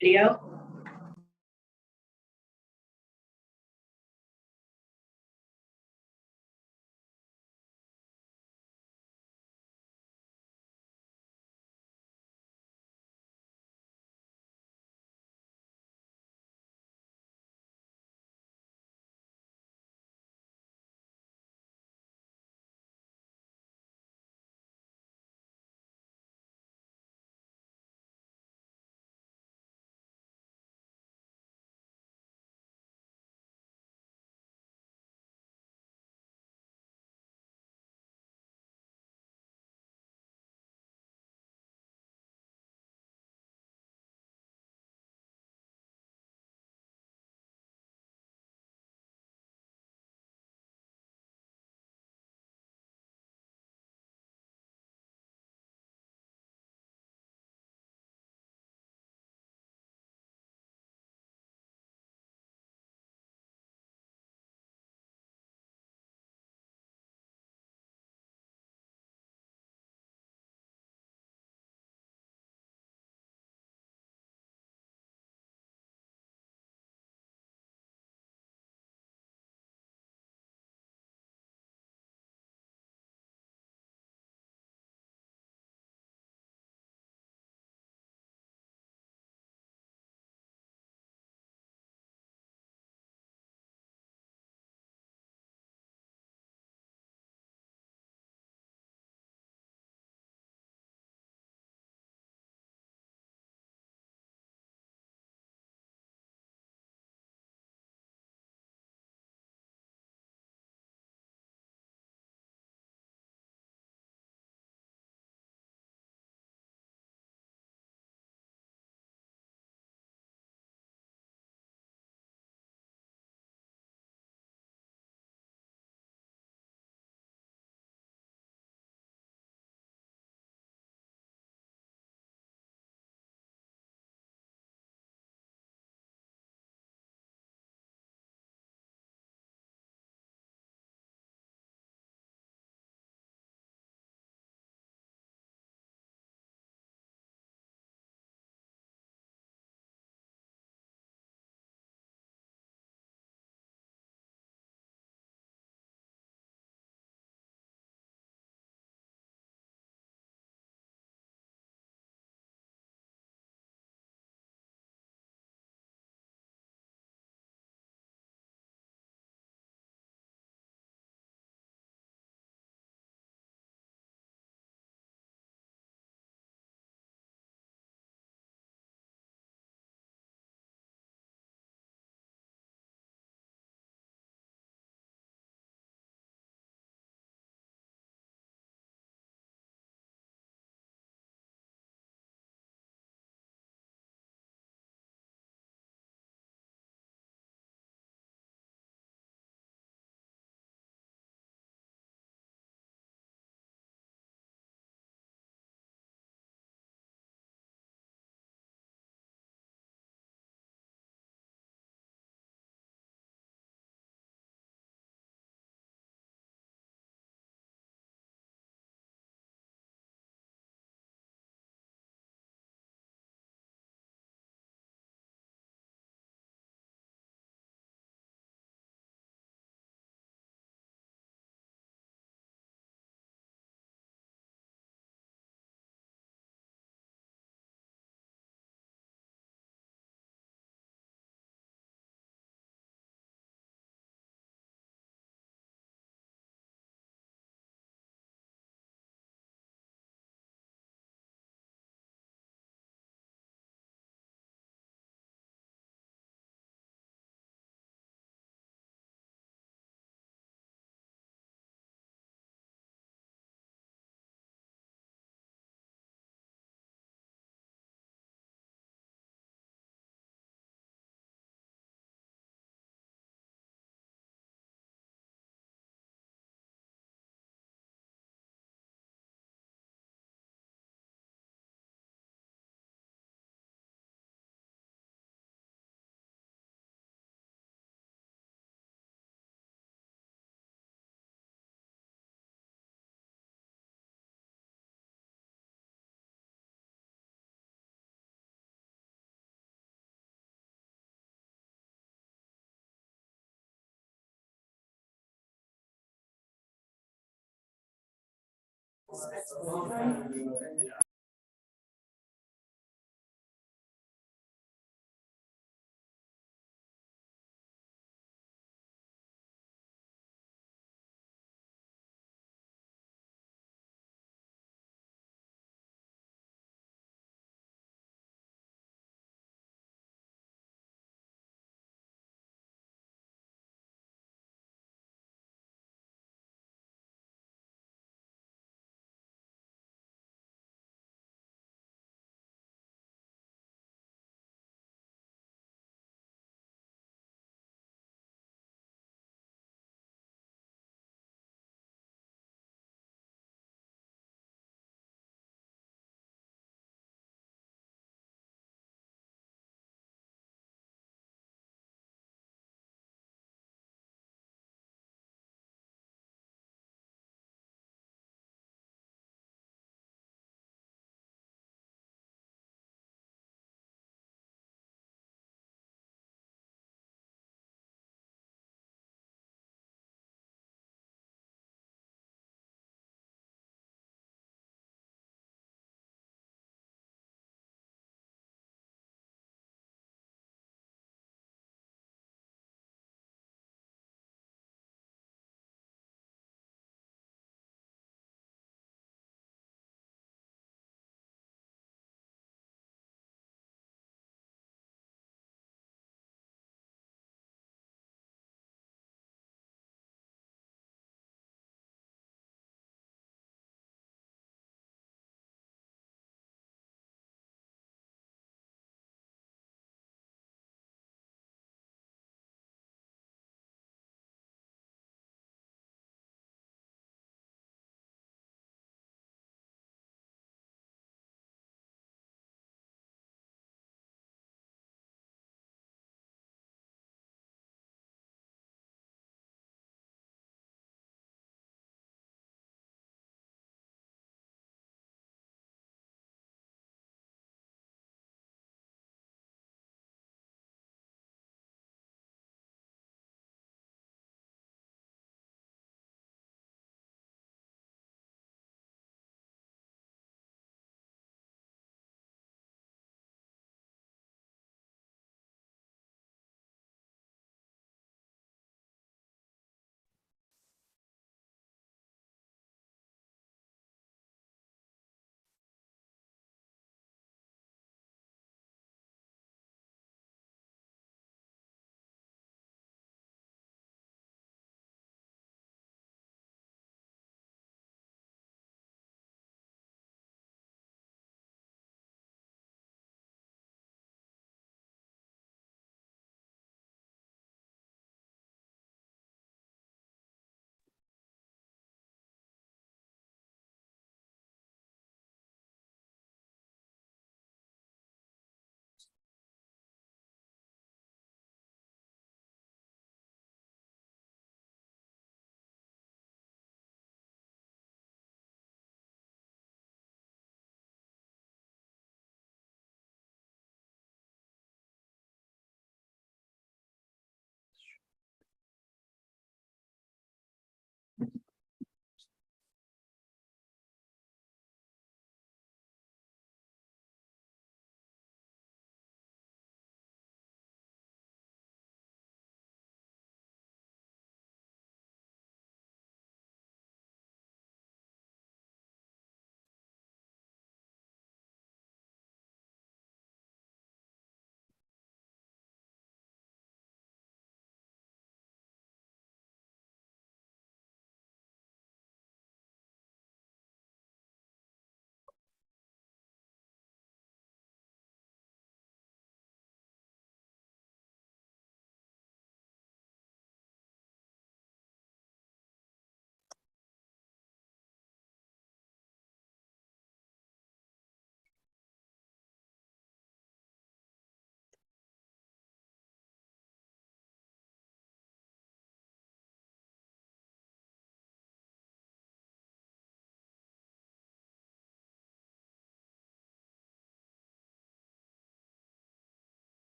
Video.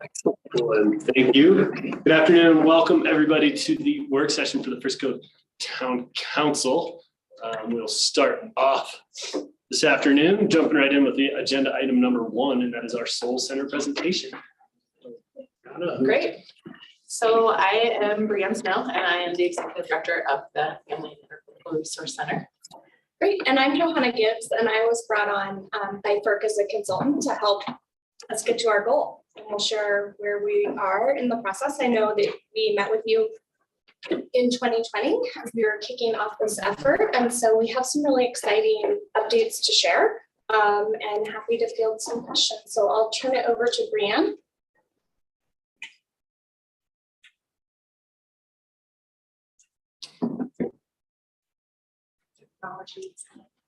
Excellent. Thank you. Good afternoon. Welcome everybody to the work session for the Frisco Town Council. We'll start off this afternoon, jumping right in with the agenda item number 1, and that is our Soul Center presentation. Great. So I am Brianne Snell, and I am the Executive Director of the Family Resource Center. Great, and I'm Johanna Gibbs, and I was brought on by FERC as a consultant to help us get to our goal. And we'll share where we are in the process. I know that we met with you in 2020 as we were kicking off this effort, and so we have some really exciting updates to share, and happy to field some questions. So I'll turn it over to Brianne.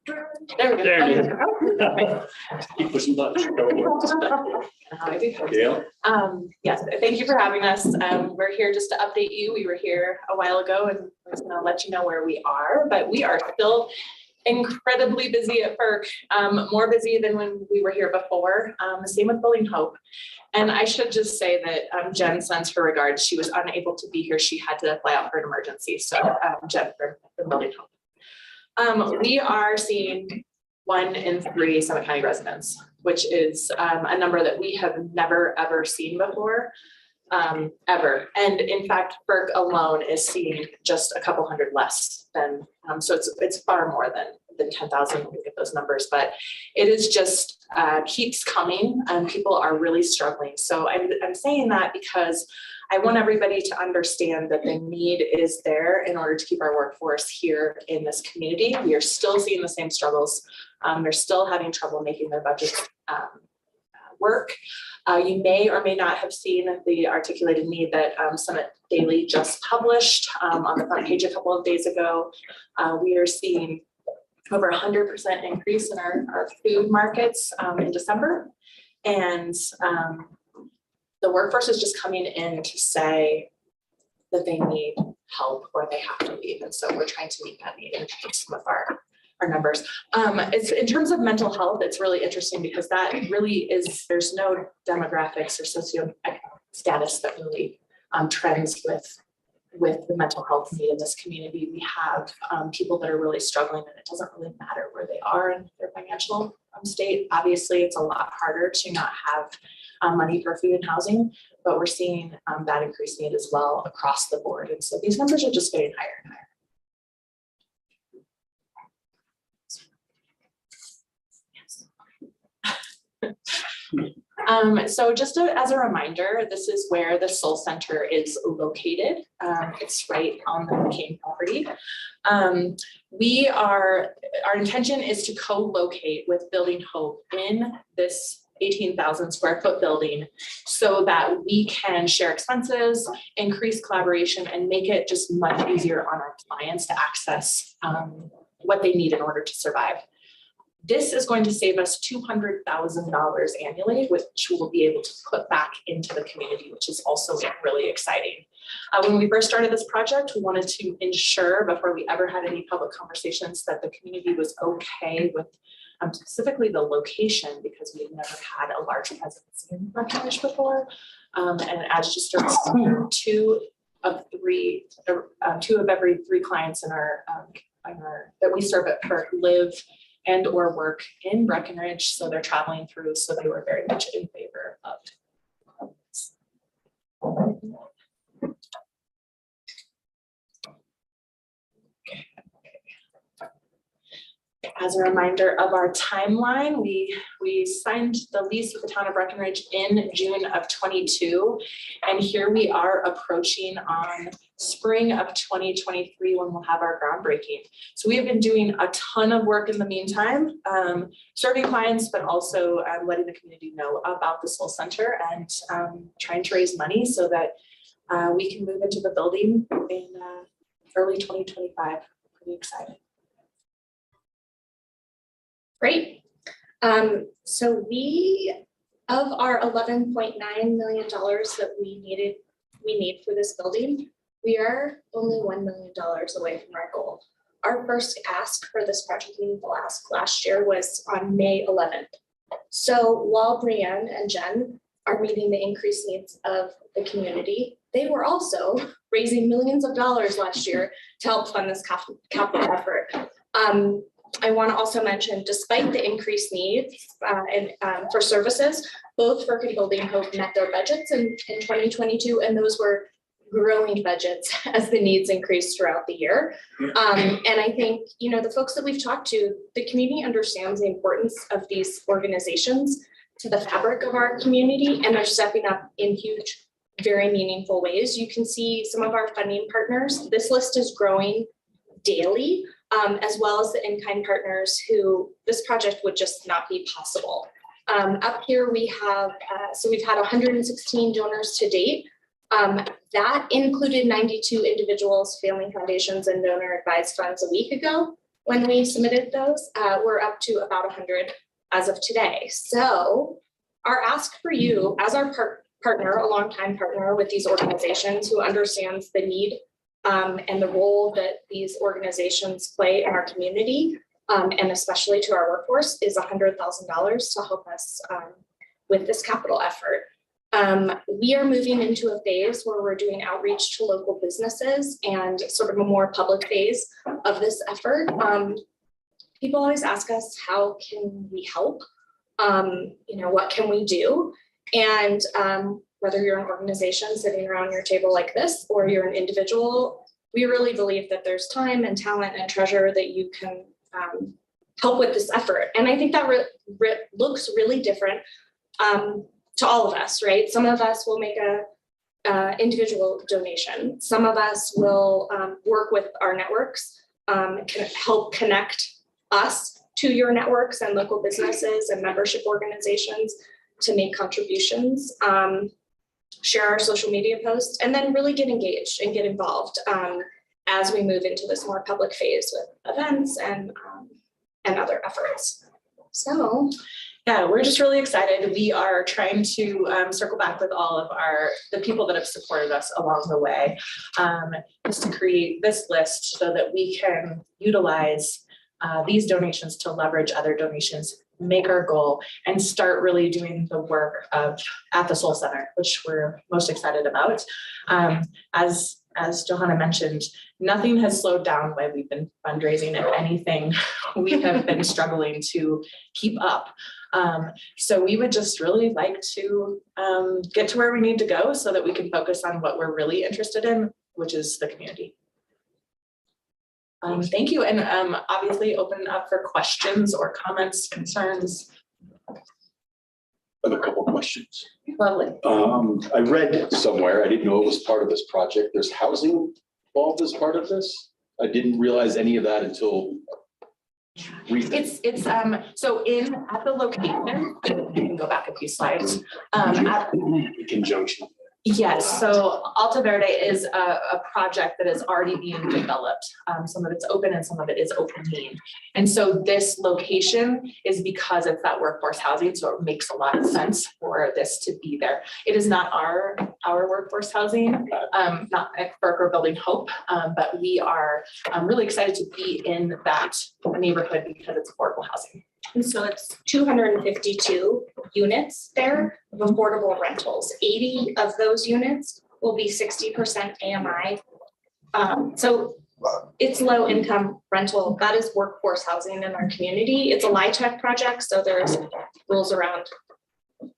There we go. There it is. Keep pushing buttons. Yes, thank you for having us. We're here just to update you. We were here a while ago and I was going to let you know where we are, but we are still incredibly busy at FERC, more busy than when we were here before. Same with Building Hope. And I should just say that Jen sends her regards. She was unable to be here. She had to fly out for an emergency. So Jen from Building Hope. We are seeing 1 in 3 Summit County residents, which is a number that we have never, ever seen before, ever. And in fact, FERC alone is seeing just a couple hundred less than, so it's far more than 10,000 when we get those numbers, but it is just keeps coming and people are really struggling. So I'm saying that because I want everybody to understand that the need is there in order to keep our workforce here in this community. We are still seeing the same struggles. They're still having trouble making their budgets work. You may or may not have seen the articulated need that Summit Daily just published on the front page a couple of days ago. We are seeing over 100% increase in our food markets in December. And the workforce is just coming in to say that they need help or they have to leave. And so we're trying to meet that need and some of our numbers. It's in terms of mental health, it's really interesting because that really is, there's no demographics or socioeconomic status that really trends with the mental health need in this community. We have people that are really struggling and it doesn't really matter where they are in their financial state. Obviously, it's a lot harder to not have money for food and housing, but we're seeing that increased need as well across the board. And so these numbers are just getting higher and higher. So just as a reminder, this is where the Soul Center is located. It's right on the McCain property. Our intention is to co-locate with Building Hope in this 18,000 square foot building so that we can share expenses, increase collaboration, and make it just much easier on our clients to access what they need in order to survive. This is going to save us $200,000 annually, which we'll be able to put back into the community, which is also really exciting. When we first started this project, we wanted to ensure before we ever had any public conversations that the community was okay with specifically the location, because we had never had a large presence in Breckenridge before. And as just two of every 3 clients in our that we serve at FERC live and or work in Breckenridge, so they're traveling through, so they were very much in favor of this. As a reminder of our timeline, we signed the lease with the town of Breckenridge in June of 22, and here we are approaching on spring of 2023 when we'll have our groundbreaking. So we have been doing a ton of work in the meantime, serving clients, but also letting the community know about the Soul Center and trying to raise money so that we can move into the building in early 2025. Pretty excited. Great. So of our $11.9 million that we need for this building, we are only $1 million away from our goal. our first ask for this project, meaningful ask last year, was on May 11th. So while Brianne and Jen are meeting the increased needs of the community, they were also raising millions of dollars last year to help fund this capital effort. I want to also mention, despite the increased needs for services, both FERC and Building Hope met their budgets in 2022, and those were growing budgets as the needs increased throughout the year. And I think, you know, the folks that we've talked to, the community understands the importance of these organizations to the fabric of our community, and they're stepping up in huge, very meaningful ways. You can see some of our funding partners. This list is growing daily, as well as the in-kind partners who this project would just not be possible. Up here we have, so we've had 116 donors to date. That included 92 individuals, family foundations, and donor advised funds a week ago when we submitted those. We're up to about 100 as of today. So our ask for you as our partner, a longtime partner with these organizations who understands the need and the role that these organizations play in our community, and especially to our workforce, is $100,000 to help us with this capital effort. We are moving into a phase where we're doing outreach to local businesses and sort of a more public phase of this effort. People always ask us, how can we help? You know, what can we do? And whether you're an organization sitting around your table like this, or you're an individual, we really believe that there's time and talent and treasure that you can help with this effort. And I think that looks really different to all of us, right? Some of us will make a individual donation. Some of us will work with our networks, can help connect us to your networks and local businesses and membership organizations to make contributions, share our social media posts, and then really get engaged and get involved as we move into this more public phase with events and other efforts. So yeah, we're just really excited. We are trying to circle back with all of the people that have supported us along the way, just to create this list so that we can utilize these donations to leverage other donations, make our goal, and start really doing the work at the Soul Center, which we're most excited about. As Johanna mentioned, nothing has slowed down while we've been fundraising. If anything, we have been struggling to keep up. So we would just really like to get to where we need to go so that we can focus on what we're really interested in, which is the community. Thank you. And obviously open up for questions or comments, concerns. I have a couple questions. Lovely. I read somewhere, I didn't know it was part of this project. There's housing involved as part of this. I didn't realize any of that until recently. It's so at the location, you can go back a few slides. In conjunction. Yes, so Alta Verde is a project that is already being developed. Some of it's open and some of it is opening. And so this location is because it's that workforce housing, so it makes a lot of sense for this to be there. It is not our workforce housing, not at FERC or Building Hope, but we are really excited to be in that neighborhood because it's affordable housing. And so it's 252 units there of affordable rentals. 80 of those units will be 60% AMI. So it's low income rental. That is workforce housing in our community. It's a LIHTC project, so there's rules around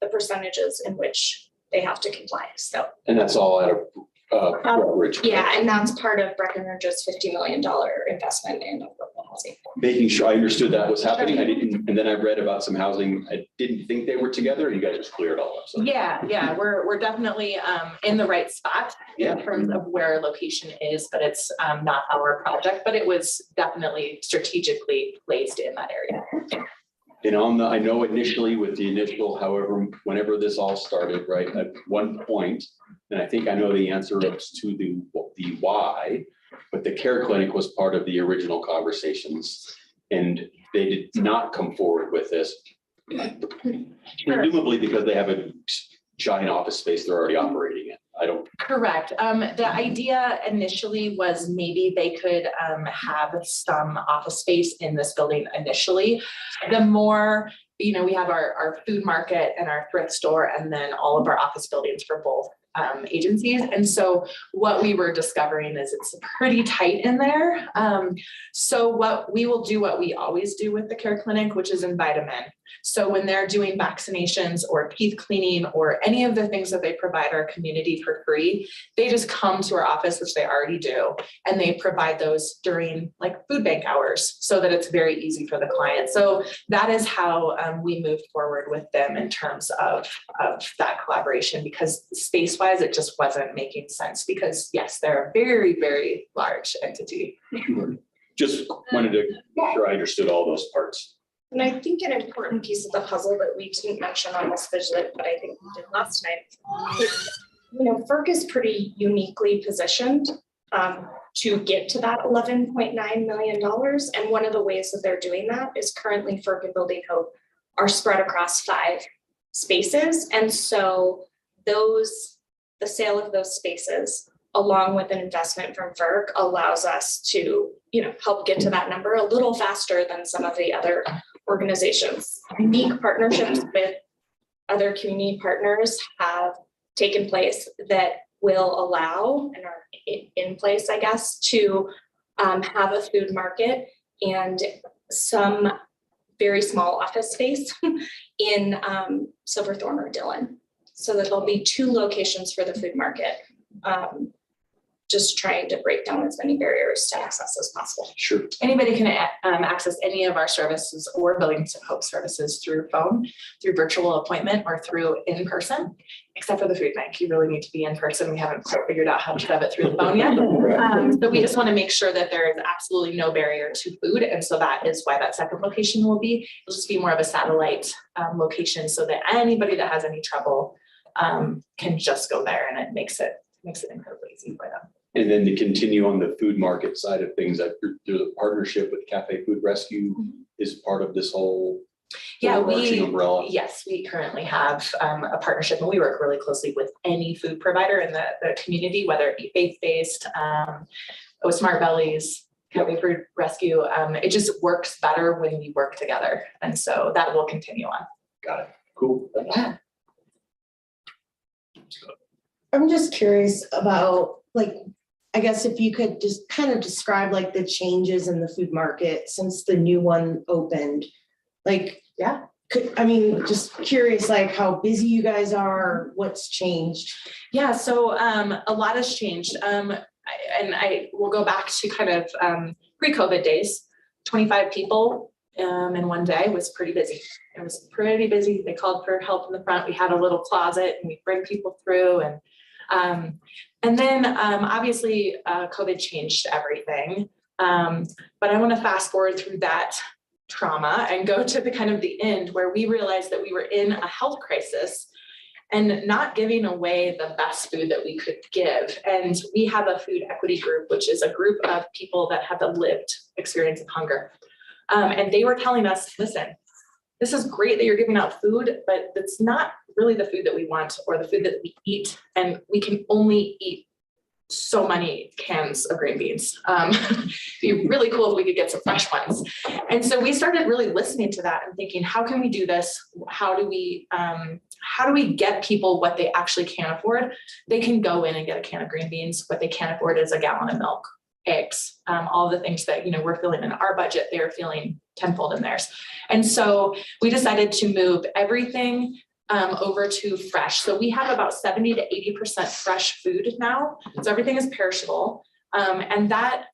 the percentages in which they have to comply. So, And that's all out of Breckenridge. Yeah, and that's part of Breckenridge's $50 million investment in affordable housing. Making sure I understood that was happening. I didn't, and then I read about some housing. I didn't think they were together. You guys just cleared all up. So. Yeah, we're definitely in the right spot Yeah. in terms of where our location is, but it's not our project, but it was definitely strategically placed in that area. And on the, I know initially with the initial, however, whenever this all started, right, at one point, and I think I know the answer is to the why, but the care clinic was part of the original conversations and they did not come forward with this. Presumably because they have a giant office space they're already operating in. I don't, Correct. The idea initially was maybe they could have some office space in this building initially. The more, we have our food market and our thrift store, and then all of our office buildings for both agencies. And so what we were discovering is it's pretty tight in there. So what we will do, what we always do with the care clinic, which is invite them in. So when they're doing vaccinations or teeth cleaning or any of the things that they provide our community for free, they just come to our office, which they already do, and they provide those during like food bank hours so that it's very easy for the client. So that is how we moved forward with them in terms of that collaboration, because space-wise, it just wasn't making sense because yes, they're a very, very large entity. just wanted to make sure I understood all those parts. And I think an important piece of the puzzle that we didn't mention on this visual, but I think we did last night, is, FERC is pretty uniquely positioned to get to that $11.9 million. And one of the ways that they're doing that is currently FERC and Building Hope are spread across 5 spaces. And so the sale of those spaces, along with an investment from FERC, allows us to, help get to that number a little faster than some of the other organizations. Unique partnerships with other community partners have taken place that will allow and are in place, I guess, to have a food market and some very small office space in Silverthorne or Dillon, so that there'll be 2 locations for the food market. Just trying to break down as many barriers to access as possible. Sure. Anybody can access any of our services or Building Hope services through phone, through virtual appointment, or through in person, except for the food bank. You really need to be in person. We haven't quite figured out how to shove it through the phone yet. So we just want to make sure that there is absolutely no barrier to food. And so that is why that second location will be, it'll just be more of a satellite location so that anybody that has any trouble can just go there, and it makes it incredibly easy for them. And then to continue on the food market side of things, there's a partnership with Cafe Food Rescue is part of this whole overarching umbrella. Yes, we currently have a partnership, and we work really closely with any food provider in the community, whether it be faith-based, Smart Bellies, Cafe Food Rescue. It just works better when we work together. And so that will continue on. Got it. Cool. Yeah. I'm just curious about, I guess if you could just kind of describe the changes in the food market since the new one opened. Just curious, how busy you guys are, what's changed? Yeah, so a lot has changed. I will go back to kind of pre-COVID days. 25 people in one day was pretty busy. It was pretty busy. They called for help in the front. We had a little closet and we bring people through, and then obviously COVID changed everything. But I want to fast forward through that trauma and go to the kind of the end where we realized that we were in a health crisis and not giving away the best food that we could give. And we have a food equity group, which is a group of people that have a lived experience of hunger. And they were telling us, listen, this is great that you're giving out food, but it's not really the food that we want or the food that we eat. And we can only eat so many cans of green beans. It'd be really cool if we could get some fresh ones. And so we started really listening to that and thinking, how can we do this? How do we get people what they actually can afford? They can go in and get a can of green beans. What they can't afford is a gallon of milk, eggs, all the things that, we're feeling in our budget, they're feeling tenfold in theirs. And so we decided to move everything over to fresh. So we have about 70 to 80% fresh food now. So everything is perishable. And that,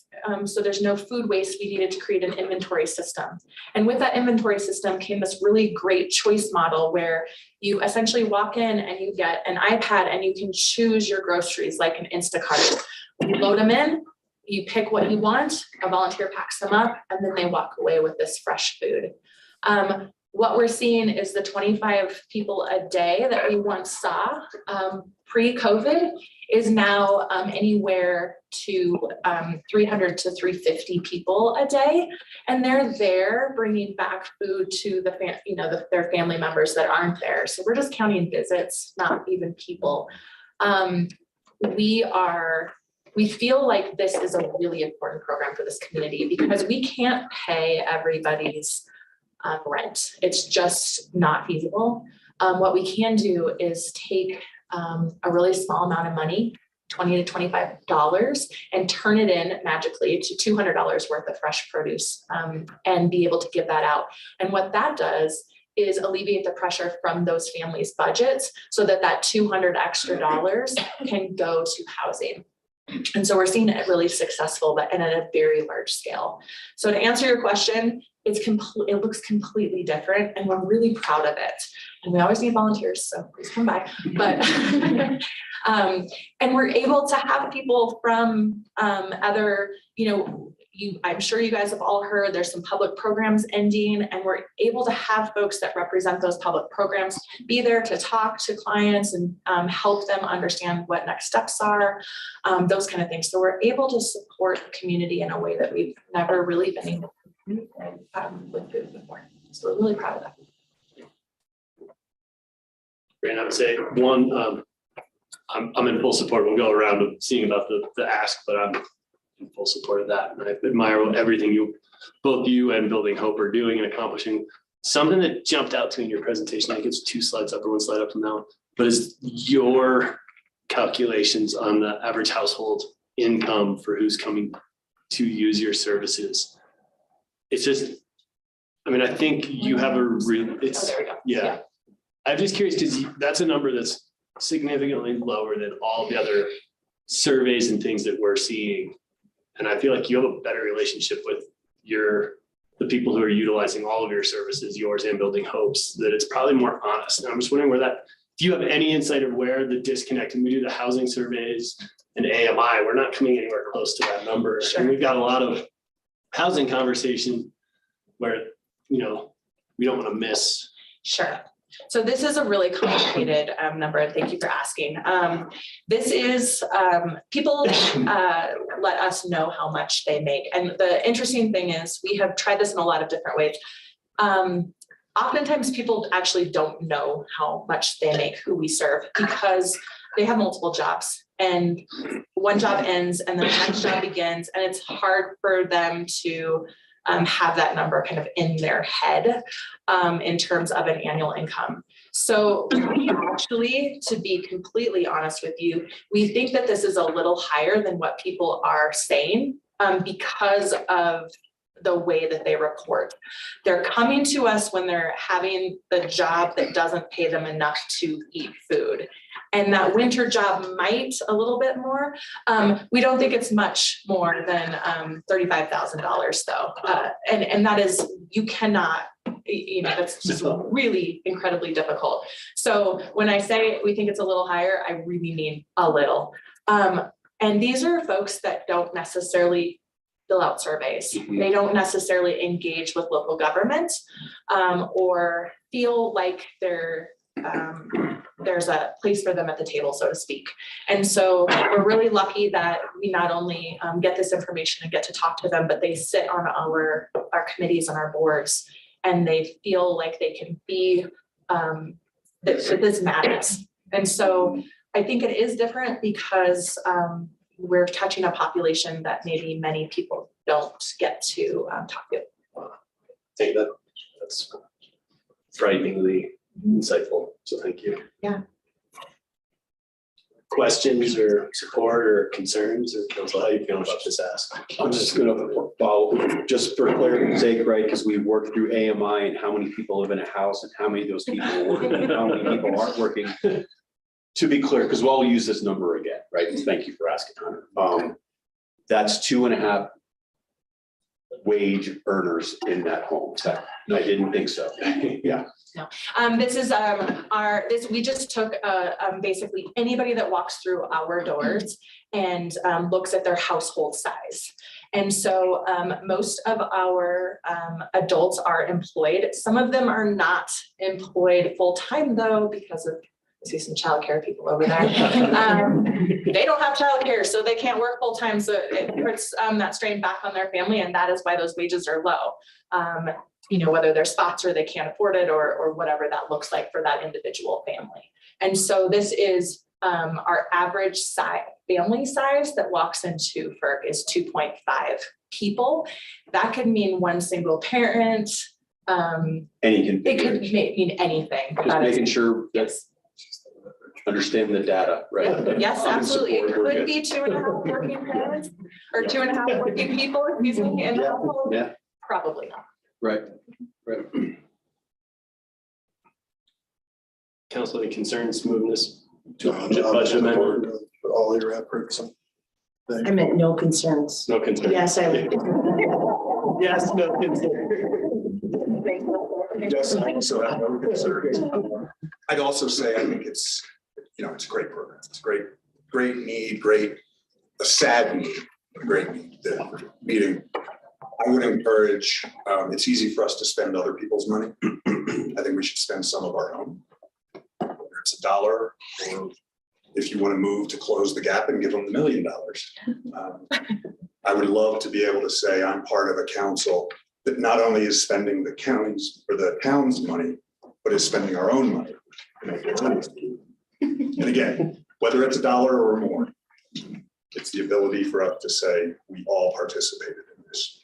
so there's no food waste. We needed to create an inventory system. And with that inventory system came this really great choice model where you essentially walk in and you get an iPad and you can choose your groceries like an Instacart. You load them in, you pick what you want, a volunteer packs them up, and then they walk away with this fresh food. What we're seeing is the 25 people a day that we once saw pre-COVID is now anywhere to 300 to 350 people a day. And they're there bringing back food to their family members that aren't there. So we're just counting visits, not even people. we feel like this is a really important program for this community because we can't pay everybody's rent. It's just not feasible. What we can do is take a really small amount of money, $20 to $25, and turn it in magically to $200 worth of fresh produce and be able to give that out. And what that does is alleviate the pressure from those families' budgets so that that $200 extra can go to housing. And so we're seeing it really successful, but and at a very large scale. So to answer your question, it looks completely different, and we're really proud of it. And we always need volunteers, so please come by. But and we're able to have people from other, I'm sure you guys have all heard there's some public programs ending, and we're able to have folks that represent those public programs be there to talk to clients and help them understand what next steps are, those kind of things. So we're able to support the community in a way that we've never really been able to with food before. So we're really proud of that. Great, I would say one, I'm in full support. We'll go around of seeing about the ask, but I'm in full support of that. And I admire everything both you and Building Hope are doing and accomplishing. Something that jumped out to me in your presentation, I think it's 2 slides up or 1 slide up from now, but is your calculations on the average household income for who's coming to use your services. It's just, I think you have a real, yeah. I'm just curious because that's a number that's significantly lower than all the other surveys and things that we're seeing. And I feel like you have a better relationship with the people who are utilizing all of your services, yours and Building Hope's, that it's probably more honest. And I'm just wondering do you have any insight of where the disconnect, and we do the housing surveys and AMI, we're not coming anywhere close to that number. Sure. And we've got a lot of housing conversation where, we don't want to miss. Sure. So this is a really complicated number, and thank you for asking. This is, people let us know how much they make. And the interesting thing is we have tried this in a lot of different ways. Oftentimes people actually don't know how much they make, who we serve, because they have multiple jobs and one job ends and the next job begins, and it's hard for them to have that number kind of in their head in terms of an annual income. So actually, to be completely honest with you, we think that this is a little higher than what people are saying because of the way that they report. They're coming to us when they're having the job that doesn't pay them enough to eat food. And that winter job might a little bit more. We don't think it's much more than $35,000 though. And that is, you cannot, that's just really incredibly difficult. So when I say we think it's a little higher, I really mean a little. And these are folks that don't necessarily fill out surveys. They don't necessarily engage with local government or feel like there's a place for them at the table, so to speak. And so we're really lucky that we not only get this information and get to talk to them, but they sit on our committees and our boards, and they feel like they can be, that this matters. And so I think it is different because we're touching a population that maybe many people don't get to talk to. I think that's frighteningly insightful. So thank you. Yeah. Questions or support or concerns, or council, how you feeling about this ask? I'm just gonna follow, just for clarity's sake, right, because we worked through AMI and how many people live in a house and how many of those people are working and how many people aren't working. To be clear, because we'll use this number again, right? Thank you for asking, Hunter. That's 2.5 wage earners in that home. I didn't think so. Yeah. No, this is we just took basically anybody that walks through our doors and looks at their household size. And so most of our adults are employed. Some of them are not employed full-time though, because of, I see some childcare people over there. They don't have childcare, so they can't work full-time. So it puts that strain back on their family, and that is why those wages are low. Whether they're spots or they can't afford it or whatever that looks like for that individual family. And so this is Our average size, family size that walks into FERC is 2.5 people. That could mean one single parent. It could mean anything. Just making sure that Yes. understand the data, right? Yes, I'm in absolutely. It support. We're could good. be 2.5 working parents or 2.5 working people, excuse me, in the household. Yeah, Probably not. right. Council, any concerns moving this to No, a I'm budget amendment? For all your efforts. I meant no concerns. No concern. Yes, I would. Yes, no concern. Yes, I also have no concerns. I'd also say, I think it's, it's a great program. It's a great need, a sad need, a great need, the meeting. I would encourage, it's easy for us to spend other people's money. I think we should spend some of our own. Whether it's $1 or if you want to move to close the gap and give them the $1 million. I would love to be able to say I'm part of a council that not only is spending the county's or the town's money, but is spending our own money. And again, whether it's $1 or more, it's the ability for us to say we all participated in this.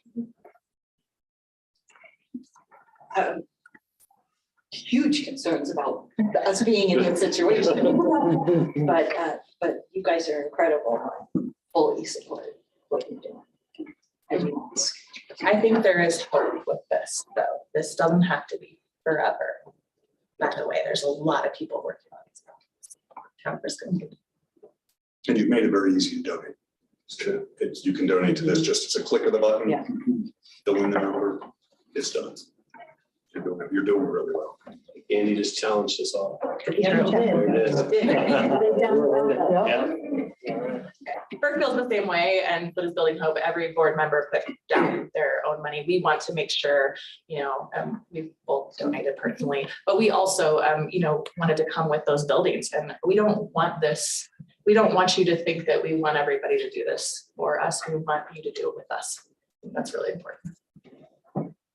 Huge concerns about us being in that situation. But you guys are incredible. I fully support what you're doing. I think there is hope with this, though. This doesn't have to be forever. By the way, there's a lot of people working on this. Town Frisco. And you've made it very easy to donate. You can donate to this, just it's a click of the button. Yeah. Fill in the number, it's done. You're doing really well. Andy just challenged us all. Yeah, we did. There it is. FERC feels the same way, and so does Building Hope. Every board member put down their own money. We want to make sure, we both donated personally, but we also, wanted to come with those buildings, and we don't want this. We don't want you to think that we want everybody to do this for us. We want you to do it with us. That's really important.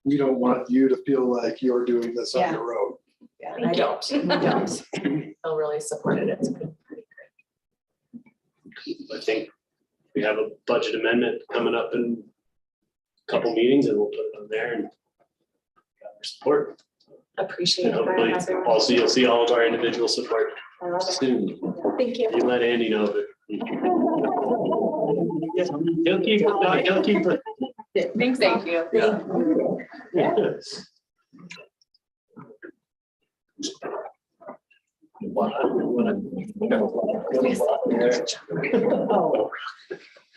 We don't want you to feel like you're doing this on your own. Yeah, and I don't. Feel really supported. It's been pretty great. I think we have a budget amendment coming up in a couple meetings, and we'll put it on there and got our support. Appreciate And it. hopefully also you'll see all of our individual support soon. Thank you. You let Andy know that. He'll keep it. Thank you. Yeah.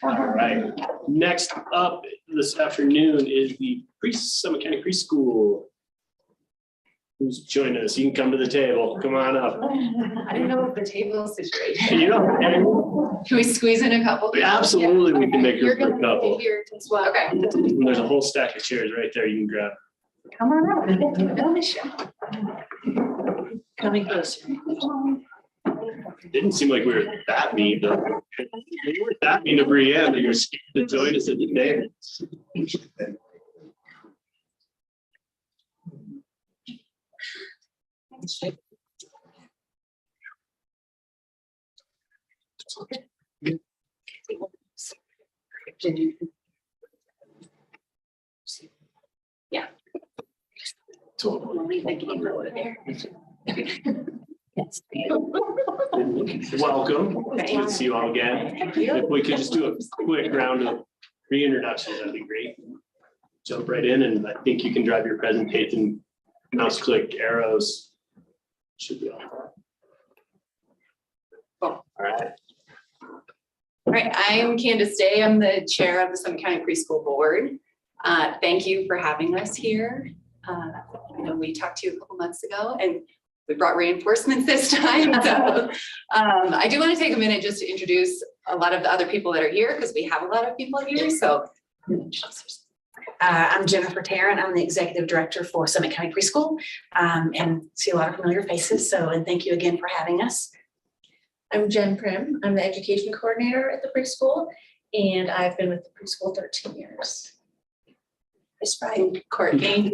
All right, next up this afternoon is the Summit County Preschool. Who's joining us? You can come to the table. Come on up. I don't know if the table situation. You know, Can we squeeze in a couple? absolutely, we can make You're your gonna couple. be here as well. Okay, There's a whole stack of chairs right there. You can grab. come on up. No issue. Coming closer. Didn't seem like we were that mean, though. We weren't that mean to Brianne, that you're scared to join us at the dance. Yeah. Totally. Thank you over there. Welcome. Good to see you all again. If we could just do a quick round of reintroductions, that'd be great. Jump right in, and I think you can drive your presentation, mouse click arrows. Should be all. All right. All right, I am Candace Day. I'm the chair of the Summit County Preschool Board. Thank you for having us here. I know we talked to you a couple months ago and we brought reinforcements this time. So I do want to take a minute just to introduce a lot of the other people that are here because we have a lot of people here. So I'm Jennifer Tarrant. I'm the executive director for Summit County Preschool and see a lot of familiar faces. And thank you again for having us. I'm Jen Prim. I'm the education coordinator at the preschool, and I've been with the preschool 13 years. Courtney.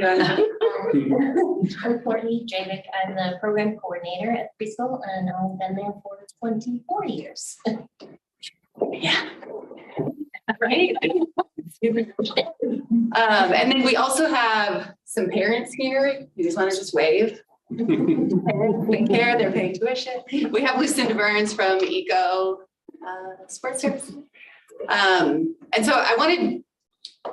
I'm Courtney Javik. I'm the program coordinator at preschool and I've been there for 24 years. Yeah. Right? And then we also have some parents here. You just want to just wave. Parents paying care, they're paying tuition. We have Lucinda Burns from Eco Sports Services. And so I wanted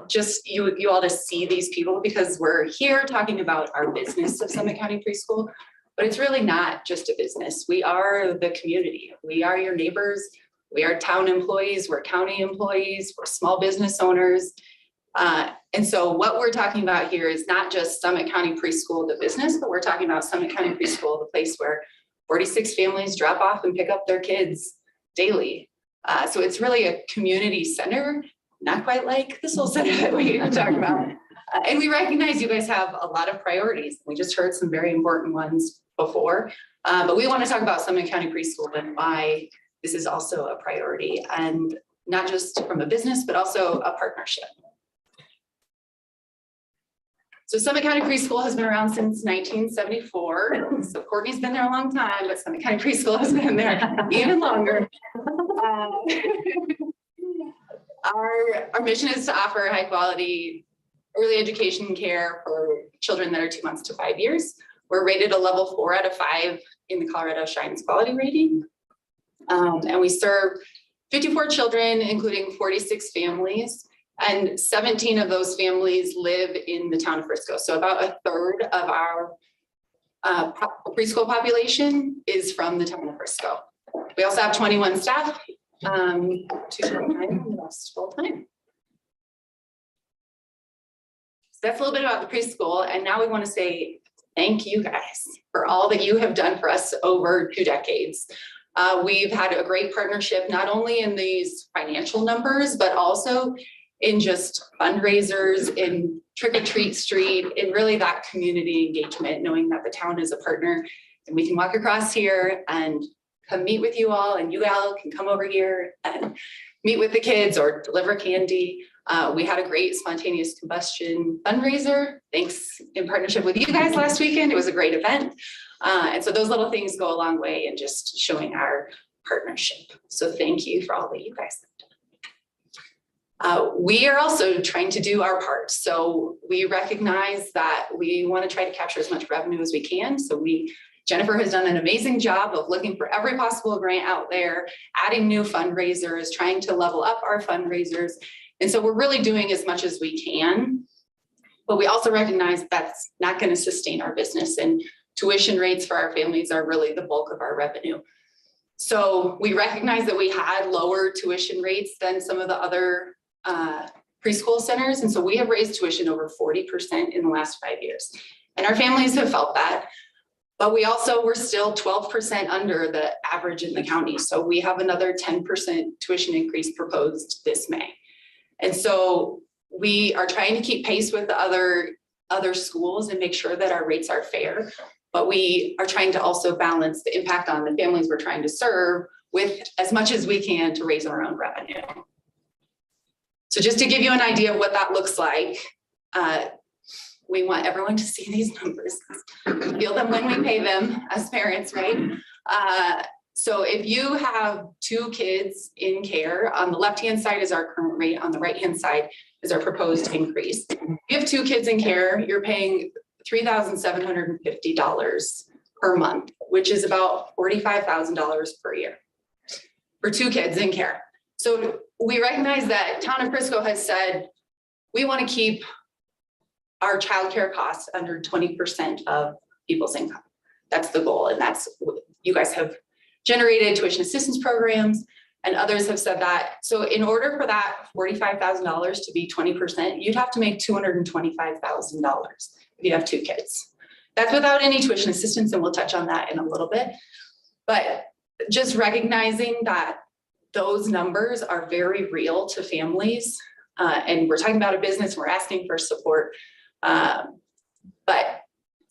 just you all to see these people because we're here talking about our business of Summit County Preschool, but it's really not just a business. We are the community. We are your neighbors. We are town employees. We're county employees. We're small business owners. And so what we're talking about here is not just Summit County Preschool, the business, but we're talking about Summit County Preschool, the place where 46 families drop off and pick up their kids daily. So it's really a community center, not quite like the Soul Center that we talked about. And we recognize you guys have a lot of priorities. We just heard some very important ones before, but we want to talk about Summit County Preschool and why this is also a priority, and not just from a business, but also a partnership. So Summit County Preschool has been around since 1974. So Courtney's been there a long time, but Summit County Preschool has been there even longer. Our mission is to offer high quality early education care for children that are 2 months to 5 years. We're rated a level 4 out of 5 in the Colorado Shines quality rating. And we serve 54 children, including 46 families, and 17 of those families live in the town of Frisco. So about a third of our preschool population is from the town of Frisco. We also have 21 staff, 2 full-time, and the rest full-time. So that's a little bit about the preschool. And now we want to say thank you guys for all that you have done for us over 2 decades. We've had a great partnership, not only in these financial numbers, but also in just fundraisers, in Trick or Treat Street, in really that community engagement, knowing that the town is a partner and we can walk across here and come meet with you all, and you all can come over here and meet with the kids or deliver candy. We had a great spontaneous combustion fundraiser, thanks in partnership with you guys last weekend. It was a great event. And so those little things go a long way in just showing our partnership. So thank you for all that you guys have done. We are also trying to do our part. So we recognize that we want to try to capture as much revenue as we can. So Jennifer has done an amazing job of looking for every possible grant out there, adding new fundraisers, trying to level up our fundraisers. And so we're really doing as much as we can, but we also recognize that's not going to sustain our business, and tuition rates for our families are really the bulk of our revenue. So we recognize that we had lower tuition rates than some of the other preschool centers. And so we have raised tuition over 40% in the last 5 years. And our families have felt that. But we also were still 12% under the average in the county. So we have another 10% tuition increase proposed this May. And so we are trying to keep pace with the other schools and make sure that our rates are fair. But we are trying to also balance the impact on the families we're trying to serve with as much as we can to raise our own revenue. So just to give you an idea of what that looks like, we want everyone to see these numbers. We feel them when we pay them as parents, right? So if you have 2 kids in care, on the left-hand side is our current rate, on the right-hand side is our proposed increase. If you have 2 kids in care, you're paying $3,750 per month, which is about $45,000 per year for 2 kids in care. So we recognize that Town of Frisco has said, we want to keep our childcare costs under 20% of people's income. That's the goal. And that's, you guys have generated tuition assistance programs and others have said that. So in order for that $45,000 to be 20%, you'd have to make $225,000 if you have 2 kids. That's without any tuition assistance, and we'll touch on that in a little bit. But just recognizing that those numbers are very real to families. And we're talking about a business, we're asking for support. But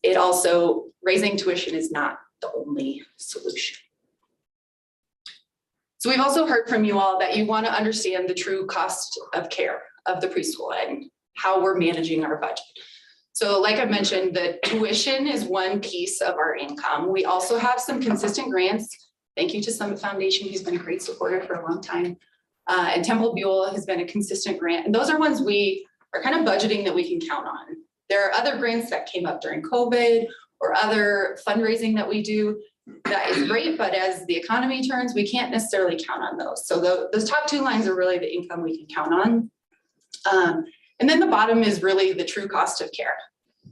it also, raising tuition is not the only solution. So we've also heard from you all that you want to understand the true cost of care of the preschool and how we're managing our budget. So like I mentioned, the tuition is one piece of our income. We also have some consistent grants. Thank you to Summit Foundation, who's been a great supporter for a long time. And Temple Buell has been a consistent grant. And those are ones we are kind of budgeting that we can count on. There are other grants that came up during COVID or other fundraising that we do. That is great, but as the economy turns, we can't necessarily count on those. So those top two lines are really the income we can count on. And then the bottom is really the true cost of care.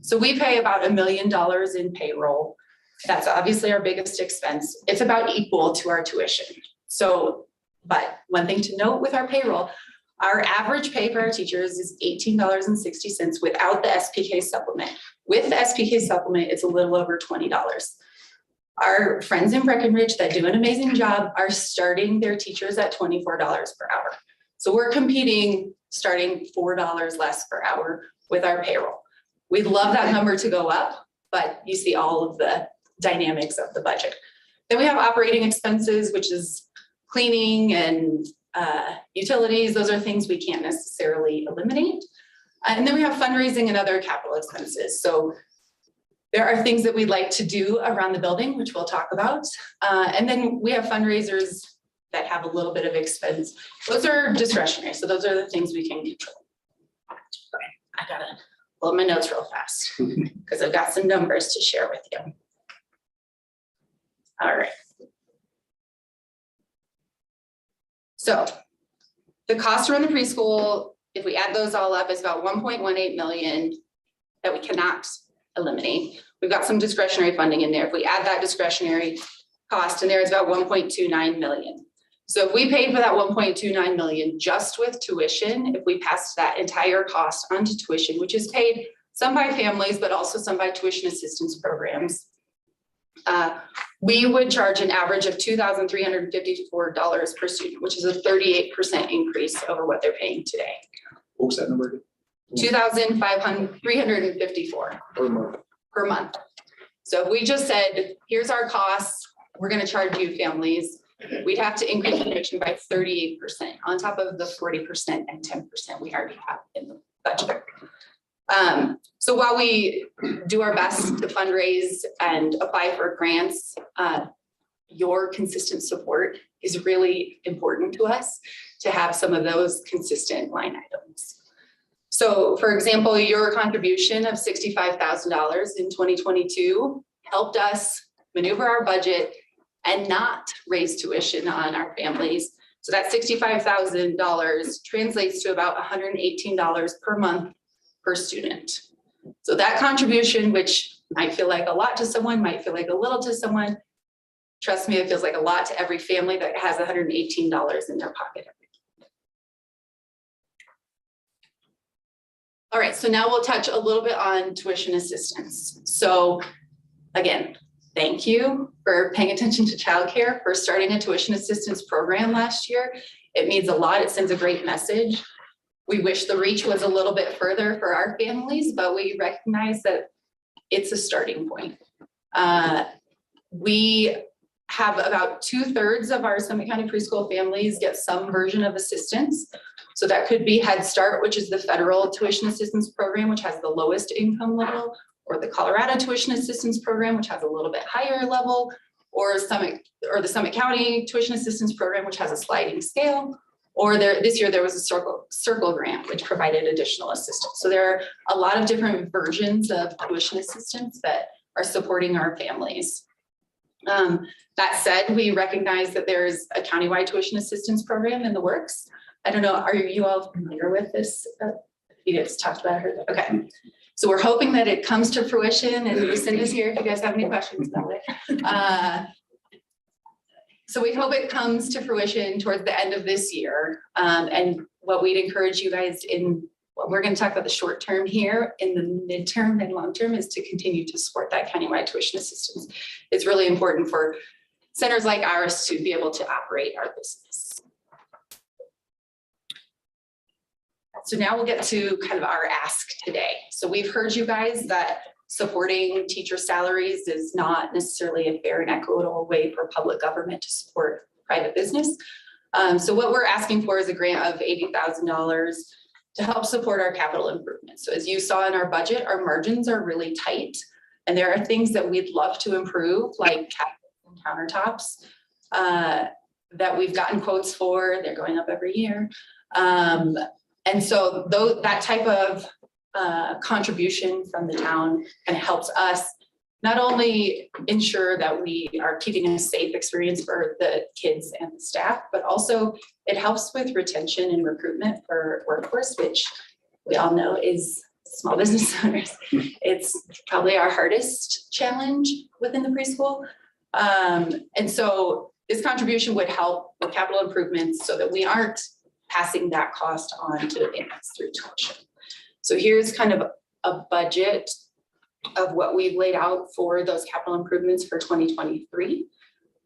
So we pay about $1 million in payroll. That's obviously our biggest expense. It's about equal to our tuition. So, but one thing to note with our payroll, our average pay for our teachers is $18.60 without the SPK supplement. With the SPK supplement, it's a little over $20. Our friends in Breckenridge that do an amazing job are starting their teachers at $24 per hour. So we're competing, starting $4 less per hour with our payroll. We'd love that number to go up, but you see all of the dynamics of the budget. Then we have operating expenses, which is cleaning and utilities. Those are things we can't necessarily eliminate. And then we have fundraising and other capital expenses. So there are things that we'd like to do around the building, which we'll talk about. And then we have fundraisers that have a little bit of expense. Those are discretionary. So those are the things we can control. Okay, I gotta pull my notes real fast because I've got some numbers to share with you. All right. So the cost to run the preschool, if we add those all up, is about 1.18 million that we cannot eliminate. We've got some discretionary funding in there. If we add that discretionary cost in there, it's about 1.29 million. So if we paid for that 1.29 million just with tuition, if we passed that entire cost onto tuition, which is paid some by families, but also some by tuition assistance programs, we would charge an average of $2,354 per student, which is a 38% increase over what they're paying today. What was that number again? $2,354 per month. So if we just said, here's our costs, we're going to charge you families, we'd have to increase tuition by 38% on top of the 40% and 10% we already have in the budget. So while we do our best to fundraise and apply for grants, your consistent support is really important to us to have some of those consistent line items. So for example, your contribution of $65,000 in 2022 helped us maneuver our budget and not raise tuition on our families. So that $65,000 translates to about $118 per month per student. So that contribution, which might feel like a lot to someone, might feel like a little to someone, trust me, it feels like a lot to every family that has $118 in their pocket. All right, so now we'll touch a little bit on tuition assistance. So again, thank you for paying attention to childcare, for starting a tuition assistance program last year. It means a lot, it sends a great message. We wish the reach was a little bit further for our families, but we recognize that it's a starting point. We have about 2/3 of our Summit County preschool families get some version of assistance. So that could be Head Start, which is the federal tuition assistance program, which has the lowest income level, or the Colorado tuition assistance program, which has a little bit higher level, or the Summit County tuition assistance program, which has a sliding scale. Or this year there was a circle grant, which provided additional assistance. So there are a lot of different versions of tuition assistance that are supporting our families. That said, we recognize that there's a countywide tuition assistance program in the works. I don't know, are you all familiar with this? You guys talked about it. Okay. So we're hoping that it comes to fruition, and Lucinda's here if you guys have any questions about it. So we hope it comes to fruition towards the end of this year. And what we'd encourage you guys what we're going to talk about the short term here, in the midterm and long term, is to continue to support that countywide tuition assistance. It's really important for centers like ours to be able to operate our business. So now we'll get to kind of our ask today. So we've heard you guys that supporting teacher salaries is not necessarily a fair and equitable way for public government to support private business. So what we're asking for is a grant of $80,000 to help support our capital improvements. So as you saw in our budget, our margins are really tight. And there are things that we'd love to improve, like countertops, that we've gotten quotes for. They're going up every year. And so that type of contribution from the town kind of helps us not only ensure that we are keeping a safe experience for the kids and the staff, but also it helps with retention and recruitment for workforce, which we all know is small business owners. It's probably our hardest challenge within the preschool. And so this contribution would help with capital improvements so that we aren't passing that cost on to the parents through tuition. So here's kind of a budget of what we've laid out for those capital improvements for 2023,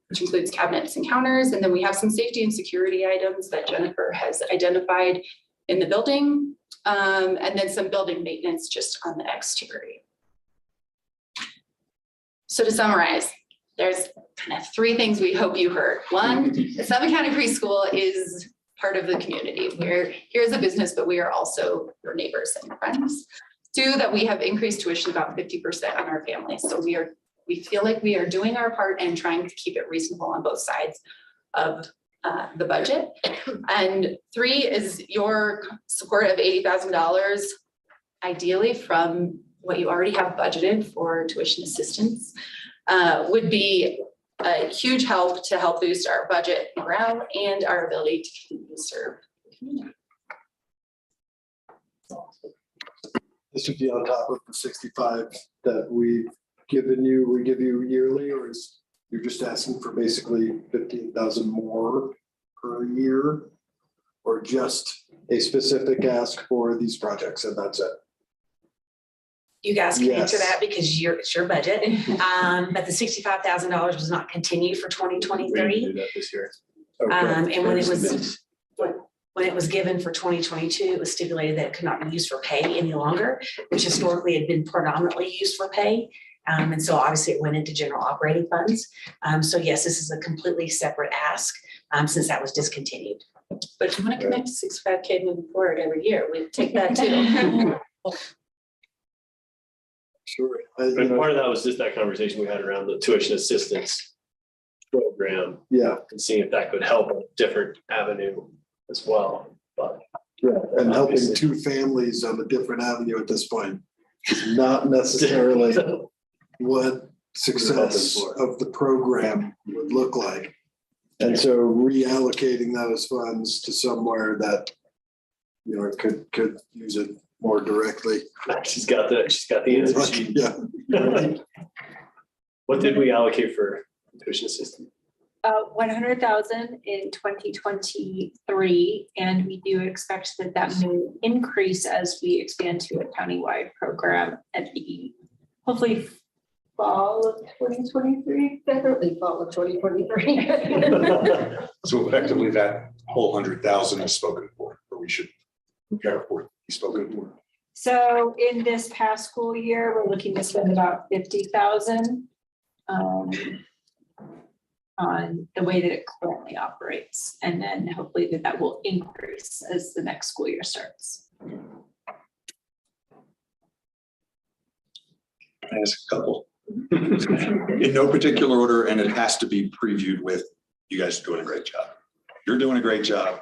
which includes cabinets and counters. And then we have some safety and security items that Jennifer has identified in the building, and then some building maintenance just on the exterior. So to summarize, there's kind of three things we hope you heard. One, the Summit County Preschool is part of the community. We're here as a business, but we are also your neighbors and friends. Two, that we have increased tuition about 50% on our families. So we feel like we are doing our part and trying to keep it reasonable on both sides of the budget. And three is your support of $80,000, ideally from what you already have budgeted for tuition assistance, would be a huge help to help boost our budget morale and our ability to continue to serve the community. This would be on top of the 65 that we give you yearly, or is you're just asking for basically 15,000 more per year? Or just a specific ask for these projects and that's it? You guys can answer Yes. that because it's your budget. But the $65,000 was not continued for 2023. Do that this year. And when it was given for 2022, it was stipulated that it could not be used for pay any longer, which historically had been predominantly used for pay. And so obviously it went into general operating funds. So yes, this is a completely separate ask since that was discontinued. But if you want to commit to 65K moving forward every year, we take that too. Sure. And part of that was just that conversation we had around the tuition assistance program Yeah, and seeing if that could help a different avenue as well. But yeah, and helping Obviously. two families on a different avenue at this point is not necessarily what success of the program would look like. And so reallocating those funds to somewhere that, you know, could use it more directly. she's got the answer sheet. Yeah. What did we allocate for tuition assistance? 100,000 in 2023, and we do expect that may increase as we expand to a countywide program at the hopefully fall of 2023, definitely fall of 2023. So effectively that whole 100,000 is spoken for, or we should prepare for it, be spoken for. So in this past school year, we're looking to spend about 50,000 on the way that it currently operates. And then hopefully that will increase as the next school year starts. I ask a couple. In no particular order, and it has to be previewed with, you guys are doing a great job. You're doing a great job.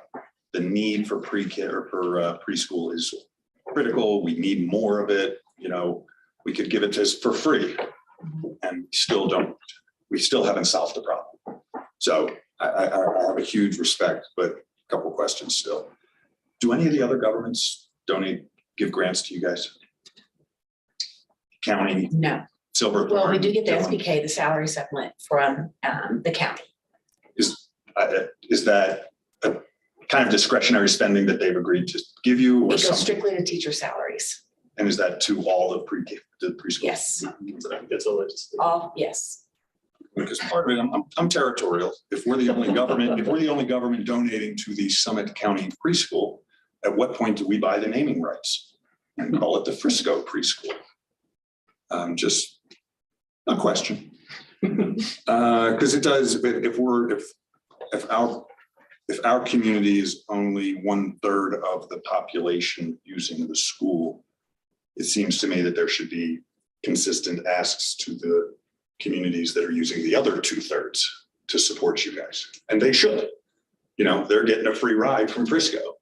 The need for pre-K or for preschool is critical. We need more of it. You know, we could give it to us for free and we still haven't solved the problem. So I have a huge respect, but a couple questions still. Do any of the other governments give grants to you guys? County, No. Silverthorne? Well, we do get the SBK, the salary supplement from the county. Is that a kind of discretionary spending that they've agreed to give you It or goes something? strictly to teacher salaries. And is that to all of the preschool? Yes, That's a legislative. all, yes. Because part of it, I'm territorial. If we're the only government donating to the Summit County Preschool, at what point do we buy the naming rights and call it the Frisco Preschool? Just a question. Because it does, if if our community is only 1/3 of the population using the school, it seems to me that there should be consistent asks to the communities that are using the other 2/3 to support you guys. And they should. You know, they're getting a free ride from Frisco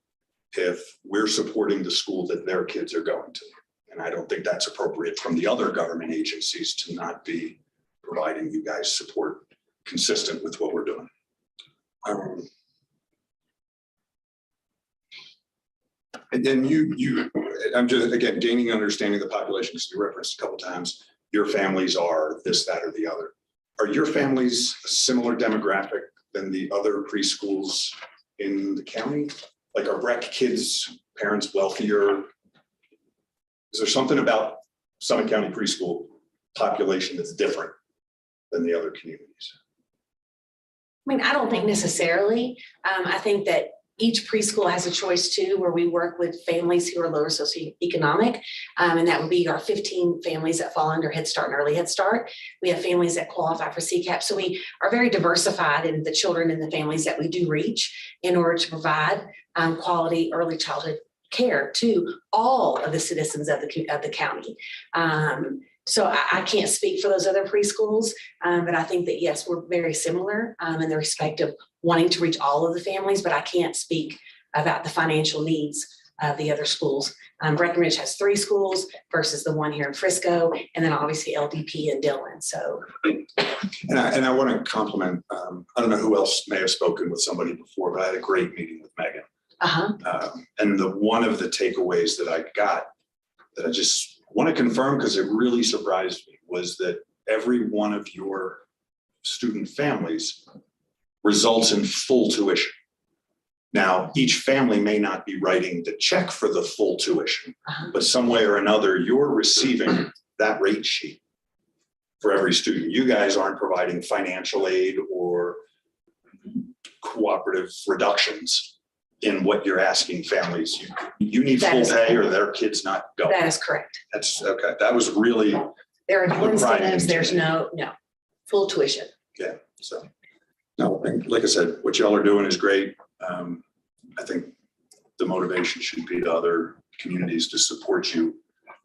if we're supporting the school that their kids are going to. And I don't think that's appropriate from the other government agencies to not be providing you guys support consistent with what we're doing. And then I'm just, again, gaining understanding of the population, because you referenced a couple times, your families are this, that, or the other. Are your families a similar demographic than the other preschools in the county? Like, are Breck kids' parents wealthier? Is there something about Summit County preschool population that's different than the other communities? I mean, I don't think necessarily. I think that each preschool has a choice too, where we work with families who are lower socioeconomic. And that would be our 15 families that fall under Head Start and Early Head Start. We have families that qualify for CCAP. So we are very diversified in the children and the families that we do reach in order to provide quality early childhood care to all of the citizens of the county. So I can't speak for those other preschools, but I think that, yes, we're very similar in the respect of wanting to reach all of the families, but I can't speak about the financial needs of the other schools. Breckenridge has 3 schools versus the one here in Frisco, and then obviously LDP and Dillon, so. And I want to compliment, I don't know who else may have spoken with somebody before, but I had a great meeting with Megan. And one of the takeaways that I got that I just want to confirm, because it really surprised me, was that every one of your student families results in full tuition. Now, each family may not be writing the check for the full tuition, but some way or another, you're receiving that rate sheet for every student. You guys aren't providing financial aid or cooperative reductions in what you're asking families. You need full pay or their kids not going. That is correct. That's okay. That was really. There are no incentives, there's no, full tuition. Yeah, so, no, like I said, what y'all are doing is great. I think the motivation should be to other communities to support you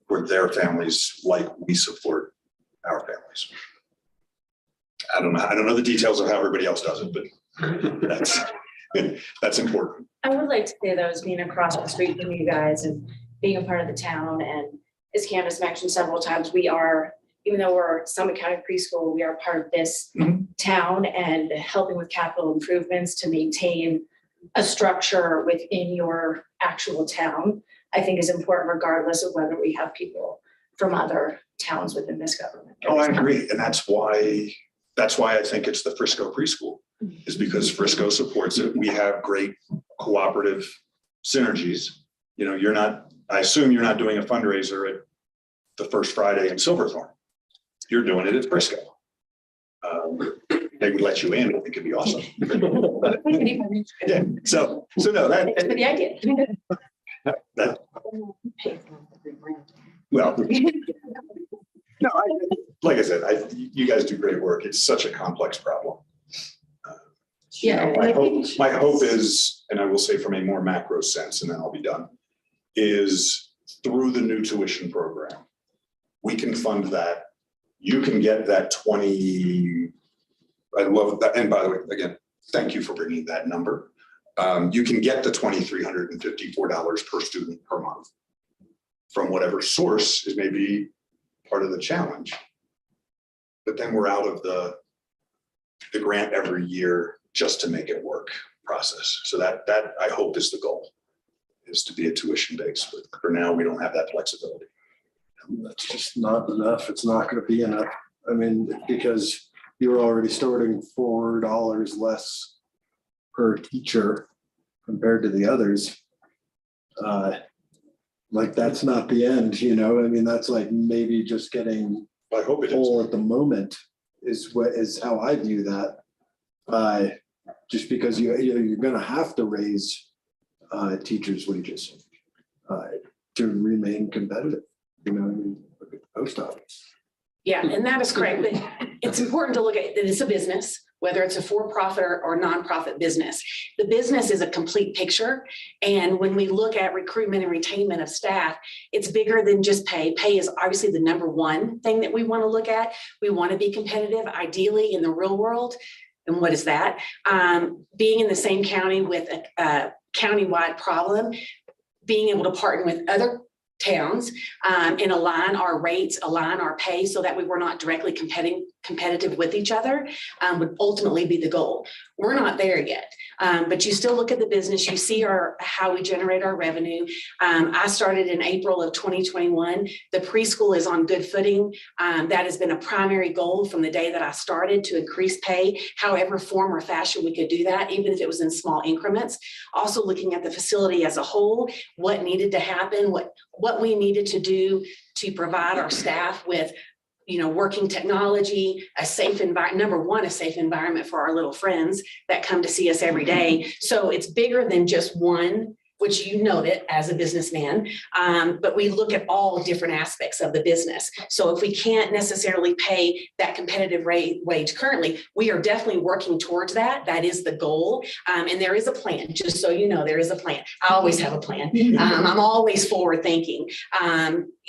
for their families like we support our families. I don't know the details of how everybody else does it, but that's important. I would like to say that as being across the street from you guys and being a part of the town, and as Candace mentioned several times, we are, even though we're Summit County Preschool, we are part of this town and helping with capital improvements to maintain a structure within your actual town, I think is important regardless of whether we have people from other towns within this government. Oh, I agree. And that's why I think it's the Frisco Preschool, is because Frisco supports it. We have great cooperative synergies. You know, I assume you're not doing a fundraiser at the first Friday in Silverthorne. You're doing it at Frisco. They would let you in. I think it'd be awesome. Yeah. So no, Thanks for the idea. Well, no, like I said, you guys do great work. It's such a complex problem. Yeah. My hope is, and I will say from a more macro sense, and then I'll be done, is through the new tuition program, we can fund that. You can get that 20. I love that. And by the way, again, thank you for bringing that number. You can get the $2,354 per student per month from whatever source is maybe part of the challenge. But then we're out of the grant every year just to make it work process. So that I hope is the goal, is to be a tuition base. But for now, we don't have that flexibility. That's just not enough. It's not going to be enough. I mean, because you're already starting $4 less per teacher compared to the others. Like, that's not the end, you know? I mean, that's like maybe just getting I hope it whole is. at the moment is how I view that. Just because you're going to have to raise teachers' wages to remain competitive. You know, I mean, look at the post office. Yeah, and that is correct. But it's important to look at that it's a business. whether it's a for-profit or nonprofit business. The business is a complete picture. And when we look at recruitment and retainment of staff, it's bigger than just pay. Pay is obviously the number one thing that we want to look at. We want to be competitive, ideally in the real world. And what is that? Being in the same county with a countywide problem, being able to partner with other towns and align our rates, align our pay so that we were not directly competitive with each other would ultimately be the goal. We're not there yet, but you still look at the business, you see how we generate our revenue. I started in April of 2021. The preschool is on good footing. That has been a primary goal from the day that I started, to increase pay, however form or fashion we could do that, even if it was in small increments. Also looking at the facility as a whole, what needed to happen, what we needed to do to provide our staff with, working technology, a safe environment, number one, a safe environment for our little friends that come to see us every day. So it's bigger than just one, which you noted as a businessman, but we look at all different aspects of the business. So if we can't necessarily pay that competitive wage currently, we are definitely working towards that. That is the goal. And there is a plan, just so you know, there is a plan. I always have a plan. I'm always forward thinking,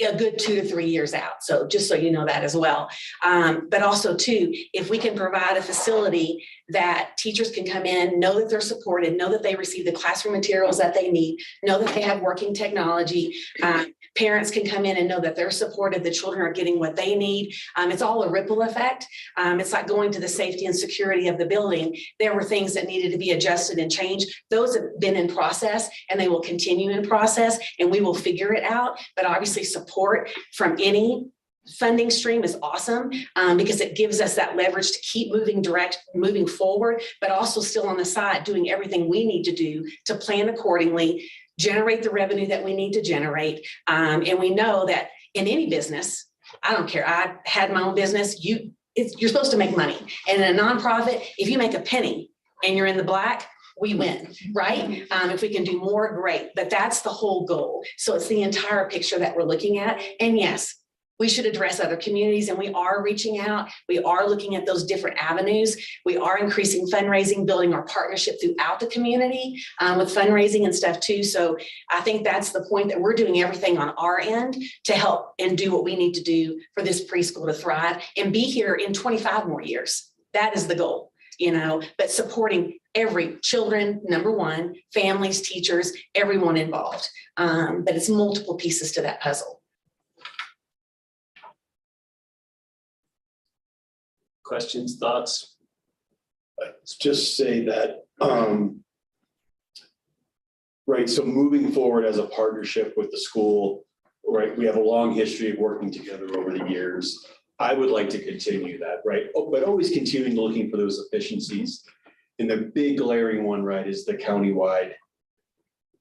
a good 2 to 3 years out. So just so you know that as well. But also too, if we can provide a facility that teachers can come in, know that they're supported, know that they receive the classroom materials that they need, know that they have working technology. Parents can come in and know that they're supported, the children are getting what they need. It's all a ripple effect. It's like going to the safety and security of the building. There were things that needed to be adjusted and changed. Those have been in process and they will continue in process, and we will figure it out. But obviously support from any funding stream is awesome because it gives us that leverage to keep moving forward, but also still on the side doing everything we need to do to plan accordingly, generate the revenue that we need to generate. And we know that in any business, I don't care, I had my own business, you're supposed to make money. And in a nonprofit, if you make a penny and you're in the black, we win, right? If we can do more, great. But that's the whole goal. So it's the entire picture that we're looking at. And yes, we should address other communities, and we are reaching out. We are looking at those different avenues. We are increasing fundraising, building our partnership throughout the community with fundraising and stuff too. So I think that's the point, that we're doing everything on our end to help and do what we need to do for this preschool to thrive and be here in 25 more years. That is the goal, but supporting every children, number one, families, teachers, everyone involved. But it's multiple pieces to that puzzle. Questions, thoughts? Let's just say that, right, so moving forward as a partnership with the school, right, we have a long history of working together over the years. I would like to continue that, right? But always continuing looking for those efficiencies. And the big glaring one, right, is the countywide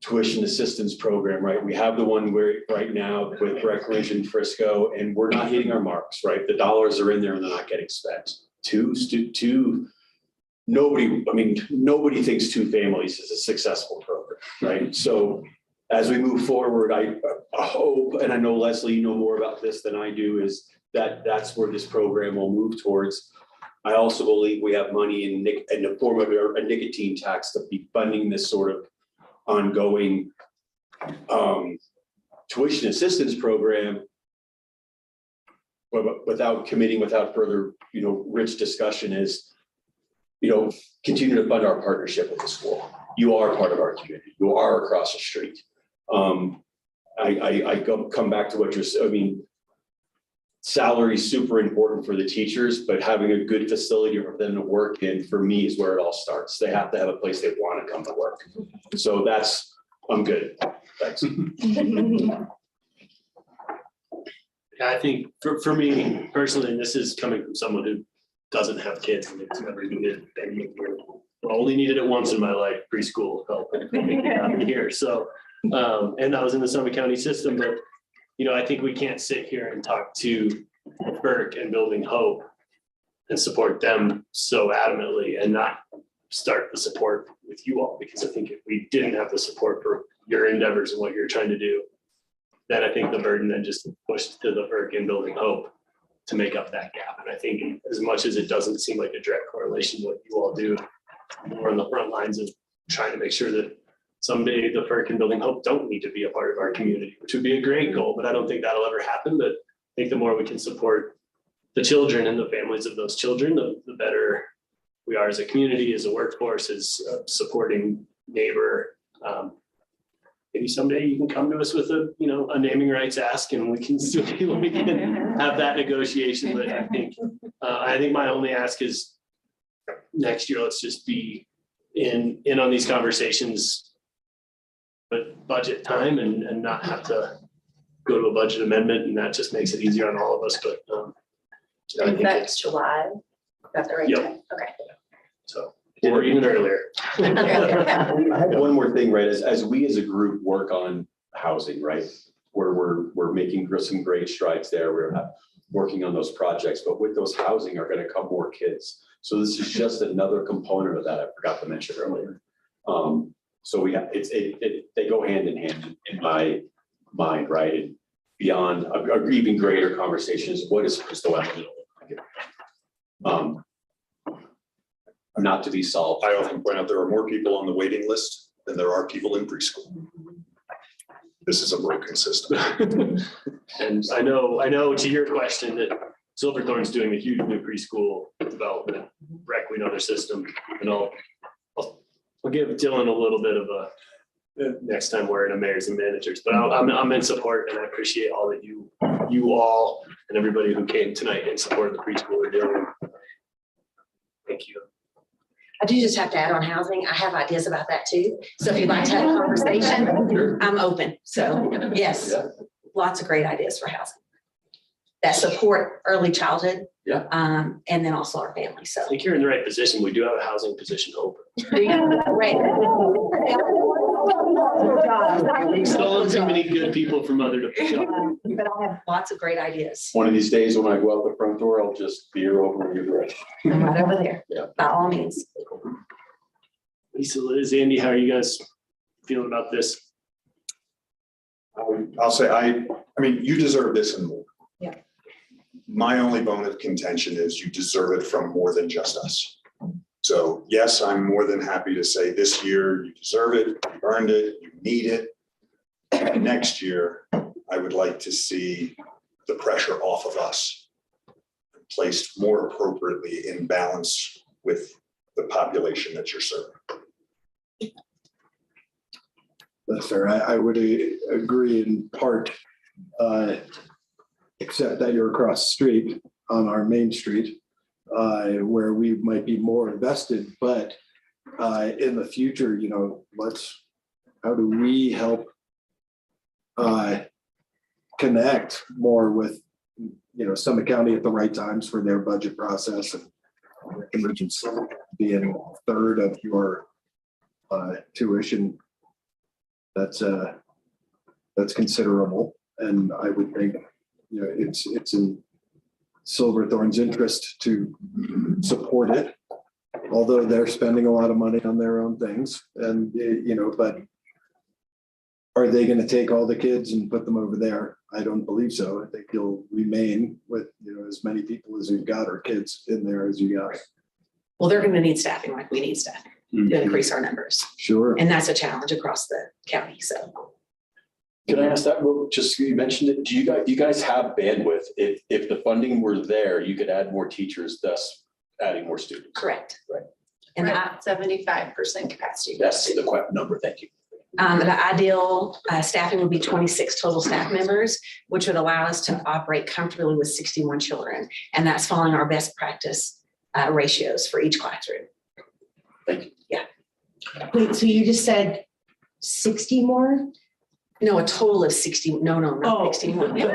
tuition assistance program, right? We have the one right now with Breckenridge and Frisco, and we're not hitting our marks, right? The dollars are in there and they're not getting spent. Nobody thinks 2 families is a successful program, right? So as we move forward, I hope, and I know Leslie, you know more about this than I do, is that's where this program will move towards. I also believe we have money in the form of a nicotine tax to be funding this sort of ongoing tuition assistance program, without further, rich discussion, is, continue to fund our partnership with the school. You are part of our community. You are across the street. I come back to what salary is super important for the teachers, but having a good facility for them to work in, for me, is where it all starts. They have to have a place they want to come to work. So I'm good. Thanks. I think for me personally, and this is coming from someone who doesn't have kids and has never needed any, only needed it once in my life, preschool help making it happen here. So, and I was in the Summit County system, but I think we can't sit here and talk to Burke and Building Hope and support them so adamantly and not start the support with you all, because I think if we didn't have the support for your endeavors and what you're trying to do, then I think the burden then just pushed to the Burke and Building Hope to make up that gap. And I think as much as it doesn't seem like a direct correlation, what you all do more on the front lines of trying to make sure that someday the FERC and Building Hope don't need to be a part of our community, which would be a great goal, but I don't think that'll ever happen. But I think the more we can support the children and the families of those children, the better we are as a community, as a workforce, as a supporting neighbor. Maybe someday you can come to us with a naming rights ask, and we can have that negotiation. But I think my only ask is next year, let's just be in on these conversations, but budget time and not have to go to a budget amendment, and that just makes it easier on all of us. But I think That's July. Got the right Yep. time. Okay. so, or even earlier. I have one more thing, right? As we as a group work on housing, right? Where we're making some great strides there. We're working on those projects, but with those housing are going to come more kids. So this is just another component of that I forgot to mention earlier. So we have, they go hand in hand in my mind, right? And beyond a even greater conversations, what is Crystal Avenue? Not to be solved. I often point out there are more people on the waiting list than there are people in preschool. This is a broken system. And I know to your question that Silverthorne's doing a huge new preschool development, Rec, we know their system, and I'll give Dylan a little bit of a next time we're in a mayors and managers, but I'm in support, and I appreciate all that you all and everybody who came tonight in support of the preschool are doing. Thank you. I do just have to add on housing. I have ideas about that too. So if you'd like to have a conversation, I'm open. So yes, lots of great ideas for housing that support early childhood. Yeah. And then also our family. So I think you're in the right position. We do have a housing position open. right. Stolen too many good people from other departments. But I'll have lots of great ideas. One of these days when I go out the front door, I'll just veer over in your direction. I'm right over there. Yeah. By all means. Lisa, Liz, Andy, how are you guys feeling about this? I'll say, I mean, you deserve this and more. Yeah. My only bone of contention is you deserve it from more than just us. So yes, I'm more than happy to say this year you deserve it, you earned it, you need it. And next year, I would like to see the pressure off of us placed more appropriately in balance with the population that you're serving. That's fair. I would agree in part, except that you're across the street on our main street, where we might be more invested, but in the future, how do we help connect more with, Summit County at the right times for their budget process, and emergency being a third of your tuition. That's considerable, and I would think, it's in Silverthorne's interest to support it, although they're spending a lot of money on their own things, and but are they going to take all the kids and put them over there? I don't believe so. I think you'll remain with as many people as you've got, or kids in there as you got. Well, they're going to need staffing like we need staffing to increase our numbers. Sure. And that's a challenge across the county. So Can I ask that, just you mentioned it, do you guys have bandwidth? If the funding were there, you could add more teachers, thus adding more students? correct. Right. And We're the at 75% capacity. That's the correct number, thank you. The ideal staffing would be 26 total staff members, which would allow us to operate comfortably with 61 children. And that's following our best practice ratios for each classroom. Thank you. Yeah. Wait, so you just said 60 more? No, a total of 60. No, not 61. Because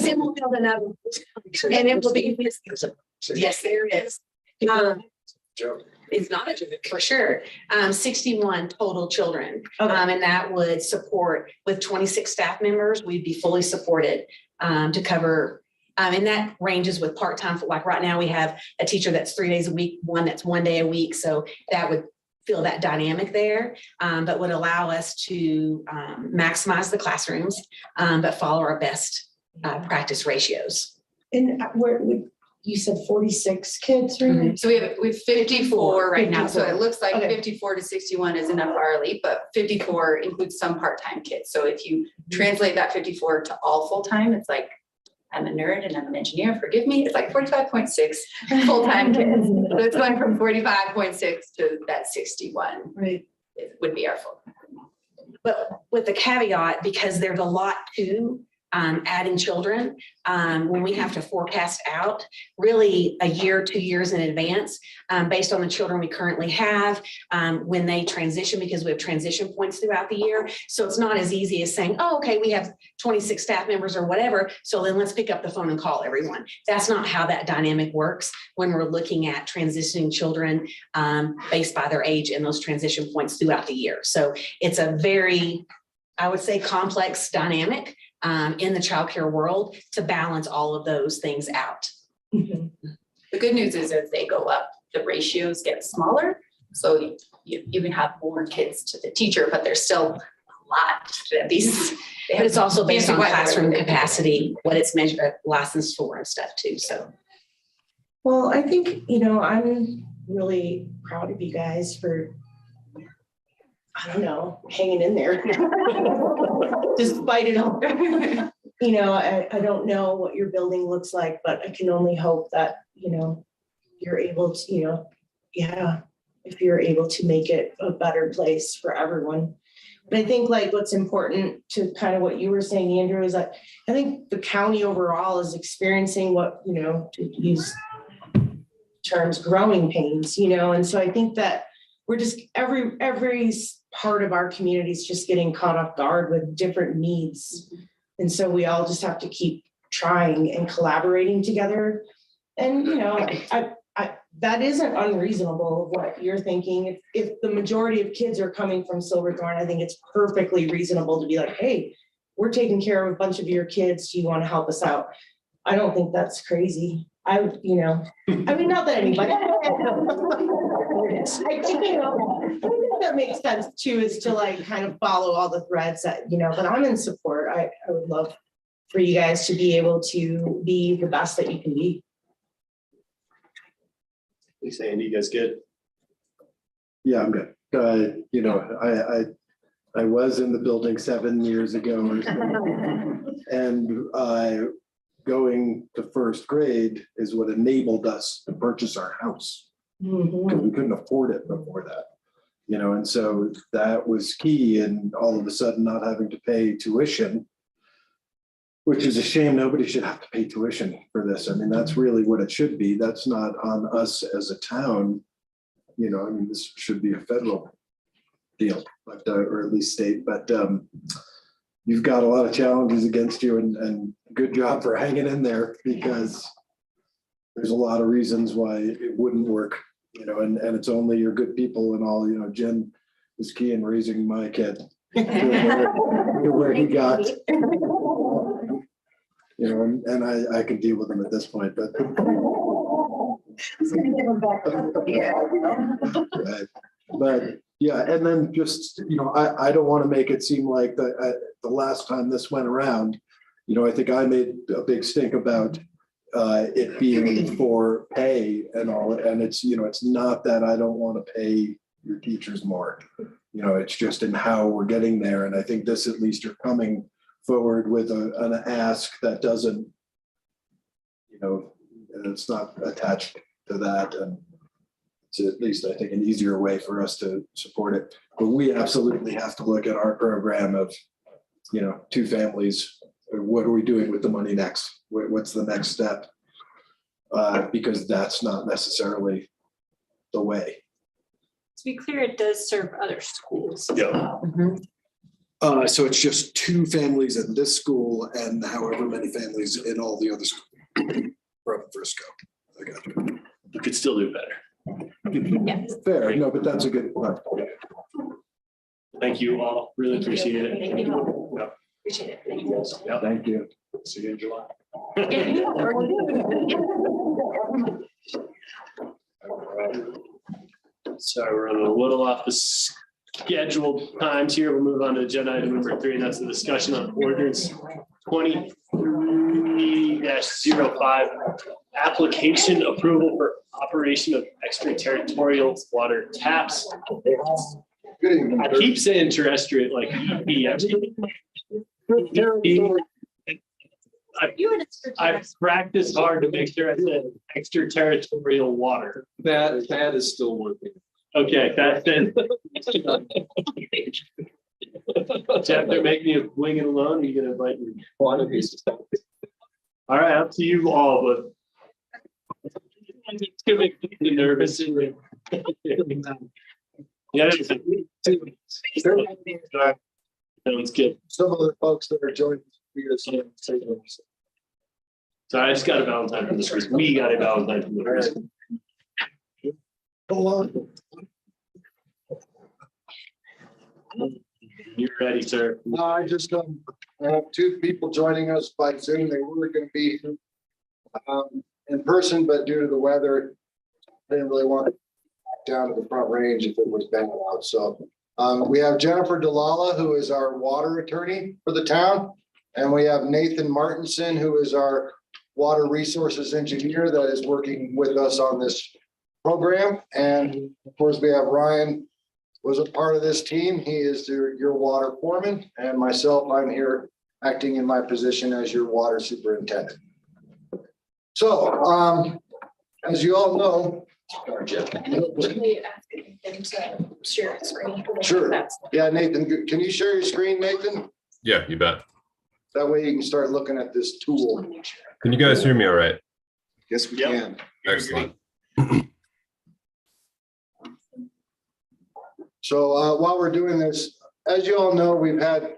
then we'll build another. And it will be. Yes, there is. Joe. It's not a joke, for sure. 61 total children. And that would support with 26 staff members, we'd be fully supported to cover. And that ranges with part-time. Like right now we have a teacher that's 3 days a week, one that's 1 day a week. So that would feel that dynamic there, but would allow us to maximize the classrooms, but follow our best practice ratios. And you said 46 kids, right? So we have 54 right now, so it 54. looks like Okay. 54 to 61 is enough hourly, but 54 includes some part-time kids. So if you translate that 54 to all full-time, it's like, I'm a nerd and I'm an engineer, forgive me, it's like 45.6 full-time kids. So it's going from 45.6 to that 61. Right. It would be our full. But with the caveat, because there's a lot to adding children, when we have to forecast out really a year, 2 years in advance, based on the children we currently have, when they transition, because we have transition points throughout the year. So it's not as easy as saying, oh, okay, we have 26 staff members or whatever, so then let's pick up the phone and call everyone. That's not how that dynamic works when we're looking at transitioning children based by their age and those transition points throughout the year. So it's a very, I would say, complex dynamic in the childcare world to balance all of those things out. Mhm. The good news is as they go up, the ratios get smaller. So you can have more kids to the teacher, but there's still a lot that these. But it's also based on fancy whiteboard. classroom capacity, what it's measured, licensed for and stuff too, so. Well, I think, I'm really proud of you guys for, I don't know, hanging in there. Despite it all. I don't know what your building looks like, but I can only hope that, you're able to, if you're able to make it a better place for everyone. But I think like what's important to kind of what you were saying, Andrew, is that I think the county overall is experiencing what, to use terms, growing pains, and so I think that we're just every part of our community is just getting caught off guard with different needs. And so we all just have to keep trying and collaborating together. And, that isn't unreasonable what you're thinking. If the majority of kids are coming from Silverthorne, I think it's perfectly reasonable to be like, hey, we're taking care of a bunch of your kids. Do you want to help us out? I don't think that's crazy. I not that anybody. I think that makes sense too, is to like kind of follow all the threads that, but I'm in support. I would love for you guys to be able to be the best that you can be. Thanks, Andy. You guys good? Yeah, I'm good. I was in the building 7 years ago or so. And going to first grade is what enabled us to purchase our house. Because we couldn't afford it before that. And so that was key, and all of a sudden not having to pay tuition, which is a shame. Nobody should have to pay tuition for this. I mean, that's really what it should be. That's not on us as a town. This should be a federal deal, but or at least state, but you've got a lot of challenges against you, and good job for hanging in there, because there's a lot of reasons why it wouldn't work, and it's only your good people and all, Jen was key in raising my kid to where he got. And I can deal with him at this point, but. Right. But yeah, and then just, I don't want to make it seem like the last time this went around, I think I made a big stink about it being for pay and all, and it's, it's not that I don't want to pay your teachers more. It's just in how we're getting there. And I think this, at least you're coming forward with an ask that doesn't, and it's not attached to that. And it's at least, I think, an easier way for us to support it. But we absolutely have to look at our program of, 2 families. What are we doing with the money next? What's the next step? Because that's not necessarily the way. To be clear, it does serve other schools. Yeah. So it's just 2 families in this school and however many families in all the other schools from Frisco. I got you. You could still do better. Yes. Fair, no, but that's a good point. Thank you all. Really appreciate it. Thank you. Yep. Appreciate it. Thank you. Yep. Thank you. See you in July. Sorry, we're running a little off the scheduled times here. We'll move on to agenda item number 3, and that's the discussion on ordinance 23-05, application approval for operation of extraterritorial water taps. Good evening. I keep saying terrestrial, like EP. I've practiced hard to make sure I said extraterritorial water. That is still working. Okay, that's it. Jeff, they're making you wing it alone. You're gonna invite me. All right, up to you all, but. It's gonna make me nervous. Yeah. It's good. Some of the folks that are joining. So I just got a Valentine from the street. We got a Valentine from the street. Hold on. You're ready, sir. I just I have 2 people joining us by Zoom. They were going to be in person, but due to the weather, they didn't really want to down to the Front Range if it was bad out. So we have Jennifer Delala, who is our water attorney for the town. And we have Nathan Martinson, who is our water resources engineer that is working with us on this program. And of course, we have Ryan was a part of this team. He is your water foreman, and myself, I'm here acting in my position as your water superintendent. So as you all know, Actually asking them to share a screen. Sure. That's- Yeah, Nathan, can you share your screen, Nathan? Yeah, you bet. That way you can start looking at this tool. Can you guys hear me all right? Yes, we Yep. can. Excellent. So while we're doing this, as you all know, we've had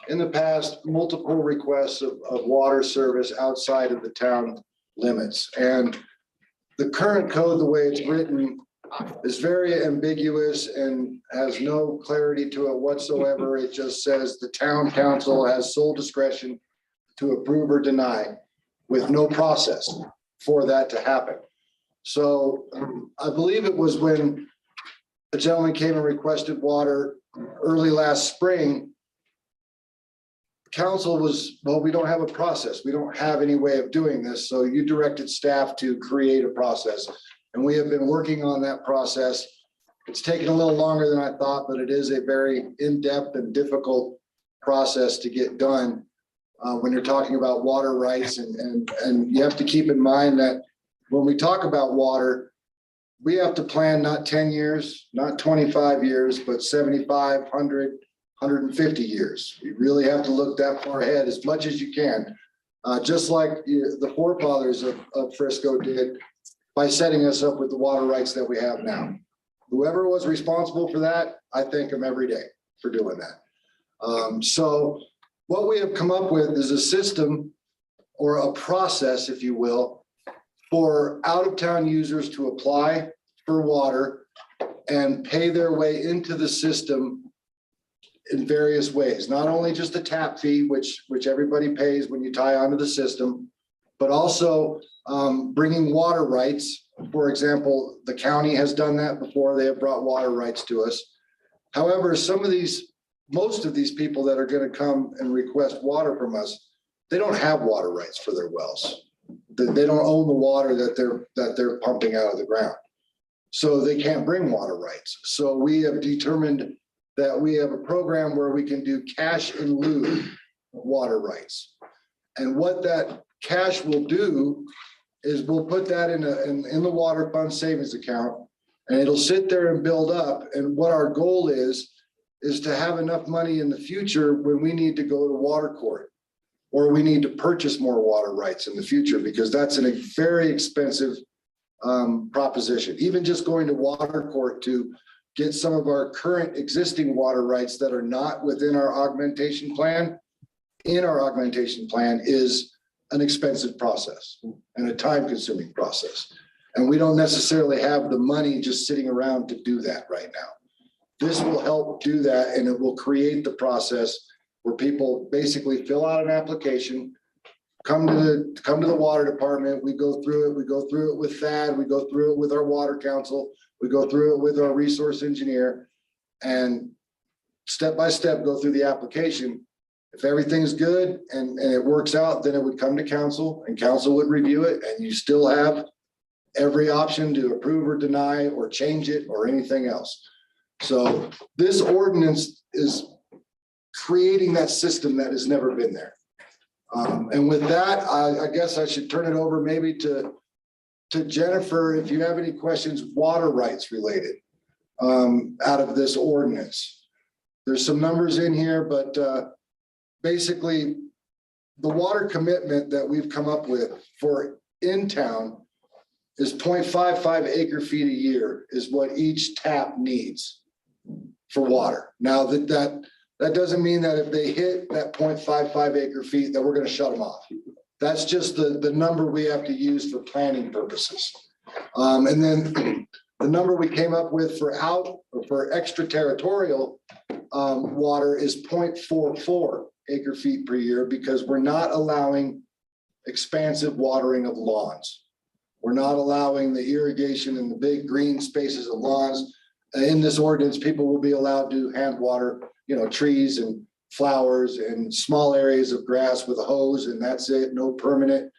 in the past multiple requests of water service outside of the town limits. And the current code, the way it's written, is very ambiguous and has no clarity to it whatsoever. It just says the town council has sole discretion to approve or deny with no process for that to happen. So I believe it was when a gentleman came and requested water early last spring. Council was, well, we don't have a process. We don't have any way of doing this. So you directed staff to create a process. And we have been working on that process. It's taken a little longer than I thought, but it is a very in-depth and difficult process to get done when you're talking about water rights. And you have to keep in mind that when we talk about water, we have to plan not 10 years, not 25 years, but 75, 100, 150 years. You really have to look that far ahead as much as you can. Just like the forefathers of Frisco did by setting us up with the water rights that we have now. Whoever was responsible for that, I thank them every day for doing that. So what we have come up with is a system or a process, if you will, for out-of-town users to apply for water and pay their way into the system in various ways, not only just a tap fee, which everybody pays when you tie onto the system, but also bringing water rights. For example, the county has done that before. They have brought water rights to us. However, most of these people that are going to come and request water from us, they don't have water rights for their wells. They don't own the water that they're pumping out of the ground. So they can't bring water rights. So we have determined that we have a program where we can do cash in lieu of water rights. And what that cash will do is we'll put that in the water fund savings account, and it'll sit there and build up. And what our goal is to have enough money in the future when we need to go to water court, or we need to purchase more water rights in the future, because that's a very expensive proposition. Even just going to water court to get some of our current existing water rights that are not within our augmentation plan, is an expensive process and a time-consuming process. And we don't necessarily have the money just sitting around to do that right now. This will help do that, and it will create the process where people basically fill out an application, come to the water department. We go through it. We go through it with Thad. We go through it with our water council. We go through it with our resource engineer and step by step go through the application. If everything's good and it works out, then it would come to council and council would review it, and you still have every option to approve or deny or change it or anything else. So this ordinance is creating that system that has never been there. And with that, I guess I should turn it over maybe to Jennifer, if you have any questions, water rights related out of this ordinance. There's some numbers in here, but basically the water commitment that we've come up with for in town is 0.55 acre feet a year is what each tap needs for water. Now that doesn't mean that if they hit that 0.55 acre feet that we're going to shut them off. That's just the number we have to use for planning purposes. And then the number we came up with for extraterritorial water is 0.44 acre feet per year, because we're not allowing expansive watering of lawns. We're not allowing the irrigation in the big green spaces of lawns. In this ordinance, people will be allowed to hand water, trees and flowers and small areas of grass with a hose, and that's it. No permanent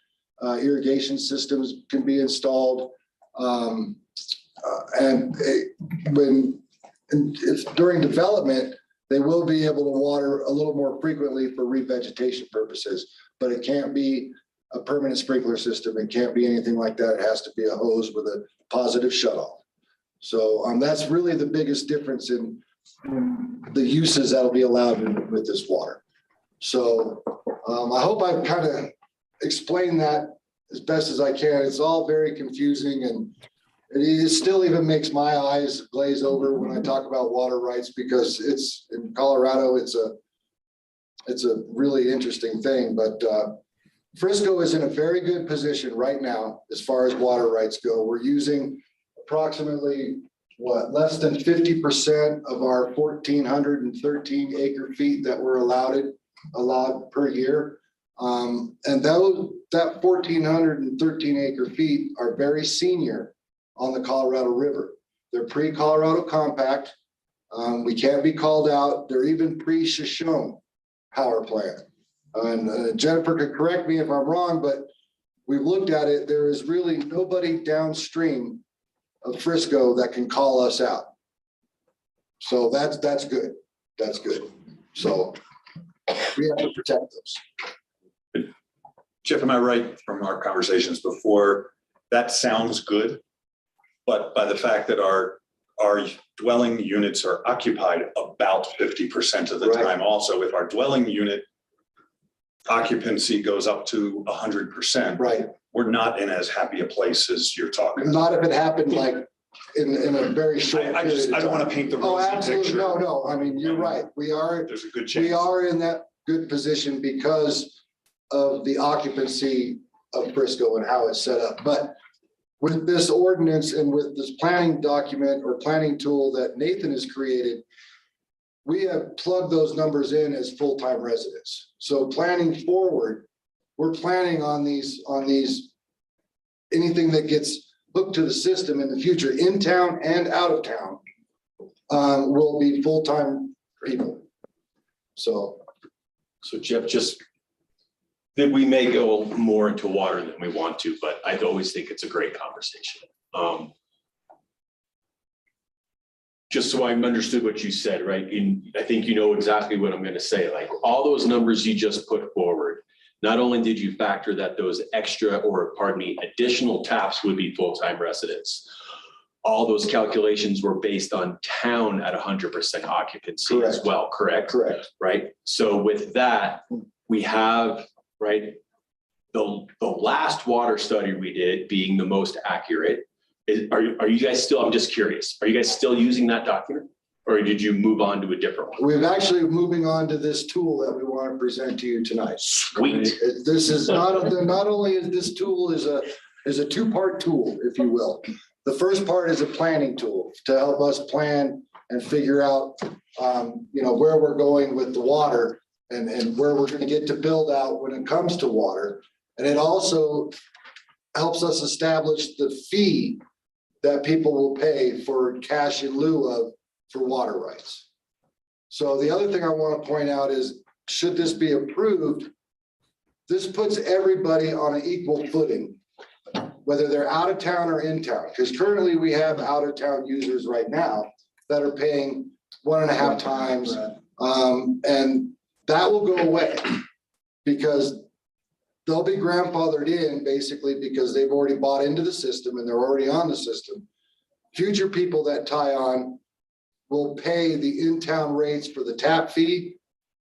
irrigation systems can be installed. If during development, they will be able to water a little more frequently for revegetation purposes, but it can't be a permanent sprinkler system. It can't be anything like that. It has to be a hose with a positive shutoff. So that's really the biggest difference in the uses that'll be allowed with this water. So I hope I've kind of explained that as best as I can. It's all very confusing, and it still even makes my eyes glaze over when I talk about water rights, because it's in Colorado, it's a really interesting thing. But Frisco is in a very good position right now as far as water rights go. We're using approximately less than 50% of our 1,413 acre feet that were allowed per year. And that 1,413 acre feet are very senior on the Colorado River. They're pre-Colorado compact. We can't be called out. They're even pre-Shoshone power plant. And Jennifer could correct me if I'm wrong, but we've looked at it. There is really nobody downstream of Frisco that can call us out. So that's good. That's good. So we have to protect those. Jeff, am I right from our conversations before? That sounds good, but by the fact that our dwelling units are occupied about 50% of the time. Also, if our dwelling unit occupancy goes up to 100%, right, we're not in as happy a place as you're talking. Not if it happened like in a very short I don't want to paint the rosy picture. No. I mean, you're right. There's a good chance. We are in that good position because of the occupancy of Frisco and how it's set up. But with this ordinance and with this planning document or planning tool that Nathan has created, we have plugged those numbers in as full-time residents. So planning forward, we're planning on these, anything that gets hooked to the system in the future, in town and out of town, will be full-time people. So Jeff, that we may go more into water than we want to, but I always think it's a great conversation. Just so I understood what you said, right? I think you know exactly what I'm going to say. Like all those numbers you just put forward, not only did you factor that those additional taps would be full-time residents, all those calculations were based on town at 100% occupancy as well, correct? Correct. Right. So with that, we have, right, the last water study we did being the most accurate. Are you guys still, I'm just curious, are you guys still using that document? Or did you move on to a different one? we're actually moving on to this tool that we want to present to you tonight. Sweet. This is not only is this tool is a two-part tool, if you will. The first part is a planning tool to help us plan and figure out, where we're going with the water and where we're going to get to build out when it comes to water. And it also helps us establish the fee that people will pay for cash in lieu of for water rights. So the other thing I want to point out is, should this be approved, this puts everybody on an equal footing, whether they're out of town or in town, because currently we have out of town users right now that are paying 1.5 times. And that will go away because they'll be grandfathered in basically because they've already bought into the system and they're already on the system. Future people that tie on will pay the in-town rates for the tap fee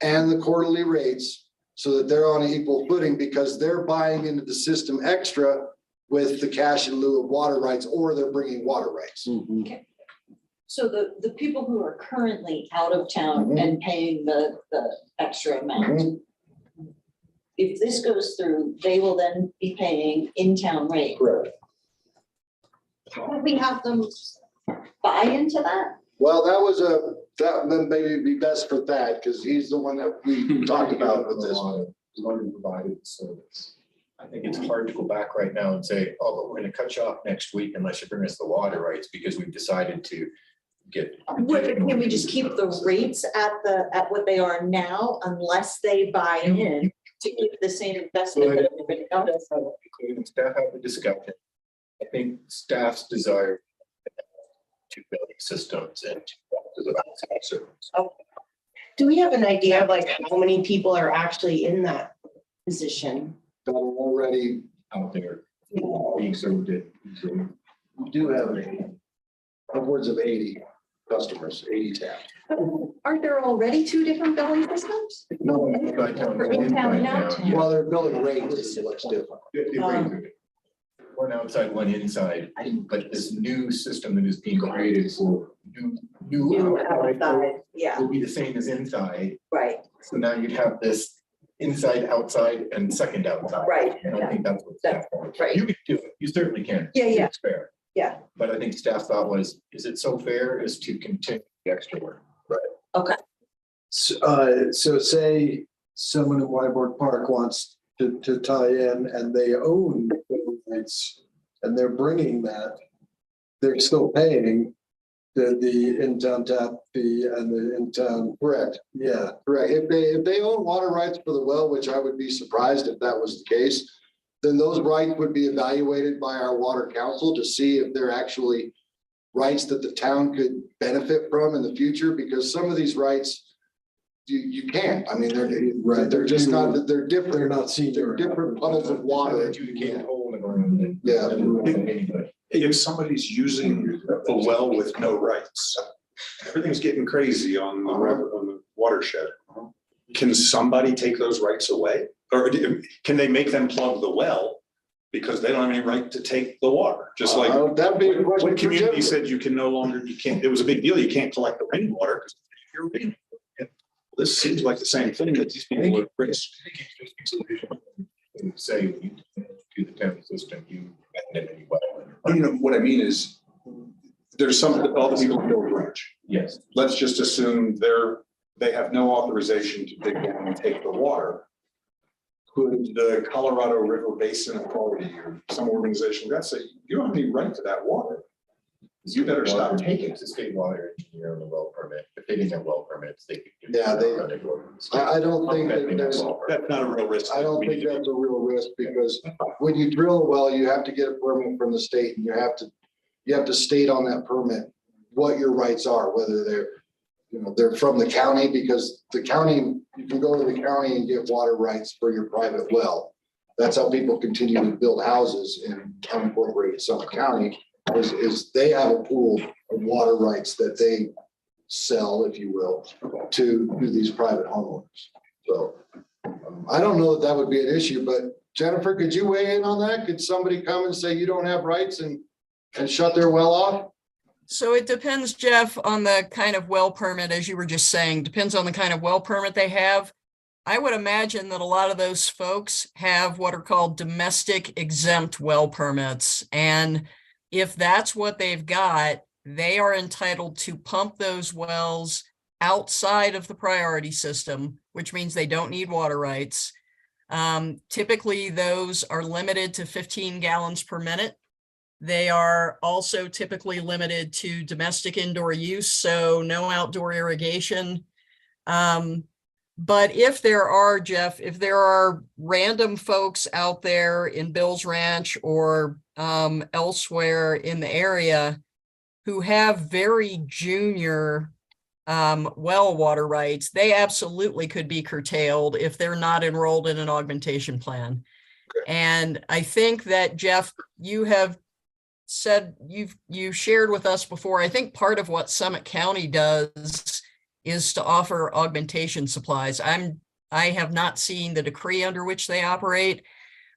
and the quarterly rates so that they're on an equal footing because they're buying into the system extra with the cash in lieu of water rights, or they're bringing water rights. So the people who are currently out of town and paying the extra amount, if this goes through, they will then be paying in-town rate. Correct. Will we have them buy into that? Well, that then maybe be best for Thad, because he's the one that we talked about with this. Already provided the service. I think it's hard to go back right now and say, oh, but we're gonna cut you off next week unless you bring us the water rights, because we've decided to get. Can we just keep the rates at what they are now unless they buy in to keep the same investment that everybody else? Including staff have the discussion. I think staff's desire to building systems and service. Do we have an idea of like how many people are actually in that position? That are already out there being served it. We do have upwards of 80 customers, 80 taps. Aren't there already 2 different billing systems? No, For in-town and out-town? well, they're billing rates is what's different. One outside, one inside, but this new system that is being created for new outside Yeah, will be the same as inside. right, So now you'd have this inside, outside, and second outside. right. And I think that's what staff wants. right. You can do it, you certainly can. Yeah, yeah. It's fair. Yeah. But I think staff thought was, is it so fair as to continue the extra work? So say someone in Wyborg Park wants to tie in and they own the rights and they're bringing that, they're still paying the in-town tap fee and the in-town. Correct. Yeah, correct. If they own water rights for the well, which I would be surprised if that was the case, then those rights would be evaluated by our water council to see if they're actually rights that the town could benefit from in the future, because some of these rights you can't. I mean, they're just not, they're different. They're not seen. They're different puddles of water. You can't hold the ground. Yeah. If somebody's using a well with no rights, everything's getting crazy on the watershed. Can somebody take those rights away? Or can they make them plug the well because they don't have any right to take the water? Just like that'd be a question when for community Jennifer. said you can no longer, you can't, it was a big deal. You can't collect the rainwater because you're raining. This seems like the same thing that these people are risk. Say, you do the town system, you abandon any well. You know, what I mean is, there's some, all the people build bridge. Yes. Let's just assume they have no authorization to dig down and take the water. Could the Colorado River Basin Authority or some organization that say, you don't have any right to that water? You better stop taking it. It's a state water engineer on the well permit. If they didn't have well permits, they could. do Yeah, I don't think that there's, That's not a real risk. I don't think that's a real risk, because when you drill a well, you have to get a permit from the state, and you have to state on that permit what your rights are, whether they're from the county, because the county, you can go to the county and get water rights for your private well. That's how people continue to build houses in unincorporated Summit County, is they have a pool of water rights that they sell, if you will, to these private homeowners. So I don't know that would be an issue, but Jennifer, could you weigh in on that? Could somebody come and say you don't have rights and shut their well off? So it depends, Jeff, on the kind of well permit, as you were just saying, depends on the kind of well permit they have. I would imagine that a lot of those folks have what are called domestic exempt well permits. And if that's what they've got, they are entitled to pump those wells outside of the priority system, which means they don't need water rights. Typically, those are limited to 15 gallons per minute. They are also typically limited to domestic indoor use, so no outdoor irrigation. But if there are, Jeff, if there are random folks out there in Bill's Ranch or elsewhere in the area who have very junior well water rights, they absolutely could be curtailed if they're not enrolled in an augmentation plan. And I think that, Jeff, you have said, you shared with us before, I think part of what Summit County does is to offer augmentation supplies. I have not seen the decree under which they operate,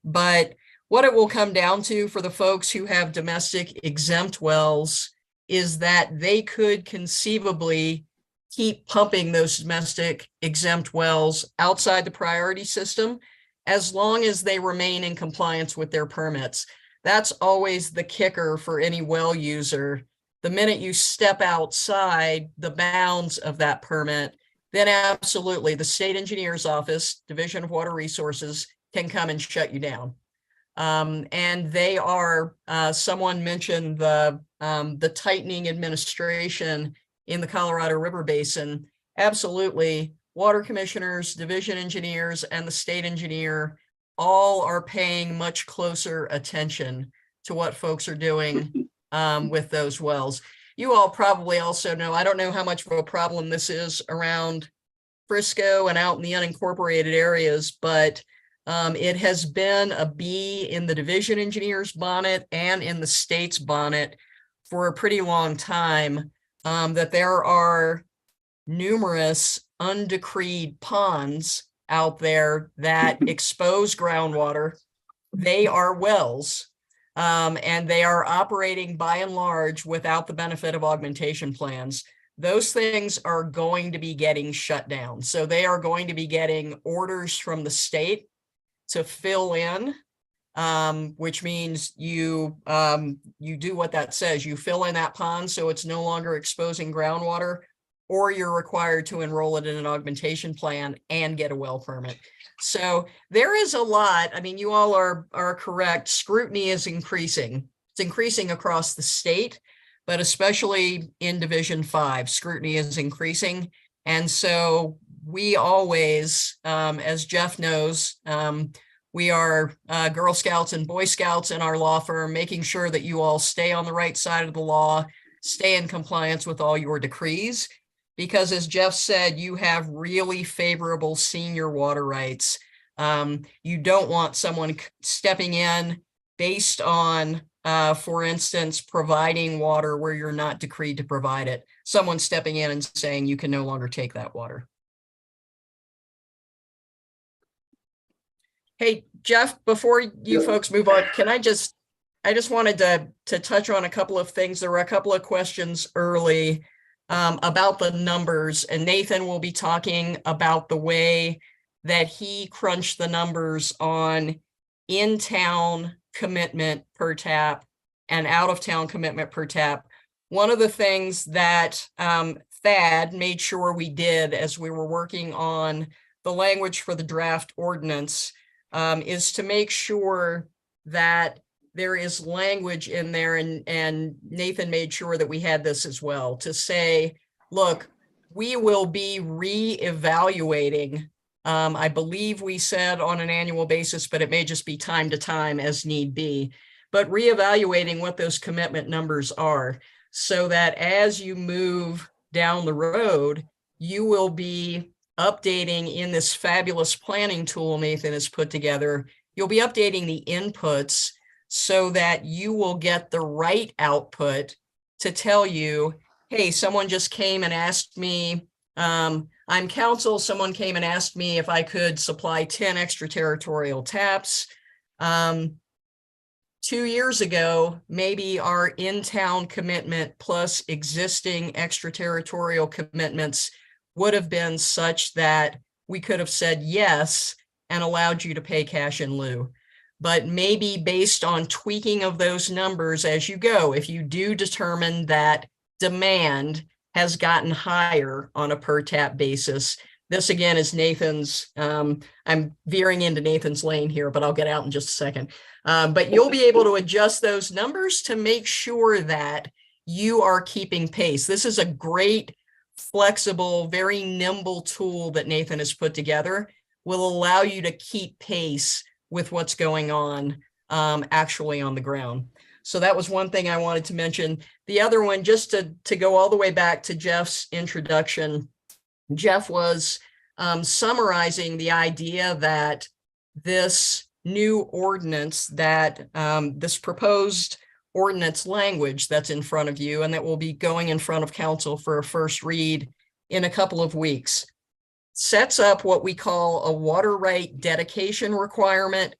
but what it will come down to for the folks who have domestic exempt wells is that they could conceivably keep pumping those domestic exempt wells outside the priority system as long as they remain in compliance with their permits. That's always the kicker for any well user. The minute you step outside the bounds of that permit, then absolutely the state engineer's office, Division of Water Resources, can come and shut you down. And they are, someone mentioned the tightening administration in the Colorado River Basin. Absolutely, water commissioners, division engineers, and the state engineer all are paying much closer attention to what folks are doing with those wells. You all probably also know, I don't know how much of a problem this is around Frisco and out in the unincorporated areas, but it has been a bee in the division engineer's bonnet and in the state's bonnet for a pretty long time, that there are numerous undecreed ponds out there that expose groundwater. They are wells, and they are operating by and large without the benefit of augmentation plans. Those things are going to be getting shut down. So they are going to be getting orders from the state to fill in, which means you do what that says. You fill in that pond so it's no longer exposing groundwater, or you're required to enroll it in an augmentation plan and get a well permit. So there is a lot. I mean, you all are correct. Scrutiny is increasing. It's increasing across the state, but especially in Division 5, scrutiny is increasing. And so we always, as Jeff knows, we are Girl Scouts and Boy Scouts in our law firm, making sure that you all stay on the right side of the law, stay in compliance with all your decrees. Because as Jeff said, you have really favorable senior water rights. You don't want someone stepping in based on, for instance, providing water where you're not decreed to provide it. Someone stepping in and saying you can no longer take that water. Hey, Jeff, before you folks move on, can I just wanted to touch on a couple of things. There were a couple of questions early about the numbers, and Nathan will be talking about the way that he crunched the numbers on in-town commitment per tap and out-of-town commitment per tap. One of the things that Thad made sure we did as we were working on the language for the draft ordinance is to make sure that there is language in there, and Nathan made sure that we had this as well, to say, look, we will be re-evaluating. I believe we said on an annual basis, but it may just be time to time as need be, but re-evaluating what those commitment numbers are, so that as you move down the road, you will be updating in this fabulous planning tool Nathan has put together. You'll be updating the inputs so that you will get the right output to tell you, hey, someone just came and asked me, I'm counsel, someone came and asked me if I could supply 10 extraterritorial taps. 2 years ago, maybe our in-town commitment plus existing extraterritorial commitments would have been such that we could have said yes and allowed you to pay cash in lieu. But maybe based on tweaking of those numbers as you go, if you do determine that demand has gotten higher on a per tap basis, This again is Nathan's, I'm veering into Nathan's lane here, but I'll get out in just a second. But you'll be able to adjust those numbers to make sure that you are keeping pace. This is a great, flexible, very nimble tool that Nathan has put together, will allow you to keep pace with what's going on actually on the ground. So that was one thing I wanted to mention. The other one, just to go all the way back to Jeff's introduction, Jeff was summarizing the idea that this new ordinance, that this proposed ordinance language that's in front of you and that will be going in front of council for a first read in a couple of weeks, sets up what we call a water right dedication requirement.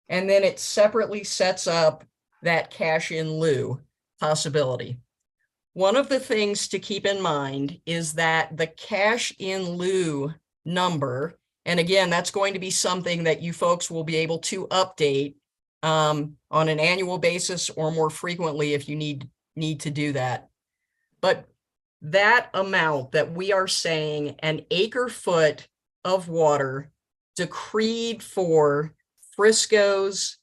And then it separately sets up that cash in lieu possibility. One of the things to keep in mind is that the cash in lieu number, and again, that's going to be something that you folks will be able to update on an annual basis or more frequently if you need to do that. But that amount that we are saying, an acre foot of water decreed for Frisco's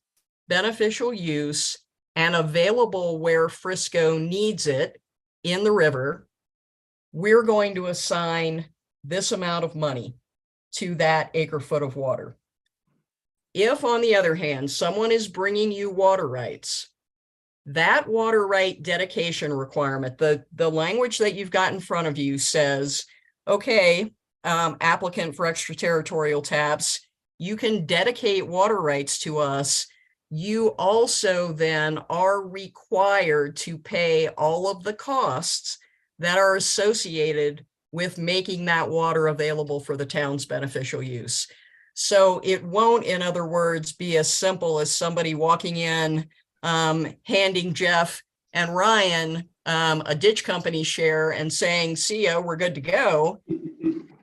beneficial use and available where Frisco needs it in the river, we're going to assign this amount of money to that acre foot of water. If, on the other hand, someone is bringing you water rights, that water right dedication requirement, the language that you've got in front of you says, okay, applicant for extraterritorial taps, you can dedicate water rights to us. You also then are required to pay all of the costs that are associated with making that water available for the town's beneficial use. So it won't, in other words, be as simple as somebody walking in, handing Jeff and Ryan a ditch company share and saying, see ya, we're good to go.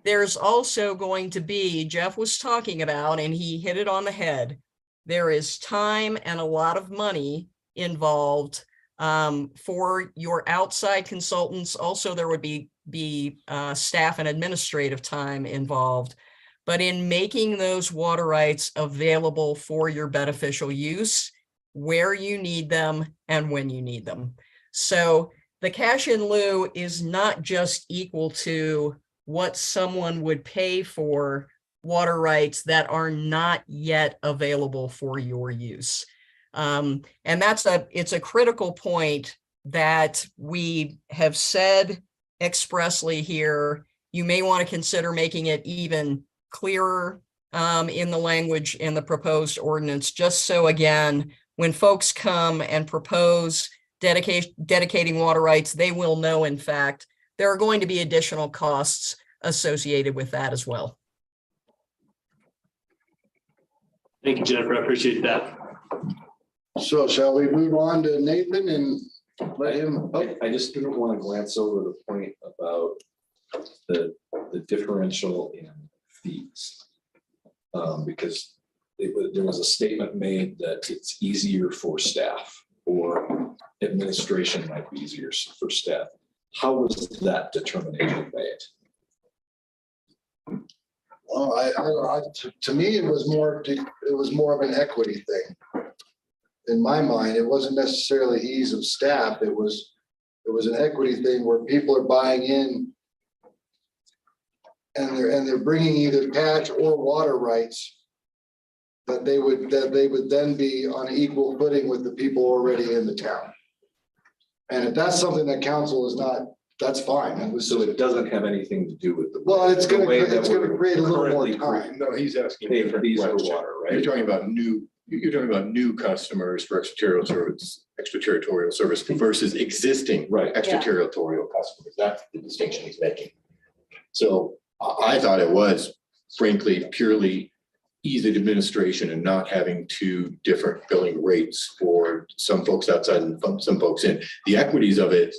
There's also going to be, Jeff was talking about, and he hit it on the head, there is time and a lot of money involved for your outside consultants. Also, there would be staff and administrative time involved. But in making those water rights available for your beneficial use, where you need them and when you need them. So the cash in lieu is not just equal to what someone would pay for water rights that are not yet available for your use. And it's a critical point that we have said expressly here. You may want to consider making it even clearer in the language in the proposed ordinance, just so again, when folks come and propose dedicating water rights, they will know, in fact, there are going to be additional costs associated with that as well. Thank you, Jennifer. I appreciate that. So shall we move on to Nathan and let him? I just didn't want to glance over the point about the differential in fees. Because there was a statement made that it's easier for staff or administration might be easier for staff. How was that determination made? Well, to me, it was more of an equity thing. In my mind, it wasn't necessarily ease of staff. It was an equity thing where people are buying in and they're bringing either cash or water rights that they would then be on equal footing with the people already in the town. And if that's something that council is not, that's fine. So it doesn't have anything to do with the. Well, it's gonna way that create we're a little more currently time. No, he's asking. Pay for fees water, right? You're talking about new customers for extraterritorial service versus existing extraterritorial customers. That's the distinction he's making. So I thought it was frankly purely ease of administration and not having two different billing rates for some folks outside and some folks in. The equities of it,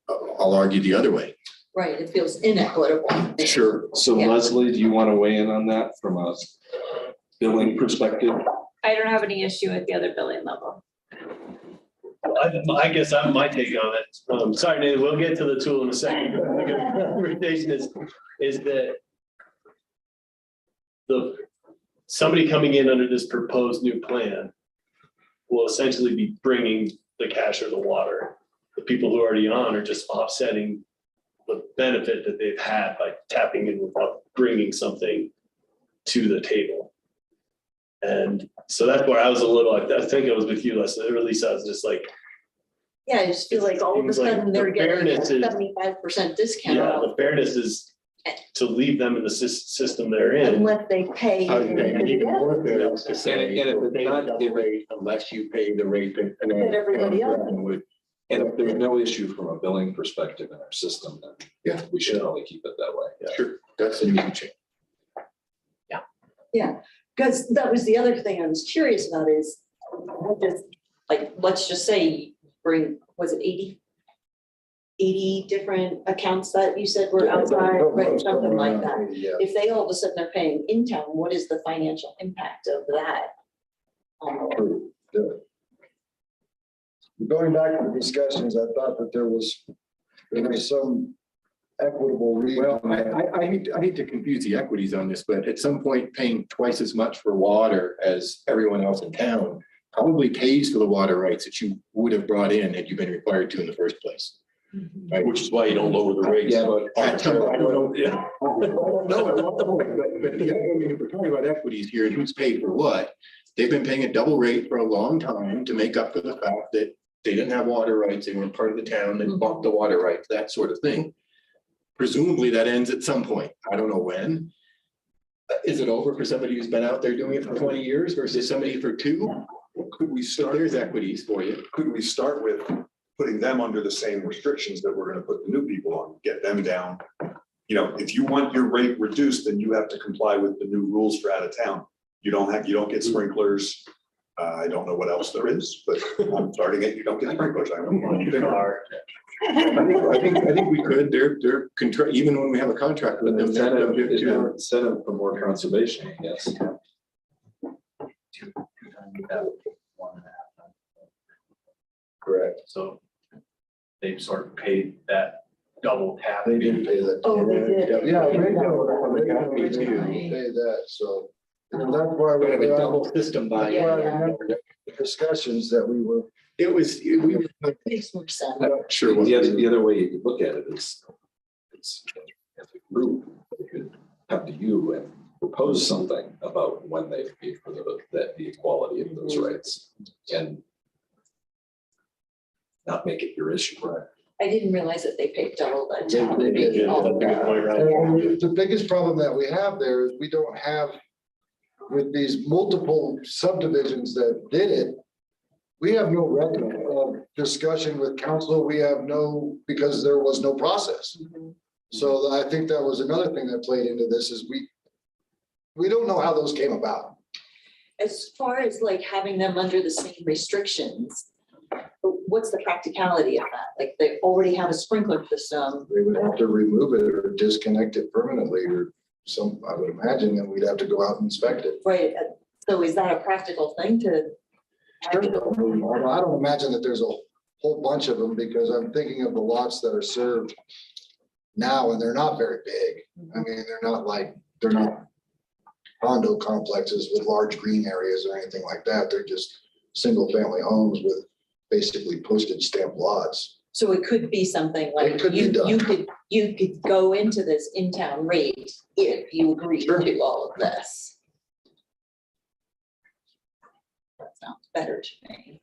I'll argue the other way. Right, it feels inequitable. Sure. So Yeah. Leslie, do you want to weigh in on that from a billing perspective? I don't have any issue with the other billing level. I guess my take on it. Sorry, Nathan, we'll get to the tool in a second. The recommendation is that somebody coming in under this proposed new plan will essentially be bringing the cash or the water. The people who are already on are just offsetting the benefit that they've had by tapping in without bringing something to the table. And so that's where I was a little, I think I was with you, Leslie, or at least I was just like, Yeah, I just feel like all of a Seems like sudden they're the getting a fairness is- 75% discount yeah, the fairness is to leave them in the system they're in. unless they pay. And if it's not the rate, unless you pay the rate that. That everybody else would. And if there's no issue from a billing perspective in our system, then yeah, we should probably keep it that way. Sure, that's a new change. Yeah, because that was the other thing I was curious about is just like, let's just say bring, was it 80 different accounts that you said were outside, right, something like that. Yeah. If they all of a sudden are paying in town, what is the financial impact of that? Going back to the discussions, I thought that there was some equitable reason. Well, I hate to confuse the equities on this, but at some point, paying twice as much for water as everyone else in town probably pays for the water rights that you would have brought in had you been required to in the first place. Right? Which is why you don't lower the rates. Yeah, but at some point, I don't know. Yeah. No, I love the point, but the, I mean, if we're talking about equities here and who's paid for what, they've been paying a double rate for a long time to make up for the fact that they didn't have water rights, they weren't part of the town, they bought the water rights, that sort of thing. Presumably that ends at some point. I don't know when. Is it over for somebody who's been out there doing it for 20 years versus somebody for 2? Could we So start, there's equities for you. could we start with putting them under the same restrictions that we're gonna put the new people on, get them down? You know, if you want your rate reduced, then you have to comply with the new rules for out of town. You don't get sprinklers. I don't know what else there is, but I'm starting it, you don't get sprinklers. I don't know. I think we could, they're contract, even when we have a contract with them. they're subject to- Incentive for more conservation, yes. Correct. So they've sort of paid that double tap. They didn't pay that. Oh, they did. Yeah, they did. Me too. Pay that, so. And that's why We have a we double system buy. discussions that we were. It was, we were Makes more sense. not sure what. The other way you could look at it is, it's as a group, they could come to you and propose something about when they pay for the equality of those rights and not make it your issue. Right. I didn't realize that they paid double that. They did. Oh, The biggest problem that we have there is we don't have, with these multiple subdivisions that did it, we have no record of discussion with council. We have no, because there was no process. So I think that was another thing that played into this is we don't know how those came about. As far as like having them under the same restrictions, what's the practicality of that? Like they already have a sprinkler system. They would have to remove it or disconnect it permanently or some, I would imagine that we'd have to go out and inspect it. Right, so is that a practical thing to? I don't imagine that there's a whole bunch of them because I'm thinking of the lots that are served now and they're not very big. I mean, they're not condo complexes with large green areas or anything like that. They're just single family homes with basically postage stamp lots. So it could be something like It could be you done. could go into this in-town rate if you agree to all of this. That sounds better to me.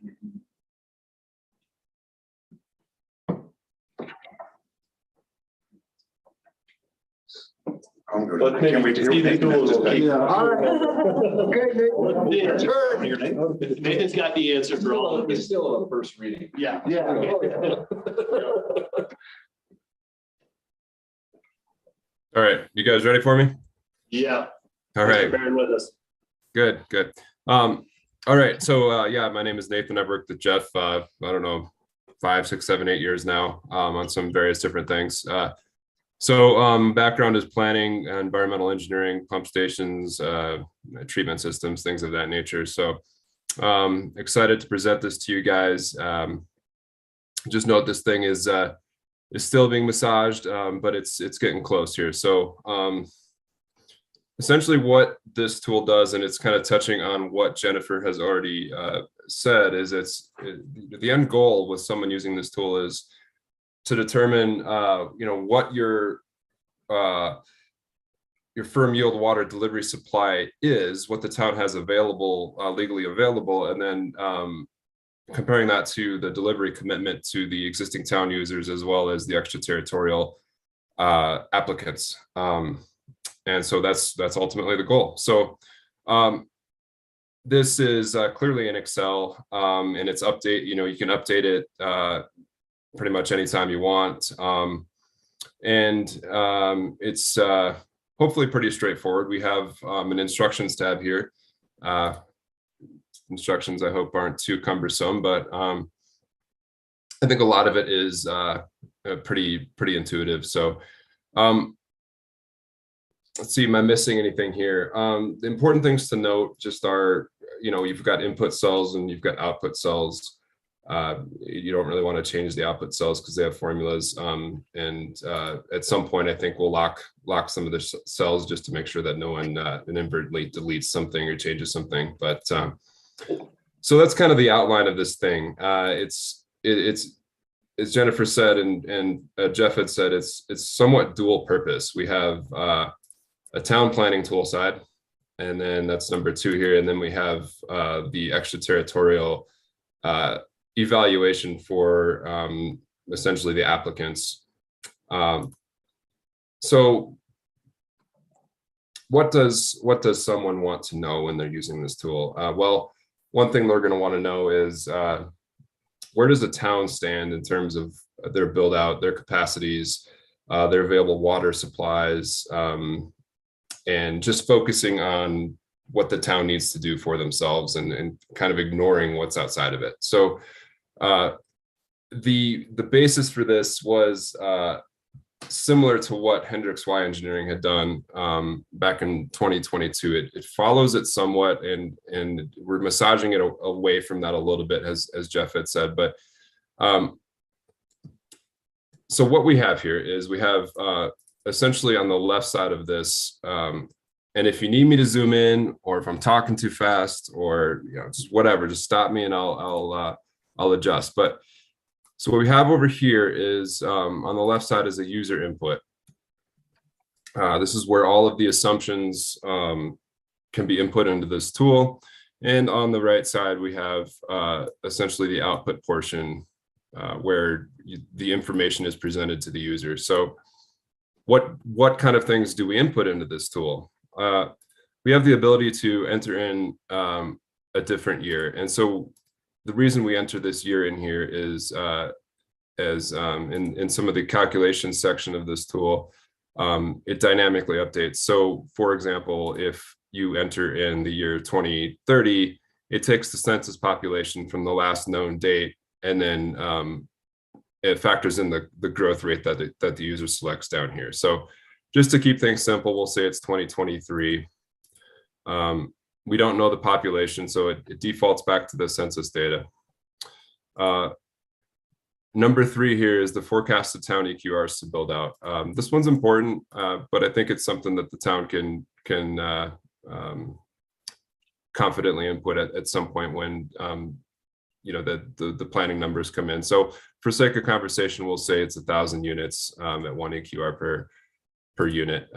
I'm good. But I can't wait to hear what maybe they do. Steve will keep- All right. Okay, Nathan. Nathan's got the answer for all of It's this. still a first reading. Yeah. Yeah. All right, you guys ready for me? Yeah. All right, Bearing with us. good. All right, so yeah, my name is Nathan. I've worked with Jeff, I don't know, 5, 6, 7, 8 years now on some various different things. So background is planning, environmental engineering, pump stations, treatment systems, things of that nature. So excited to present this to you guys. Just note this thing is still being massaged, but it's getting close here. So essentially what this tool does, and it's kind of touching on what Jennifer has already said, is the end goal with someone using this tool is to determine, what your firm yield water delivery supply is, what the town has available, legally available, and then comparing that to the delivery commitment to the existing town users as well as the extraterritorial applicants. And so that's ultimately the goal. So this is clearly in Excel, and it's update, you can update it pretty much anytime you want. It's hopefully pretty straightforward. We have an instructions tab here. Instructions, I hope, aren't too cumbersome, but I think a lot of it is pretty intuitive. So let's see, am I missing anything here? The important things to note just are, you've got input cells and you've got output cells. You don't really want to change the output cells because they have formulas. At some point, I think we'll lock some of the cells just to make sure that no one inadvertently deletes something or changes something. But so that's kind of the outline of this thing. It's as Jennifer said and Jeff had said, it's somewhat dual purpose. We have a town planning tool side, and then that's number 2 here. And then we have the extraterritorial evaluation for essentially the applicants. So what does someone want to know when they're using this tool? Well, one thing they're going to want to know is where does the town stand in terms of their build out, their capacities, their available water supplies, and just focusing on what the town needs to do for themselves and kind of ignoring what's outside of it. So the basis for this was similar to what Hendrix Y Engineering had done back in 2022. It follows it somewhat, and we're massaging it away from that a little bit, as Jeff had said. But so what we have here is we have essentially on the left side of this, and if you need me to zoom in, or if I'm talking too fast, or just whatever, just stop me and I'll adjust. But so what we have over here is on the left side is a user input. This is where all of the assumptions can be input into this tool. And on the right side, we have essentially the output portion where the information is presented to the user. So what kind of things do we input into this tool? We have the ability to enter in a different year. And so the reason we enter this year in here is as in some of the calculation section of this tool, it dynamically updates. So for example, if you enter in the year 2030, it takes the census population from the last known date, and then it factors in the growth rate that the user selects down here. So just to keep things simple, we'll say it's 2023. We don't know the population, so it defaults back to the census data. Number 3 here is the forecasted town EQRs to build out. This one's important, but I think it's something that the town can confidently input at some point when the planning numbers come in. So for sake of conversation, we'll say it's 1,000 units at 1 EQR per unit.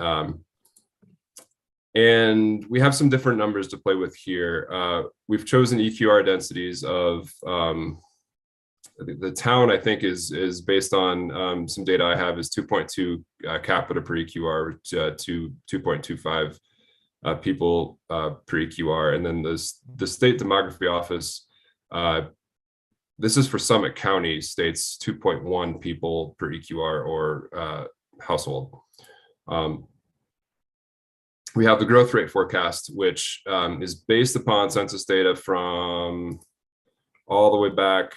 And we have some different numbers to play with here. We've chosen EQR densities of the town, I think is based on some data I have is 2.2 capita per EQR to 2.25 people per EQR. And then the state demography office, this is for Summit County, states 2.1 people per EQR or household. We have the growth rate forecast, which is based upon census data from all the way back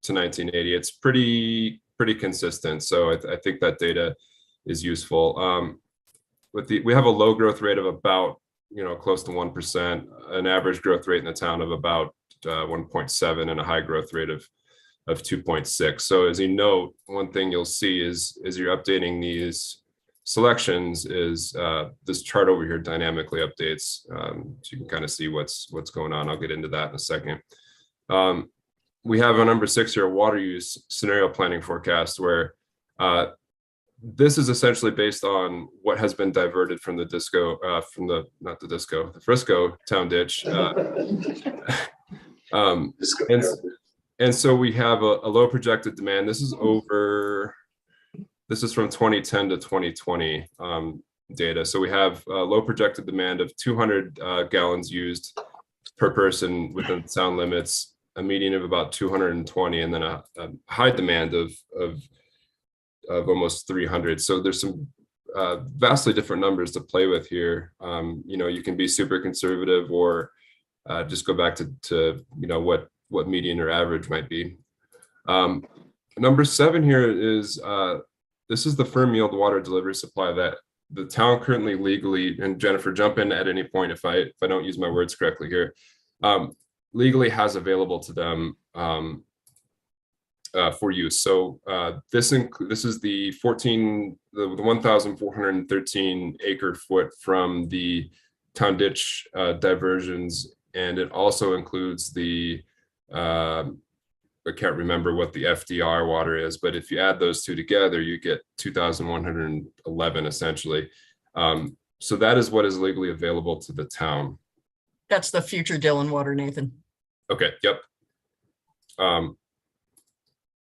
to 1980. It's pretty consistent, so I think that data is useful. We have a low growth rate of about close to 1%, an average growth rate in the town of about 1.7, and a high growth rate of 2.6. So as you note, one thing you'll see is as you're updating these selections is this chart over here dynamically updates. So you can kind of see what's going on. I'll get into that in a second. We have a number 6 here, water use scenario planning forecast, where this is essentially based on what has been diverted from the the Frisco town ditch. And so we have a low projected demand. This is from 2010 to 2020 data. So we have a low projected demand of 200 gallons used per person within sound limits, a median of about 220, and then a high demand of almost 300. So there's some vastly different numbers to play with here. You can be super conservative or just go back to what median or average might be. Number 7 here is this is the firm yield water delivery supply that the town currently legally, and Jennifer, jump in at any point if I don't use my words correctly here, legally has available to them for use. So this is the 1,413 acre foot from the town ditch diversions, and it also includes the I can't remember what the FDR water is, but if you add those two together, you get 2,111 essentially. So that is what is legally available to the town. That's the future Dillon water, Nathan. Okay, yep.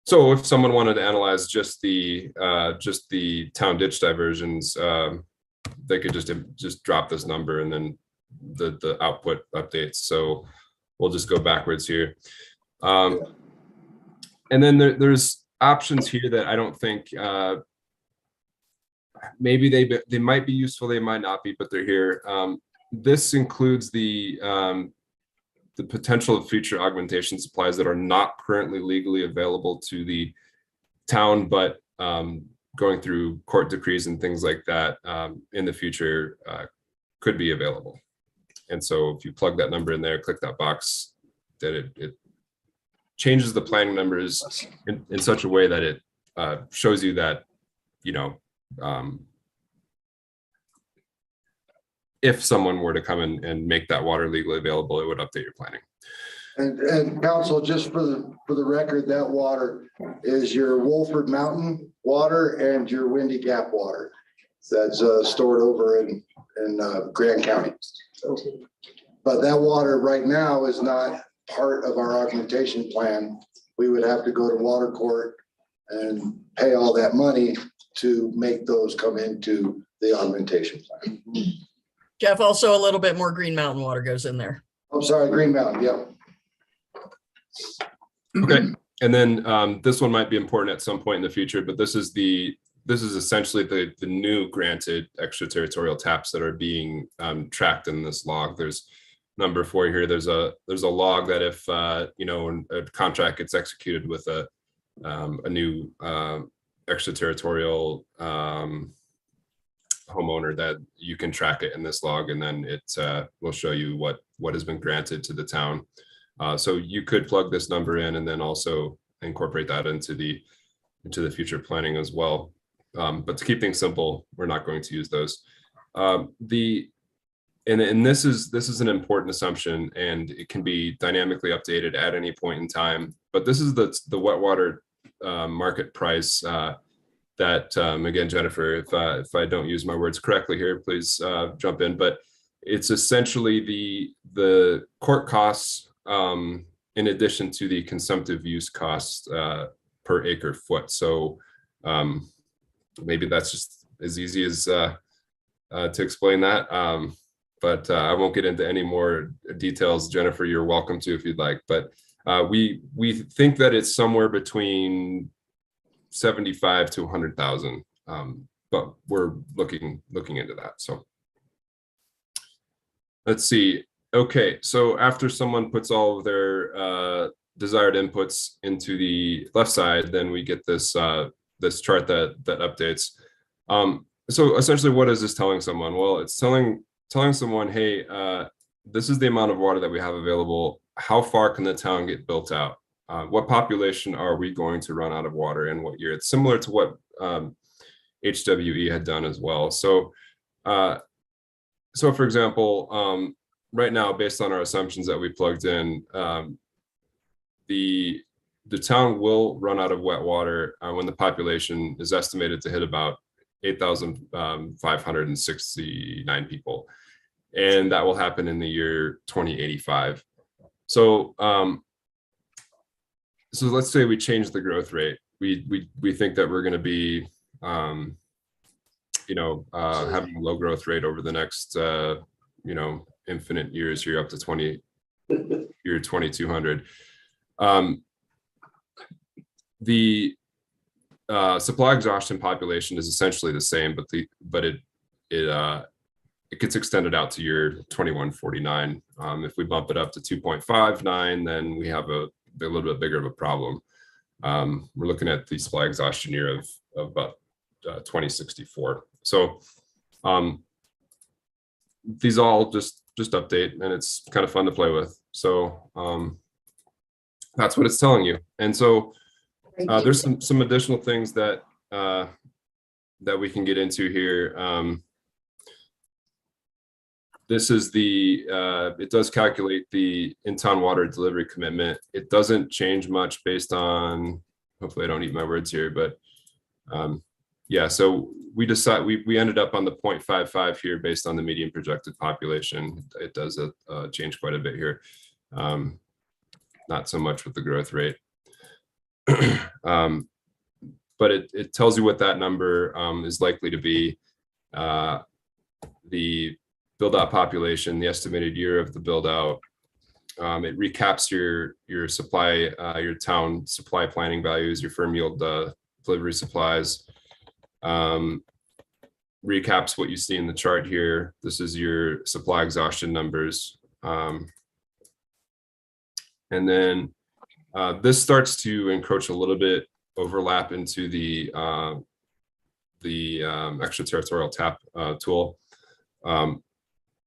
So if someone wanted to analyze just the town ditch diversions, they could just drop this number and then the output updates. So we'll just go backwards here. And then there's options here that I don't think maybe they might be useful, they might not be, but they're here. This includes the potential of future augmentation supplies that are not currently legally available to the town, but going through court decrees and things like that in the future could be available. And so if you plug that number in there, click that box, that it changes the planning numbers in such a way that it shows you that, if someone were to come in and make that water legally available, it would update your planning. And council, just for the record, that water is your Wolford Mountain water and your Windy Gap water that's stored over in Grand County. But that water right now is not part of our augmentation plan. We would have to go to water court and pay all that money to make those come into the augmentation plan. Jeff, also a little bit more Green Mountain water goes in there. I'm sorry, Green Mountain, yeah. Okay, and then this one might be important at some point in the future, but this is essentially the new granted extraterritorial taps that are being tracked in this log. There's number 4 here. There's a log that if when a contract gets executed with a new extraterritorial homeowner, that you can track it in this log, and then it will show you what has been granted to the town. So you could plug this number in and then also incorporate that into the future planning as well. But to keep things simple, we're not going to use those. And this is an important assumption, and it can be dynamically updated at any point in time. But this is the wet water market price that again, Jennifer, if I don't use my words correctly here, please jump in. But it's essentially the court costs in addition to the consumptive use costs per acre foot. So maybe that's just as easy as to explain that. But I won't get into any more details. Jennifer, you're welcome to if you'd like. But we think that it's somewhere between 75 to 100,000, but we're looking into that. So let's see. Okay, so after someone puts all of their desired inputs into the left side, then we get this this chart that updates. So essentially, what is this telling someone? Well, it's telling someone, hey, this is the amount of water that we have available. How far can the town get built out? What population are we going to run out of water in what year? It's similar to what HWE had done as well. So for example, right now, based on our assumptions that we plugged in, the town will run out of wet water when the population is estimated to hit about 8,569 people. And that will happen in the year 2085. So so let's say we change the growth rate. We think that we're going to be, having a low growth rate over the next, infinite years here up to year 2200. The supply exhaustion population is essentially the same, but it gets extended out to year 2149. If we bump it up to 2.59, then we have a little bit bigger of a problem. We're looking at the supply exhaustion year of about 2064. So these all just update, and it's kind of fun to play with. So that's what it's telling you. And so there's some additional things that we can get into here. This is it does calculate the in-town water delivery commitment. It doesn't change much based on, hopefully I don't eat my words here, but yeah, so we ended up on the 0.55 here based on the median projected population. It does change quite a bit here. Not so much with the growth rate. But it tells you what that number is likely to be. The build-out population, the estimated year of the build-out. It recaps your supply, your town supply planning values, your firm yield delivery supplies. Recaps what you see in the chart here. This is your supply exhaustion numbers. And then this starts to encroach a little bit, overlap into the extraterritorial tap tool.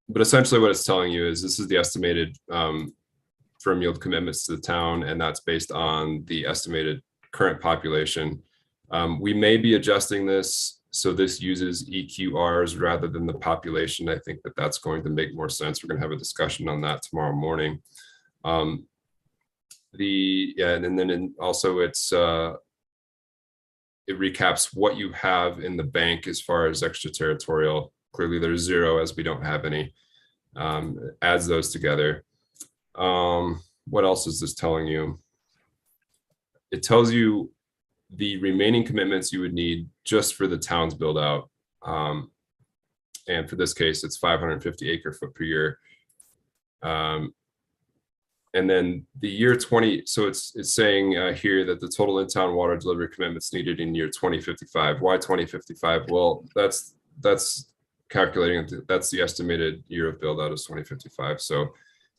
But essentially what it's telling you is this is the estimated firm yield commitments to the town, and that's based on the estimated current population. We may be adjusting this so this uses EQRs rather than the population. I think that's going to make more sense. We're going to have a discussion on that tomorrow morning. And then also it recaps what you have in the bank as far as extraterritorial. Clearly there's zero as we don't have any. Adds those together. What else is this telling you? It tells you the remaining commitments you would need just for the town's build out. And for this case, it's 550 acre foot per year. And then the year 20, so it's saying here that the total in-town water delivery commitments needed in year 2055. Why 2055? Well, that's calculating, that's the estimated year of build out is 2055. So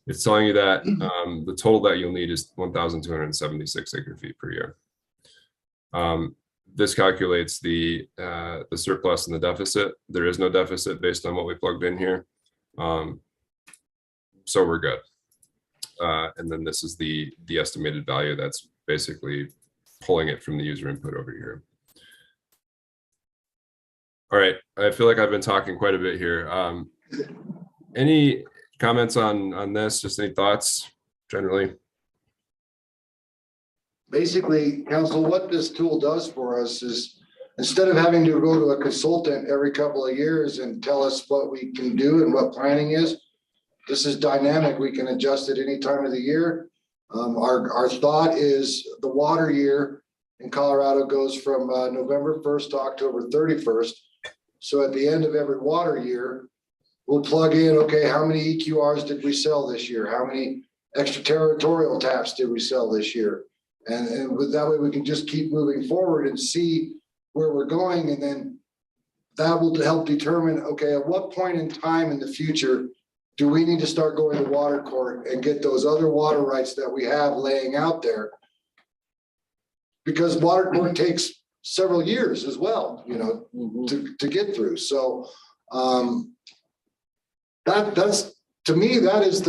it's telling you that the total that you'll need is 1,276 acre feet per year. This calculates the surplus and the deficit. There is no deficit based on what we plugged in here. So we're good. And then this is the estimated value that's basically pulling it from the user input over here. All right, I feel like I've been talking quite a bit here. Any comments on this? Just any thoughts generally? Basically, council, what this tool does for us is instead of having to go to a consultant every couple of years and tell us what we can do and what planning is, this is dynamic. We can adjust it any time of the year. Our thought is the water year in Colorado goes from November 1st to October 31st. So at the end of every water year, we'll plug in, okay, how many EQRs did we sell this year? How many extraterritorial taps did we sell this year? And with that way, we can just keep moving forward and see where we're going. And then that will help determine, okay, at what point in time in the future do we need to start going to water court and get those other water rights that we have laying out there? Because water court takes several years as well, you know, to get through. So that's, to me, that is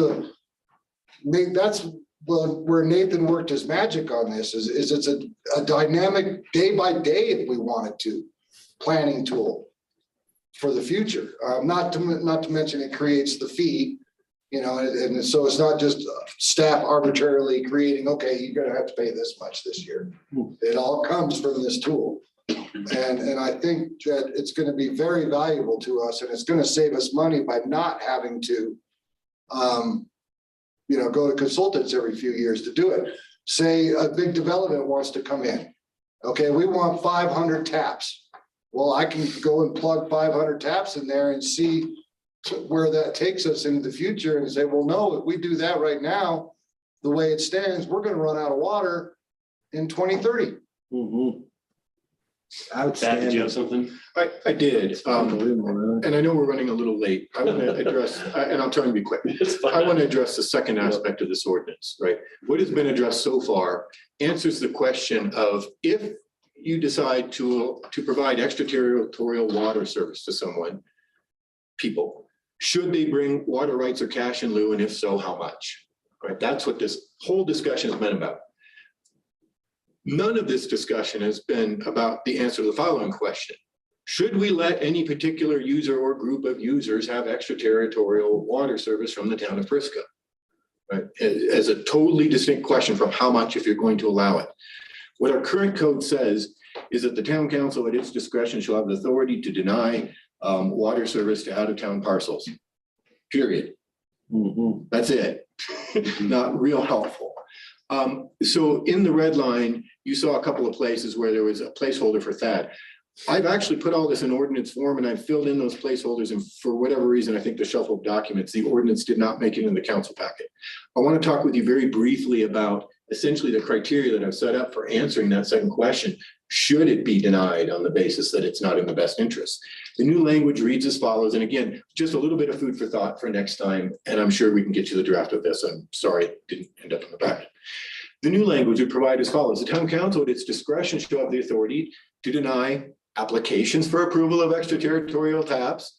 that's where Nathan worked his magic on this is it's a dynamic day by day if we wanted to. planning tool for the future. Not to mention it creates the fee, you know, and so it's not just staff arbitrarily creating, okay, you're gonna have to pay this much this year. It all comes from this tool. And I think that it's gonna be very valuable to us, and it's gonna save us money by not having to you know, go to consultants every few years to do it. Say a big development wants to come in. Okay, we want 500 taps. Well, I can go and plug 500 taps in there and see where that takes us into the future and say, well, no, if we do that right now, the way it stands, we're gonna run out of water in 2030. Thad, did you have something? I did, and I know we're running a little late. I want to address, and I'll try and be quick. I want to address the second aspect of this ordinance, right? What has been addressed so far answers the question of if you decide to provide extraterritorial water service to someone, people, should they bring water rights or cash in lieu, and if so, how much? Right? That's what this whole discussion has been about. None of this discussion has been about the answer to the following question. Should we let any particular user or group of users have extraterritorial water service from the town of Frisco? Right? As a totally distinct question from how much if you're going to allow it. What our current code says is that the town council at its discretion shall have the authority to deny water service to out-of-town parcels. Period. That's it. Not real helpful. So in the red line, you saw a couple of places where there was a placeholder for Thad. I've actually put all this in ordinance form and I've filled in those placeholders, and for whatever reason, I think the shuffle of documents, the ordinance did not make it in the council packet. I want to talk with you very briefly about essentially the criteria that I've set up for answering that second question. Should it be denied on the basis that it's not in the best interest? The new language reads as follows, and again, just a little bit of food for thought for next time, and I'm sure we can get you the draft of this. I'm sorry it didn't end up in the packet. The new language would provide as follows. The town council at its discretion shall have the authority to deny applications for approval of extraterritorial taps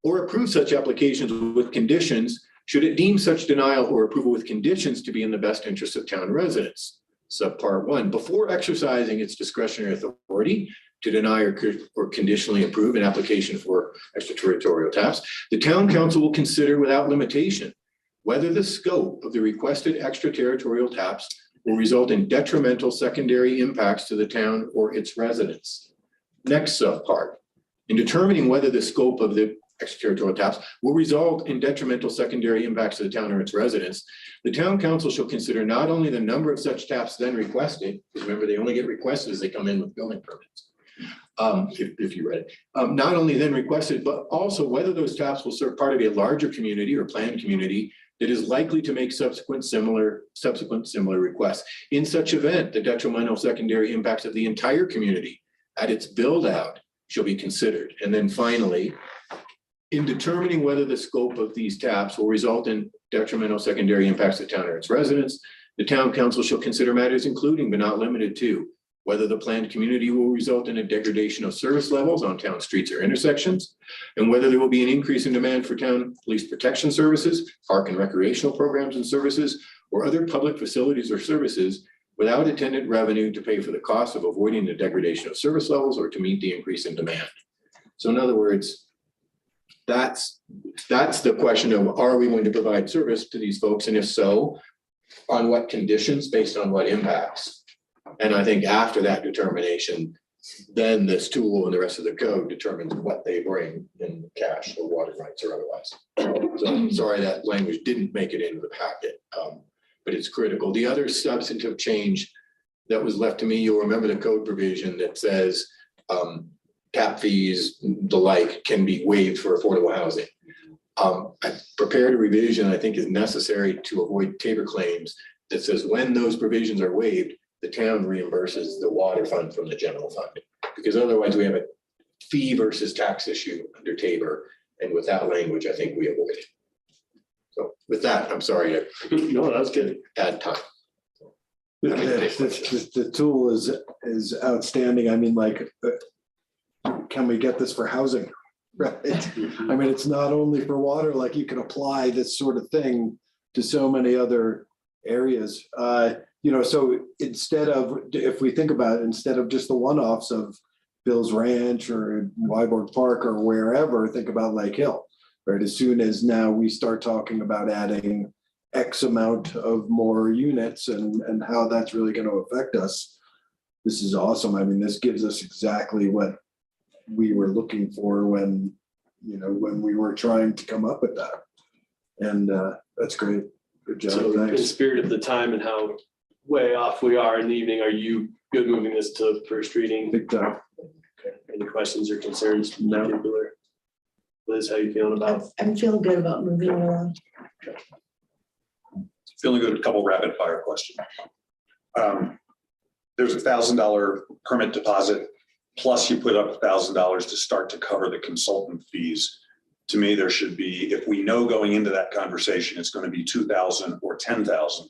or approve such applications with conditions should it deem such denial or approval with conditions to be in the best interest of town residents. Subpart 1, before exercising its discretionary authority to deny or conditionally approve an application for extraterritorial taps, the town council will consider without limitation whether the scope of the requested extraterritorial taps will result in detrimental secondary impacts to the town or its residents. Next subpart, in determining whether the scope of the extraterritorial taps will result in detrimental secondary impacts to the town or its residents, the town council shall consider not only the number of such taps then requested, because remember they only get requested as they come in with building permits, if you read it, not only then requested, but also whether those taps will serve part of a larger community or planned community that is likely to make subsequent similar requests. In such event, the detrimental secondary impacts of the entire community at its build out shall be considered. And then finally, in determining whether the scope of these taps will result in detrimental secondary impacts to the town or its residents, the town council shall consider matters including but not limited to whether the planned community will result in a degradation of service levels on town streets or intersections, and whether there will be an increase in demand for town police protection services, park and recreational programs and services, or other public facilities or services without attendant revenue to pay for the cost of avoiding the degradation of service levels or to meet the increase in demand. So in other words, that's the question of, are we going to provide service to these folks? And if so, on what conditions, based on what impacts? And I think after that determination, then this tool and the rest of the code determines what they bring in cash or water rights or otherwise. So I'm sorry that language didn't make it into the packet, but it's critical. The other substantive change that was left to me, you'll remember the code provision that says tap fees, the like, can be waived for affordable housing. I prepared a revision I think is necessary to avoid Tabor claims that says when those provisions are waived, the town reimburses the water fund from the general fund, because otherwise we have a fee versus tax issue under Tabor. And with that language, I think we avoid it. So with that, I'm sorry to no, that's good. Add time. The tool is outstanding. I mean, like, can we get this for housing? Right. I mean, it's not only for water, like you can apply this sort of thing to so many other areas. You know, so instead of, if we think about it, instead of just the one-offs of Bill's Ranch or Wyborg Park or wherever, think about Lake Hill. Right, as soon as now we start talking about adding X amount of more units and how that's really going to affect us. This is awesome. I mean, this gives us exactly what we were looking for when we were trying to come up with that. And that's great. Good job. So in Thanks. spirit of the time and how way off we are in the evening, are you good moving this to first reading? Big time. Okay. Any questions or concerns? No. Liz, how you feeling about? I'm feeling good about moving it along. Feeling good, a couple rapid fire questions. There's $1,000 permit deposit, plus you put up $1,000 to start to cover the consultant fees. To me, there should be, if we know going into that conversation, it's going to be 2,000 or 10,000,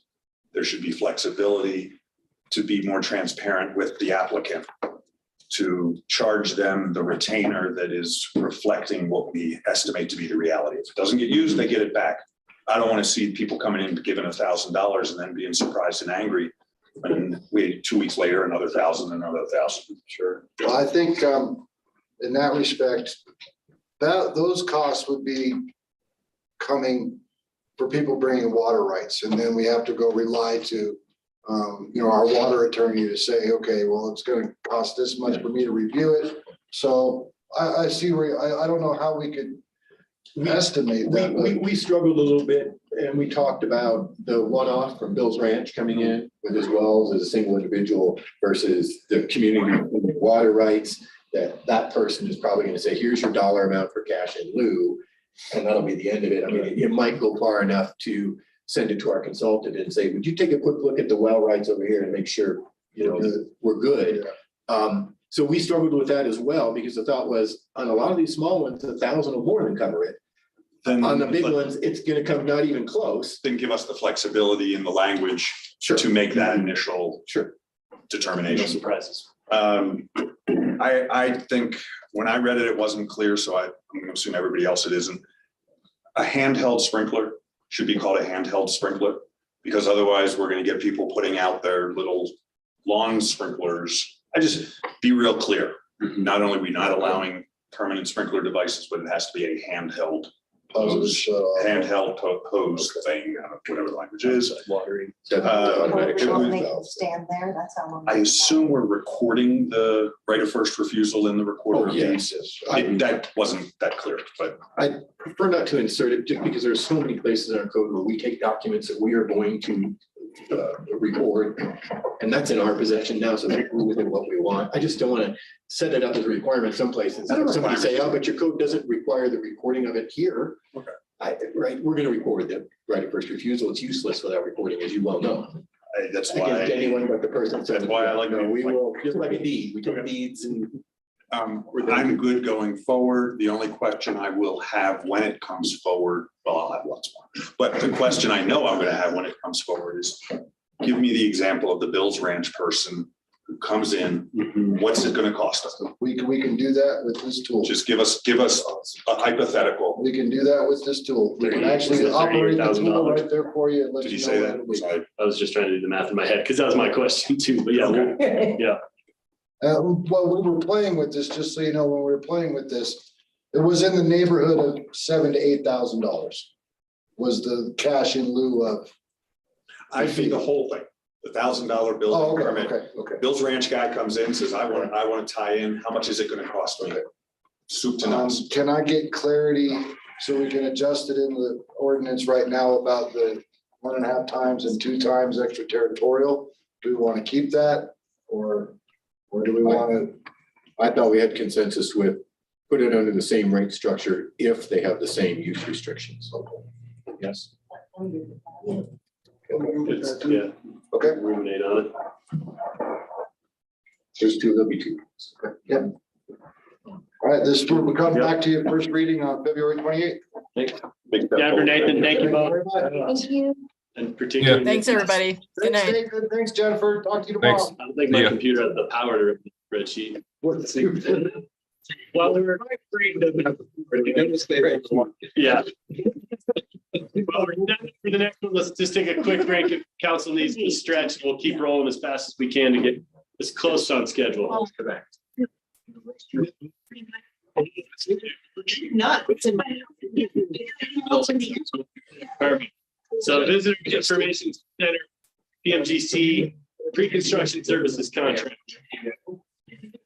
there should be flexibility to be more transparent with the applicant, to charge them the retainer that is reflecting what we estimate to be the reality. If it doesn't get used, they get it back. I don't want to see people coming in giving $1,000 and then being surprised and angry. And we 2 weeks later, another 1,000, another 1,000. Sure. Well, I think in that respect, those costs would be coming for people bringing water rights. And then we have to go rely to our water attorney to say, okay, well, it's going to cost this much for me to review it. So I see where, I don't know how we could estimate that. We struggled a little bit and we talked about the one-off from Bill's Ranch coming in with his wells as a single individual versus the community water rights, that person is probably going to say, here's your dollar amount for cash in lieu. And that'll be the end of it. I mean, it might go far enough to send it to our consultant and say, would you take a quick look at the well rights over here and make sure, that we're good. So we struggled with that as well, because the thought was on a lot of these small ones, 1,000 or more than cover it. Then On the big ones, it's gonna come not even close. Then give us the flexibility in the language to make that initial determination. No surprises. I think when I read it, it wasn't clear, so I'm going to assume everybody else it isn't. A handheld sprinkler should be called a handheld sprinkler, because otherwise we're going to get people putting out their little lawn sprinklers. I just be real clear. Not only are we not allowing permanent sprinkler devices, but it has to be a handheld hose thing, whatever the language is. Watering. Stand there, that's how long. I assume we're recording the right of first refusal in the recorder of deeds. That wasn't that clear, but I prefer not to insert it just because there's so many places in our code where we take documents that we are going to record, and that's in our possession now, so we can do with it what we want. I just don't want to set it up as a requirement some places. Somebody say, oh, but your code doesn't require the recording of it here. Okay. We're going to record the right of first refusal. It's useless without recording, as you well know. That's why. Against anyone but the person. That's why I like. We will, just like a deed, we take deeds and. I'm good going forward. The only question I will have when it comes forward, well, I'll have lots more. But the question I know I'm gonna have when it comes forward is, give me the example of the Bill's Ranch person who comes in, what's it gonna cost us? We can do that with this tool. Just give us a hypothetical. We can do that with this tool. We can actually operate the tool right there for you and let Did you you know. say what that? it'll be. Sorry. I was just trying to do the math in my head, because that was my question too, but yeah. Yeah. Well, we were playing with this, just so you know, when we were playing with this, it was in the neighborhood of $7,000 to $8,000 was the cash in lieu of. I fee the whole thing, the $1,000 building permit. Okay. Bill's Ranch guy comes in, says, I want to tie in, how much is it gonna cost me? Soup to nuts. Can I get clarity so we can adjust it in the ordinance right now about the 1.5 times and 2 times extraterritorial? Do we want to keep that or do we want to? I thought we had consensus with, put it under the same rate structure if they have the same use restrictions. Yes. It's, yeah. Okay. Ruminate on it. There's two, there'll be two. Yep. All right, this will come back to you first reading on February 28th. Thanks. Deborah, Nathan, thank you both. Thank you. And particularly. Thanks, everybody. Good Thanks, night. Nathan. Thanks, Jennifer. Talk to you tomorrow. Thanks. I don't think my computer has the power to rip the spreadsheet. Well, we were. Yeah. Well, we're done for the next one. Let's just take a quick break. If council needs to stretch, we'll keep rolling as fast as we can to get as close on schedule. Oh. Correct. Not, it's in my. Perfect. So Visitor Information Center, PMGC, pre-construction services contract.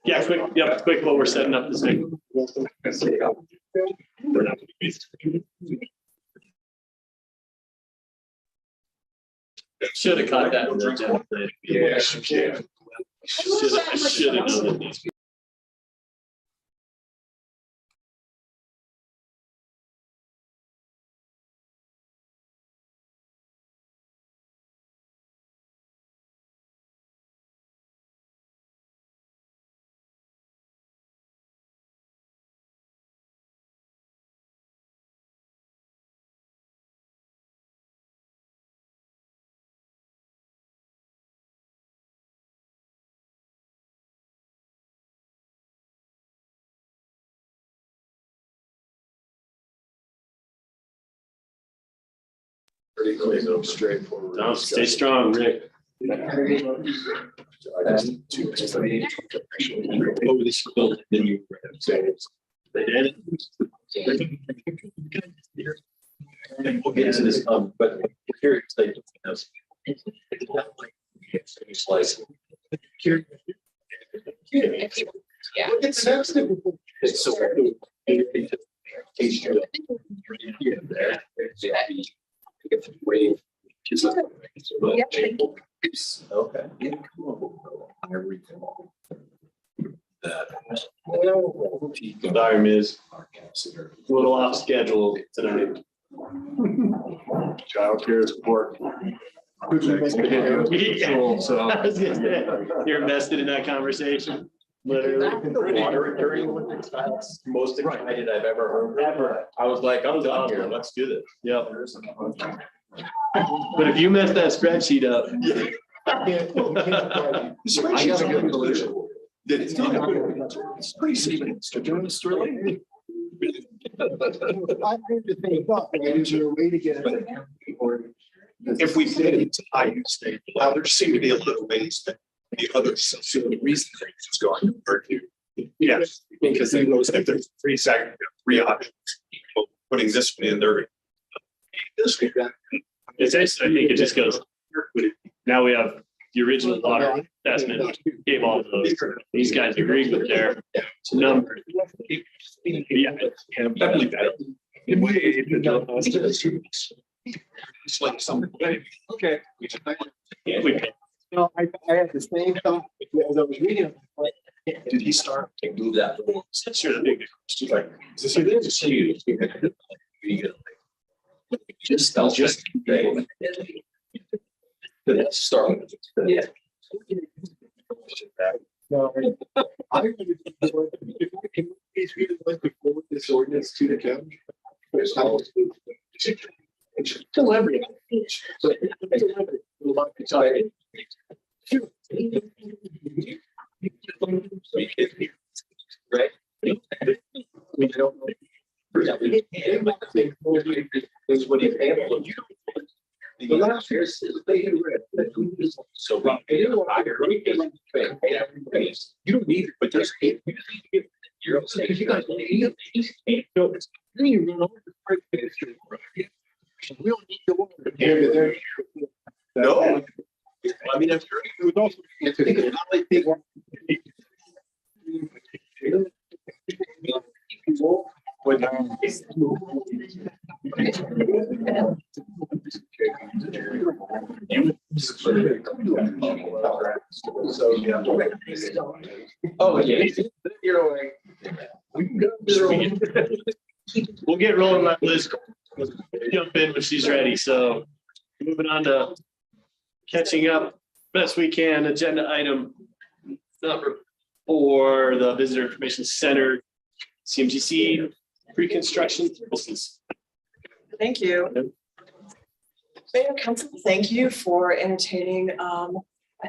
Yeah, quick while we're setting up this thing. Should have caught that. Yeah, should have known that. Pretty quick, straightforward. No, stay strong, Rick. They did. We'll get into this, but here it's like, slice. Yeah. It's sensitive. It's so. Okay. Sorry, Ms. A little off schedule tonight. Childcare support. So I was gonna say, you're invested in that conversation, literally. Most excited I've ever heard. Ever. I was like, I'm done here, let's do this. Yep. But if you messed that spreadsheet up. Spreadsheet's a good solution. It's pretty simple. Really? Is there a way to get it? If we did it, I used state, well, there seem to be a little ways that the others, so the reason things is going to hurt you. Yes, because they know if there's 3 seconds, 3 options, putting this one in there. This one. It's, I think it just goes, now we have the original water assessment, gave all of those. These guys agreed with their number. Yeah. Definitely better. In way, it's like something. Okay. Yeah, we pay. No, I had the same thought as I was reading. Did he start to move that? That's sure the big. Like, is this it? Just see you. Just, I'll just. Let's start. Yeah. No, I would like to forward this ordinance to the county. Delivery. Right? We don't know. Is what he handled. The last year's they had read. So you don't need it, but there's eight. You're saying you guys need it. We don't need the water. No. I mean, I'm sure it was also. It's not like they want. So, yeah. Oh, yeah. You're like. We'll get rolling like Liz. Jump in when she's ready. So moving on to catching up best we can. Agenda item number 4, the Visitor Information Center, CMGC pre-construction services. Thank you. Mayor Council, thank you for entertaining, I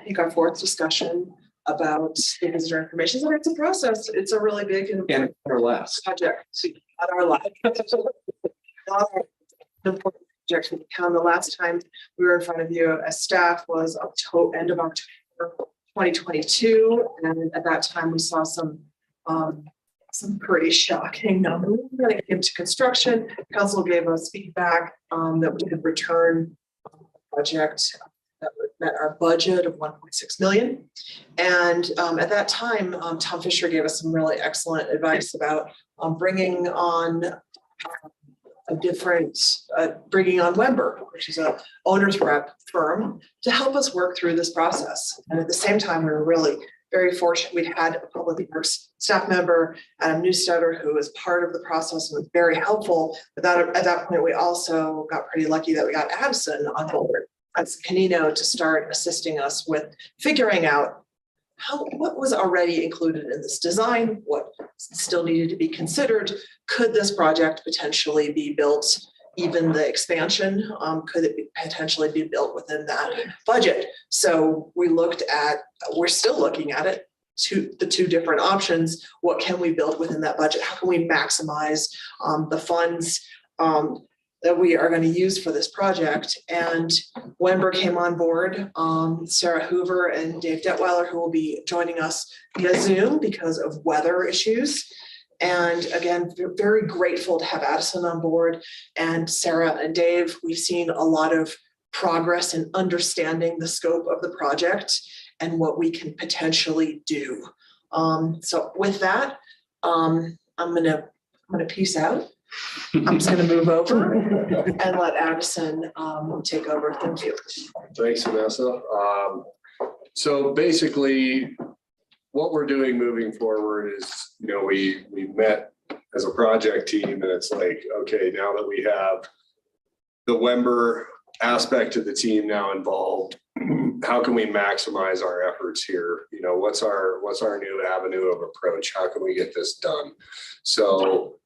think our 4th discussion about the visitor information center. It's a process. It's a really big And our last. project. Not our life. Not our important project for the town. The last time we were in front of you as staff was end of October 2022. And at that time, we saw some some pretty shocking numbers when it came to construction. Council gave us feedback that we could return a project that met our budget of 1.6 million. And at that time, Tom Fisher gave us some really excellent advice about bringing on bringing on Wember, which is a owner's rep firm, to help us work through this process. And at the same time, we were really very fortunate. We'd had a public works staff member, Adam Newstetter, who was part of the process and was very helpful. But at that point, we also got pretty lucky that we got Addison on board as Canino to start assisting us with figuring out what was already included in this design, what still needed to be considered. Could this project potentially be built, even the expansion, could it potentially be built within that budget? So we're still looking at it, the two different options. What can we build within that budget? How can we maximize the funds that we are going to use for this project? And Wember came on board, Sarah Hoover and Dave Detweiler, who will be joining us via Zoom because of weather issues. And again, we're very grateful to have Addison on board, and Sarah and Dave. We've seen a lot of progress in understanding the scope of the project and what we can potentially do. So with that, I'm gonna peace out. I'm just gonna move over and let Addison take over. Thank you. Thanks, Vanessa. So basically, what we're doing moving forward is, we met as a project team, and it's like, okay, now that we have the Wember aspect of the team now involved, how can we maximize our efforts here? What's our new avenue of approach? How can we get this done? So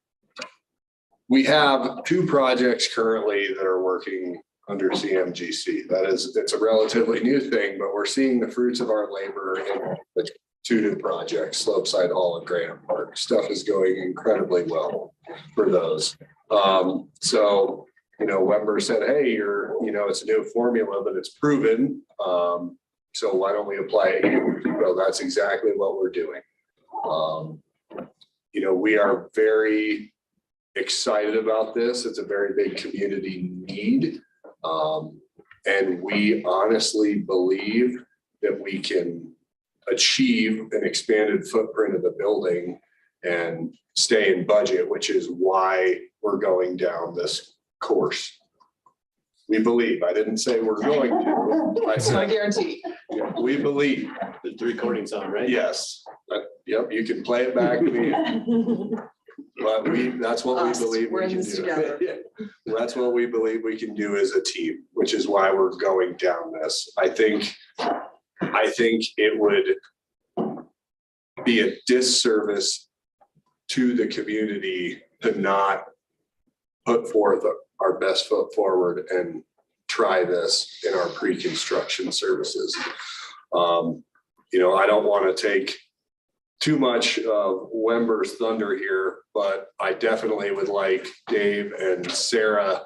we have 2 projects currently that are working under CMGC. It's a relatively new thing, but we're seeing the fruits of our labor in the 2 new projects, Slopeside Hall and Graham Park. Stuff is going incredibly well for those. So, Wember said, hey, it's a new formula, but it's proven. So why don't we apply it here? Well, that's exactly what we're doing. We are very excited about this. It's a very big community need. And we honestly believe that we can achieve an expanded footprint of the building and stay in budget, which is why we're going down this course. We believe. I didn't say we're going to. I said, I guarantee. Yeah, we believe. The recording's on, right? Yes. Yep, you can play it back to me. But that's what we believe we can do. That's what we believe we can do as a team, which is why we're going down this. I think it would be a disservice to the community to not put forth our best foot forward and try this in our pre-construction services. I don't want to take too much of Wember's thunder here, but I definitely would like Dave and Sarah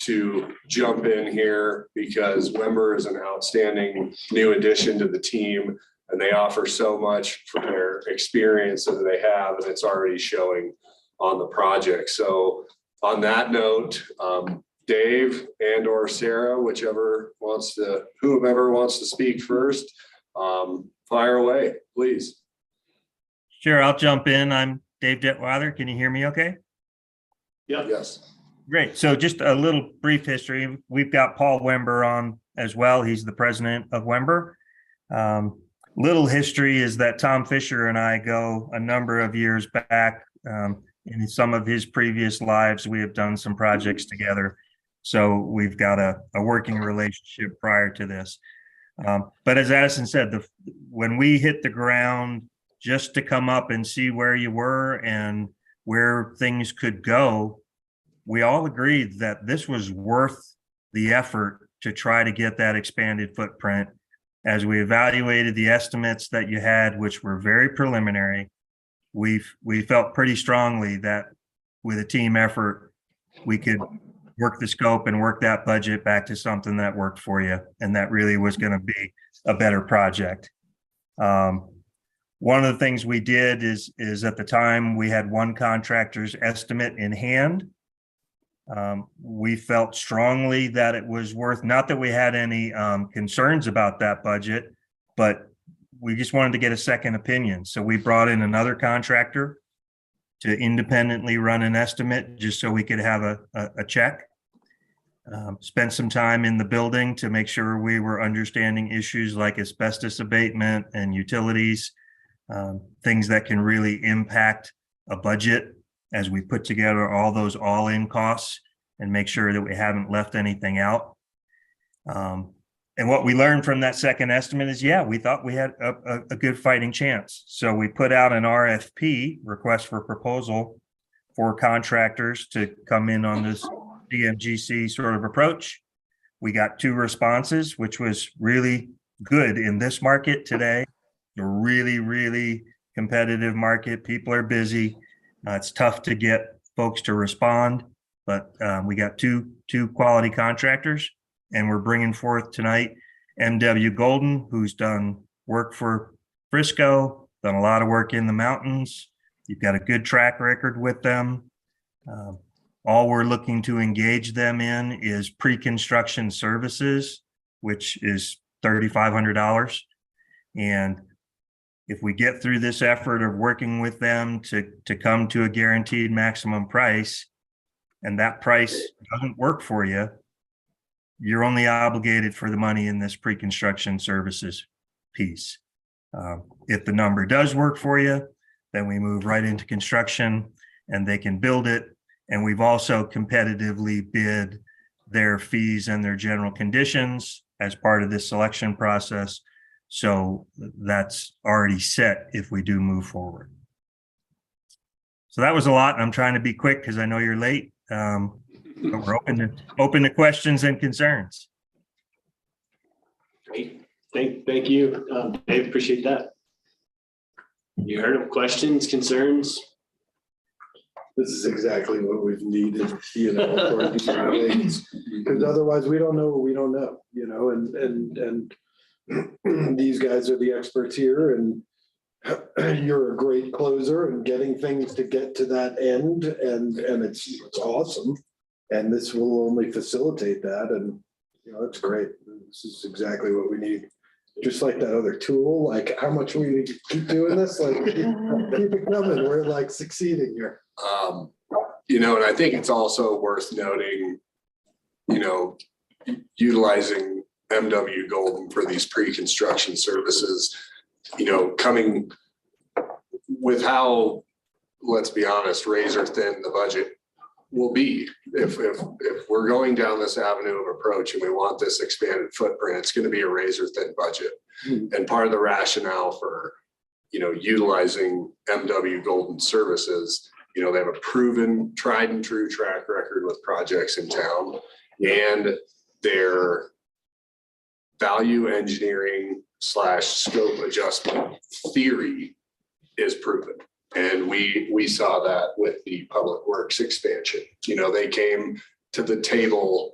to jump in here, because Wember is an outstanding new addition to the team, and they offer so much from their experience that they have, and it's already showing on the project. So on that note, Dave and or Sarah, whomever wants to speak first, fire away, please. Sure, I'll jump in. I'm Dave Detweiler. Can you hear me okay? Yeah. Yes. Great. So just a little brief history. We've got Paul Wember on as well. He's the president of Wember. Little history is that Tom Fisher and I go a number of years back. In some of his previous lives, we have done some projects together. So we've got a working relationship prior to this. But as Addison said, when we hit the ground just to come up and see where you were and where things could go, we all agreed that this was worth the effort to try to get that expanded footprint. As we evaluated the estimates that you had, which were very preliminary, we felt pretty strongly that with a team effort, we could work the scope and work that budget back to something that worked for you, and that really was going to be a better project. One of the things we did is at the time, we had one contractor's estimate in hand. We felt strongly that it was worth, not that we had any concerns about that budget, but we just wanted to get a second opinion. So we brought in another contractor to independently run an estimate, just so we could have a check. Spent some time in the building to make sure we were understanding issues like asbestos abatement and utilities, things that can really impact a budget as we put together all those all-in costs and make sure that we haven't left anything out. And what we learned from that second estimate is, yeah, we thought we had a good fighting chance. So we put out an RFP, request for proposal, for contractors to come in on this DMGC sort of approach. We got 2 responses, which was really good in this market today. A really, really competitive market. People are busy. It's tough to get folks to respond, but we got two quality contractors, and we're bringing forth tonight MW Golden, who's done work for Frisco, done a lot of work in the mountains. You've got a good track record with them. All we're looking to engage them in is pre-construction services, which is $3,500. And if we get through this effort of working with them to come to a guaranteed maximum price, and that price doesn't work for you, you're only obligated for the money in this pre-construction services piece. If the number does work for you, then we move right into construction and they can build it. And we've also competitively bid their fees and their general conditions as part of this selection process. So that's already set if we do move forward. So that was a lot. I'm trying to be quick because I know you're late. But we're open to questions and concerns. Great. Thank you, Dave. Appreciate that. You heard of questions, concerns? This is exactly what we've needed, for these things, because otherwise we don't know what we don't know, and these guys are the experts here, and you're a great closer and getting things to get to that end, and it's awesome. And this will only facilitate that, and it's great. This is exactly what we need. Just like that other tool, like how much we keep doing this, like keep it coming. We're like succeeding here. And I think it's also worth noting, utilizing MW Golden for these pre-construction services, coming with how, let's be honest, razor thin the budget will be. If we're going down this avenue of approach and we want this expanded footprint, it's going to be a razor thin budget. And part of the rationale for, utilizing MW Golden services, they have a proven, tried and true track record with projects in town, and their value engineering / scope adjustment theory is proven. And we saw that with the public works expansion. They came to the table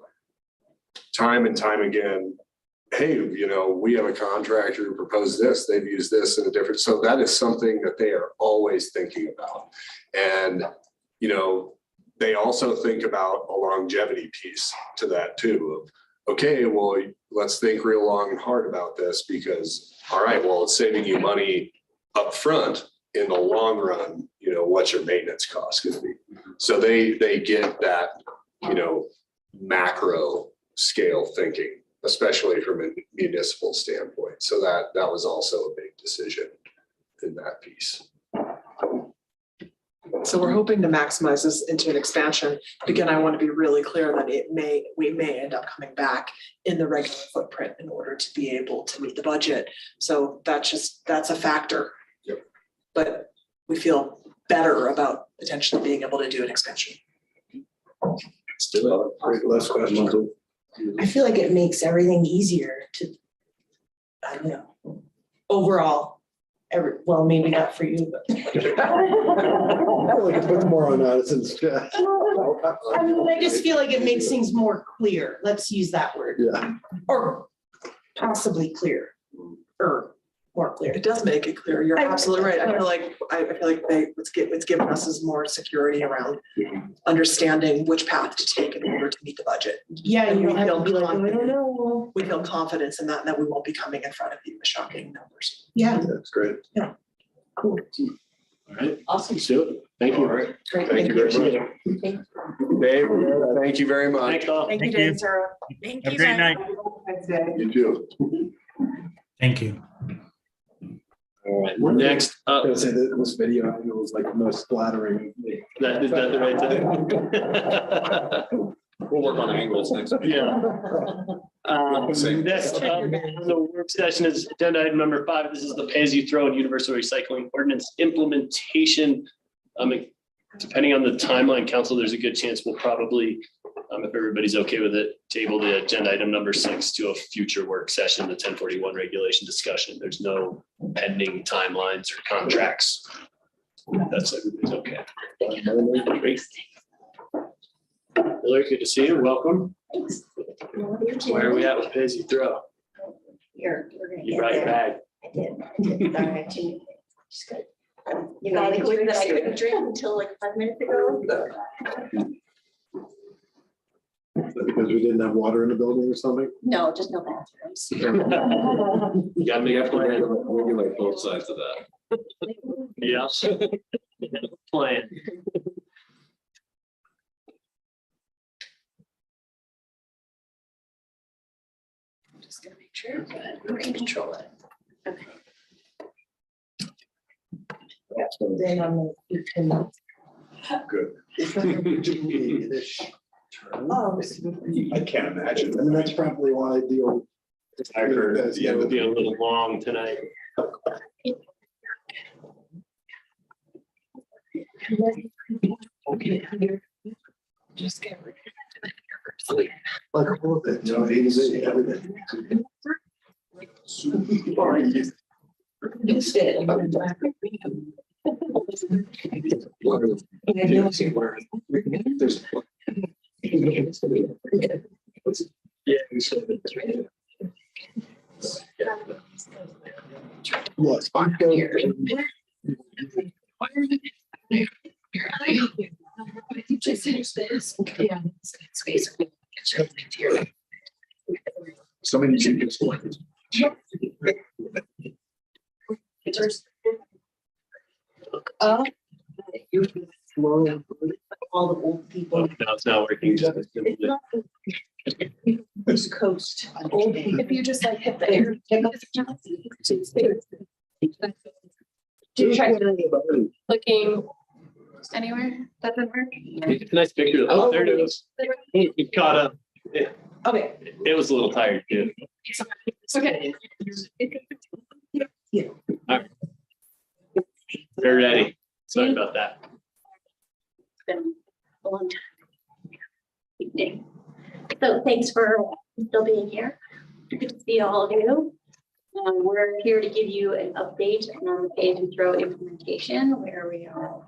time and time again. Hey, we have a contractor who proposed this. They've used this in a different. So that is something that they are always thinking about. And, they also think about a longevity piece to that too. Of, okay, well, let's think real long and hard about this because, all right, well, it's saving you money up front. In the long run, what's your maintenance cost going to be? So they get that, macro scale thinking, especially from a municipal standpoint. So that was also a big decision in that piece. So we're hoping to maximize this into an expansion. But again, I want to be really clear that we may end up coming back in the regular footprint in order to be able to meet the budget. So that's a factor. Yep. But we feel better about potentially being able to do an expansion. Still, less questions. I feel like it makes everything easier to, I don't know, overall. Well, maybe not for you, but. I feel like it puts more on us and stress. I just feel like it makes things more clear. Let's use that word. Yeah. Or possibly clear. Or more clear. It does make it clear. You're absolutely right. I feel like what's given us is more security around understanding which path to take in order to meet the budget. Yeah, And you we don't have feel to be like, "Oh, I don't confident. know." We feel confidence in that, and that we won't be coming in front of you with shocking numbers. Yeah. That's great. Cool. All right, Awesome. let's do it. Thank All you. right. Great, Thank you very much. Dave, thank you very much. Thank you, Thank Dave, you. Sarah. Thank Have a you. great night. You too. Thank you. All right, next I up, was gonna say that this video I know was like the most flattering. that is that the right time? We'll work on angles next week. Yeah. Next up, the work session is agenda item number 5. This is the pay-as-you-throw and universal recycling ordinance implementation. Depending on the timeline, council, there's a good chance we'll probably, if everybody's okay with it, table the agenda item number 6 to a future work session, the 1041 regulation discussion. There's no pending timelines or contracts. That's everybody's okay. Great. Hillary, good to see you. Welcome. Thanks. Where are we at with pay-as-you-throw? We're gonna You get brought your there. bag. I did. Sorry, I had too many things. Just good. You know, like liquid that I couldn't drink until like 5 minutes ago. Because we didn't have water in the building or something? No, just no bathrooms. You gotta make a plan. Regulate both sides of that. Yeah. Plan. I'm just gonna make sure that we can control it. Okay. Then on the, you can. Good. Oh. I can't imagine. I mean, that's probably why I deal. I heard at the end would be a little long tonight. Just get rid Like all of it, you know, easy, everything. You said. Yeah. Yes. So many changes. All the old people. No, it's not working. East Coast. If you just like hit the air. Did you try looking anywhere? That didn't work? It's a nice picture. Oh, there it is. You caught up. Okay. It was a little tired too. It's okay. All right. We're ready. Sorry about that. It's been a long time. Evening. So thanks for still being here. Good to see all of you. We're here to give you an update on the pay-as-you-throw implementation, where we are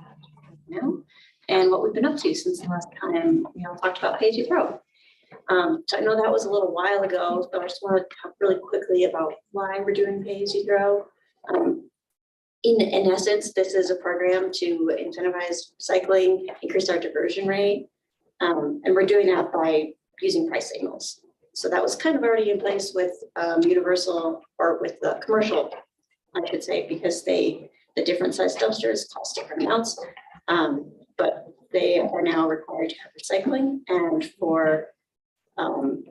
now, and what we've been up to since the last time we all talked about pay-as-you-throw. So I know that was a little while ago, so I just want to talk really quickly about why we're doing pay-as-you-throw. In essence, this is a program to incentivize cycling, increase our diversion rate, and we're doing that by using price signals. So that was kind of already in place with Universal, or with the commercial, I should say, because the different size dumpsters cost different amounts. But they are now required to have recycling, and for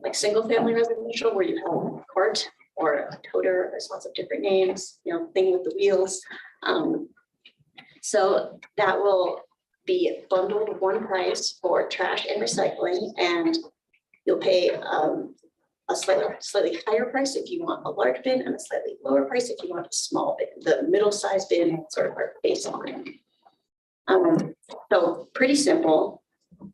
like single family residential where you have a cart or a toter, there's lots of different names, you know, thing with the wheels. So that will be bundled with one price for trash and recycling, and you'll pay a slightly higher price if you want a large bin, and a slightly lower price if you want a small bin. The middle size bin sort of are based on it. So pretty simple.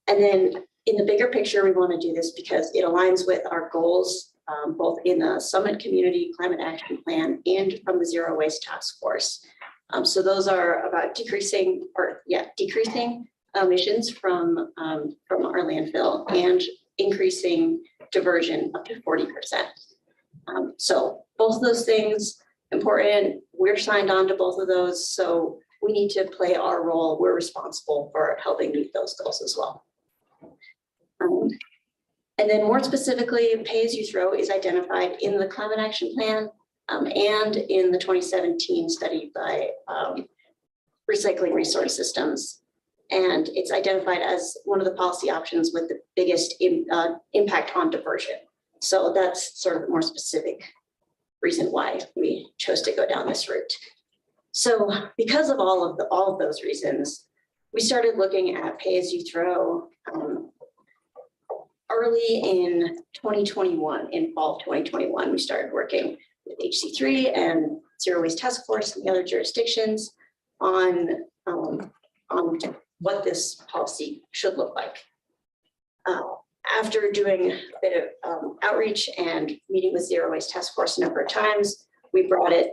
And then in the bigger picture, we want to do this because it aligns with our goals, both in the Summit Community Climate Action Plan and from the Zero Waste Task Force. So those are about decreasing emissions from our landfill and increasing diversion up to 40%. So both of those things important. We're signed on to both of those, so we need to play our role. We're responsible for helping meet those goals as well. And then more specifically, pay as you throw is identified in the Climate Action Plan and in the 2017 study by Recycling Resource Systems. And it's identified as one of the policy options with the biggest impact on diversion. So that's sort of the more specific reason why we chose to go down this route. So because of all of those reasons, we started looking at pay as you throw early in 2021, in fall of 2021. We started working with HC3 and Zero Waste Task Force and the other jurisdictions on what this policy should look like. After doing a bit of outreach and meeting with Zero Waste Task Force a number of times, we brought it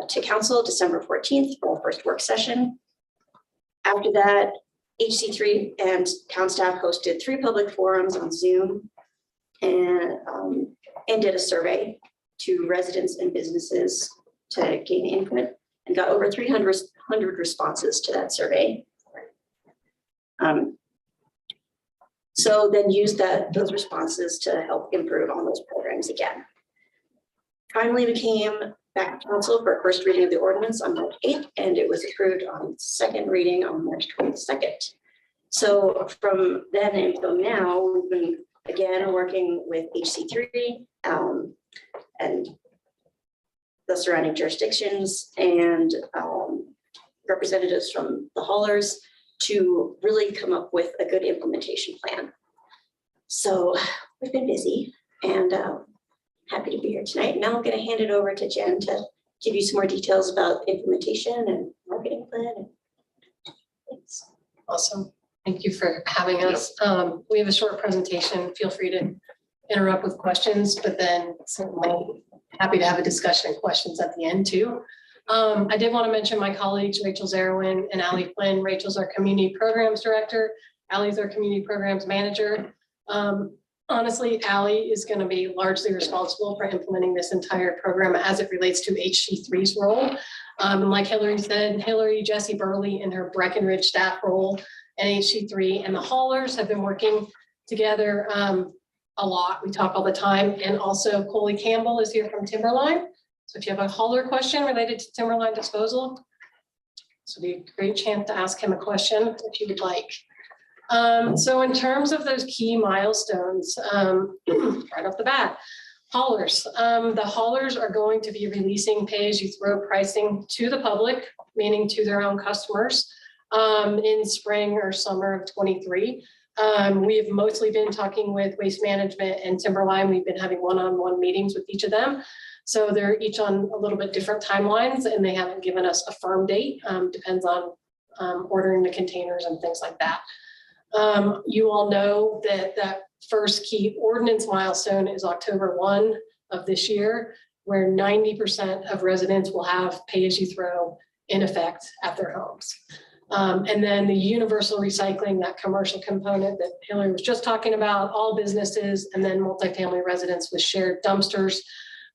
to council December 14th for our first work session. After that, HC3 and town staff hosted 3 public forums on Zoom and did a survey to residents and businesses to gain input and got over 300 responses to that survey. So then used those responses to help improve on those programs again. Finally, we came back to council for first reading of the ordinance on March 8th, and it was approved on second reading on March 22nd. So from then until now, we've been again working with HC3 and the surrounding jurisdictions and representatives from the haulers to really come up with a good implementation plan. So we've been busy and happy to be here tonight. Now I'm going to hand it over to Jen to give you some more details about implementation and marketing plan. Thanks. Awesome. Thank you for having us. We have a short presentation. Feel free to interrupt with questions, but then certainly happy to have a discussion and questions at the end too. I did want to mention my colleagues, Rachel Zarowin and Allie Flynn. Rachel's our Community Programs Director. Allie's our Community Programs Manager. Honestly, Allie is going to be largely responsible for implementing this entire program as it relates to HC3's role. And like Hillary said, Hillary, Jesse Burley in her Breckenridge staff role and HC3 and the haulers have been working together a lot. We talk all the time. And also Coley Campbell is here from Timberline. So if you have a hauler question related to Timberline disposal, this would be a great chance to ask him a question if you would like. So in terms of those key milestones, right off the bat, haulers. The haulers are going to be releasing pay-as-you-throw pricing to the public, meaning to their own customers, in spring or summer of 23. We have mostly been talking with Waste Management and Timberline. We've been having one-on-one meetings with each of them. So they're each on a little bit different timelines and they haven't given us a firm date. Depends on ordering the containers and things like that. You all know that first key ordinance milestone is October 1 of this year, where 90% of residents will have pay-as-you-throw in effect at their homes. And then the universal recycling, that commercial component that Hillary was just talking about, all businesses and then multifamily residents with shared dumpsters,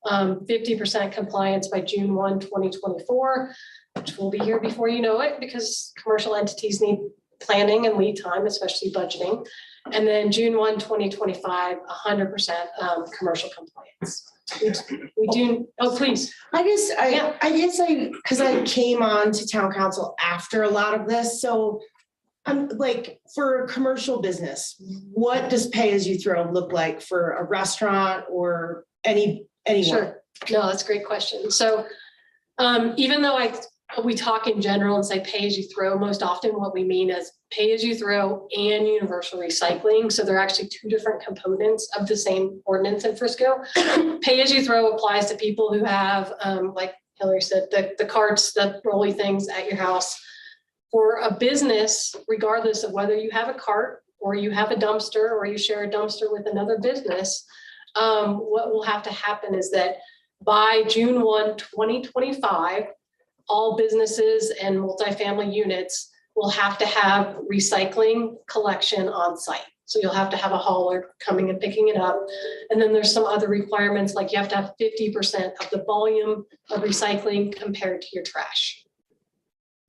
50% compliance by June 1, 2024, which will be here before you know it because commercial entities need planning and lead time, especially budgeting. And then June 1, 2025, 100% commercial compliance. We do, oh, please. I guess because I came on to town council after a lot of this. So I'm like, for a commercial business, what does pay as you throw look like for a restaurant or anyone? Sure. No, that's a great question. So even though we talk in general and say pay as you throw, most often what we mean is pay as you throw and universal recycling. So they're actually two different components of the same ordinance in Frisco. Pay as you throw applies to people who have, like Hillary said, the carts, the rolly things at your house. For a business, regardless of whether you have a cart or you have a dumpster or you share a dumpster with another business, what will have to happen is that by June 1, 2025, all businesses and multifamily units will have to have recycling collection on site. So you'll have to have a hauler coming and picking it up. And then there's some other requirements, like you have to have 50% of the volume of recycling compared to your trash.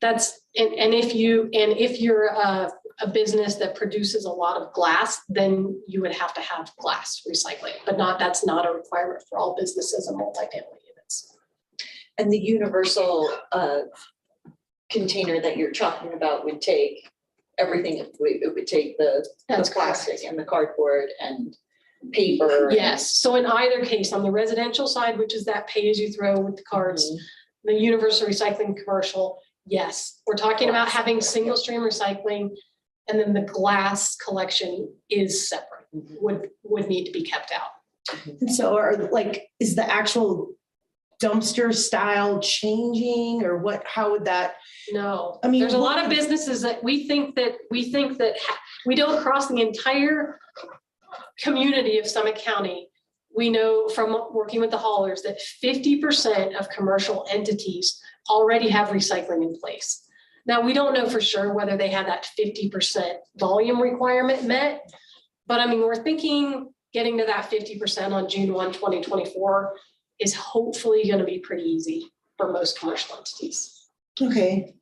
That's, and if you're a business that produces a lot of glass, then you would have to have glass recycling, but that's not a requirement for all businesses and multifamily units. And the universal container that you're talking about would take everything. It would take the plastic and the cardboard and paper. Yes, so in either case, on the residential side, which is that pay as you throw with the cards, the universal recycling commercial, yes, we're talking about having single stream recycling, and then the glass collection is separate, would need to be kept out. And so is the actual dumpster style changing, or what, how would that? No, I mean, there's a lot of businesses that we think that we don't cross the entire community of Summit County. We know from working with the haulers that 50% of commercial entities already have recycling in place. Now, we don't know for sure whether they have that 50% volume requirement met, but I mean, we're thinking getting to that 50% on June 1, 2024 is hopefully going to be pretty easy for most commercial entities. Okay.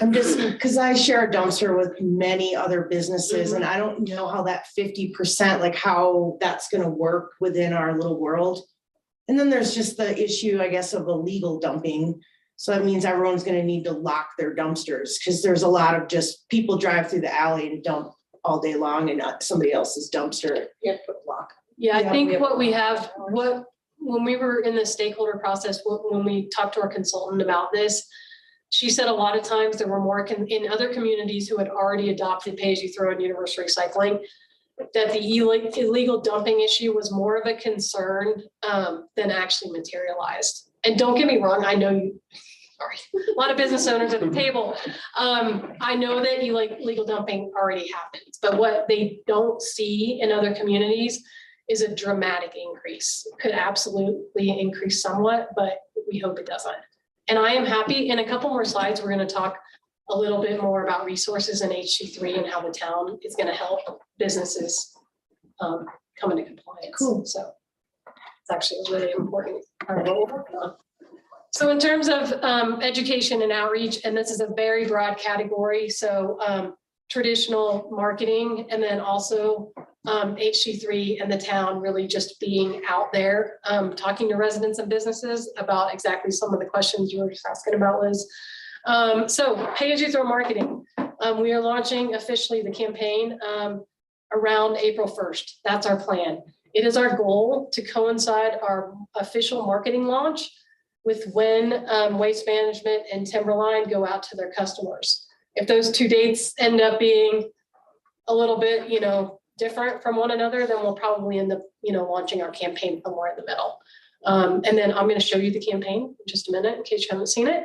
I'm just, because I share a dumpster with many other businesses, and I don't know how that 50%, like how that's going to work within our little world. And then there's just the issue, I guess, of illegal dumping. So that means everyone's going to need to lock their dumpsters, because there's a lot of just people drive through the alley and dump all day long and not somebody else's dumpster. You have to put a lock. Yeah, I think when we were in the stakeholder process, when we talked to our consultant about this, she said a lot of times there were more in other communities who had already adopted pay-as-you-throw and universal recycling, that the illegal dumping issue was more of a concern than actually materialized. And don't get me wrong, I know a lot of business owners at the table. I know that illegal dumping already happens, but what they don't see in other communities is a dramatic increase. Could absolutely increase somewhat, but we hope it doesn't. And I am happy. In a couple more slides, we're going to talk a little bit more about resources in HC3 and how the town is going to help businesses come into compliance. Cool. So it's actually a really important part of what we're working on. So in terms of education and outreach, and this is a very broad category, so traditional marketing, and then also HC3 and the town really just being out there, talking to residents and businesses about exactly some of the questions you were just asking about, Liz. So pay-as-you-throw marketing. We are launching officially the campaign around April 1st. That's our plan. It is our goal to coincide our official marketing launch with when Waste Management and Timberline go out to their customers. If those two dates end up being a little bit, different from one another, then we'll probably end up, launching our campaign somewhere in the middle. And then I'm going to show you the campaign in just a minute in case you haven't seen it.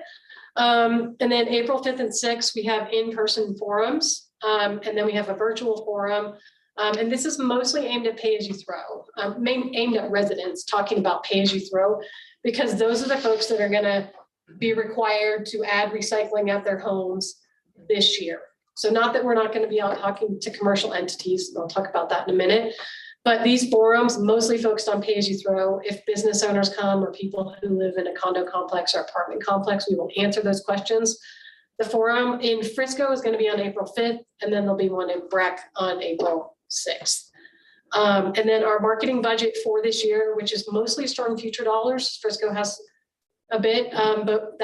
And then April 5th and 6th, we have in-person forums, and then we have a virtual forum. And this is mostly aimed at pay-as-you-throw, aimed at residents talking about pay-as-you-throw, because those are the folks that are going to be required to add recycling at their homes this year. So not that we're not going to be out talking to commercial entities, and I'll talk about that in a minute, but these forums mostly focused on pay-as-you-throw. If business owners come or people who live in a condo complex or apartment complex, we will answer those questions. The forum in Frisco is going to be on April 5th, and then there'll be one in Breck on April 6th. And then our marketing budget for this year, which is mostly Storm Future dollars, Frisco has a bit, but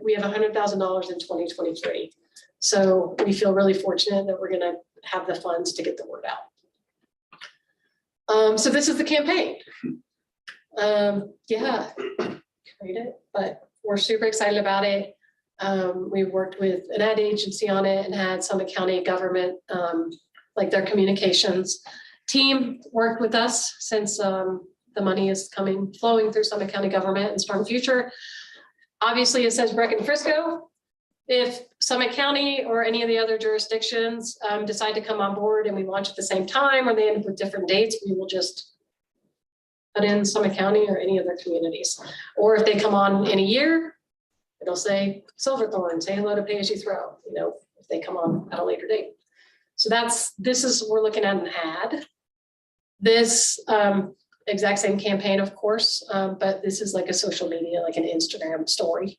we have $100,000 in 2023. So we feel really fortunate that we're going to have the funds to get the word out. So this is the campaign. Yeah, read it, but we're super excited about it. We worked with an ad agency on it and had Summit County government, like their communications team worked with us since the money is flowing through Summit County government and Storm Future. Obviously, it says Breck and Frisco. If Summit County or any of the other jurisdictions decide to come on board and we launch at the same time, or they end up with different dates, we will just put in Summit County or any other communities. Or if they come on in a year, it'll say Silverthorne, say hello to pay-as-you-throw, if they come on at a later date. So we're looking at an ad. This exact same campaign, of course, but this is like a social media, like an Instagram story.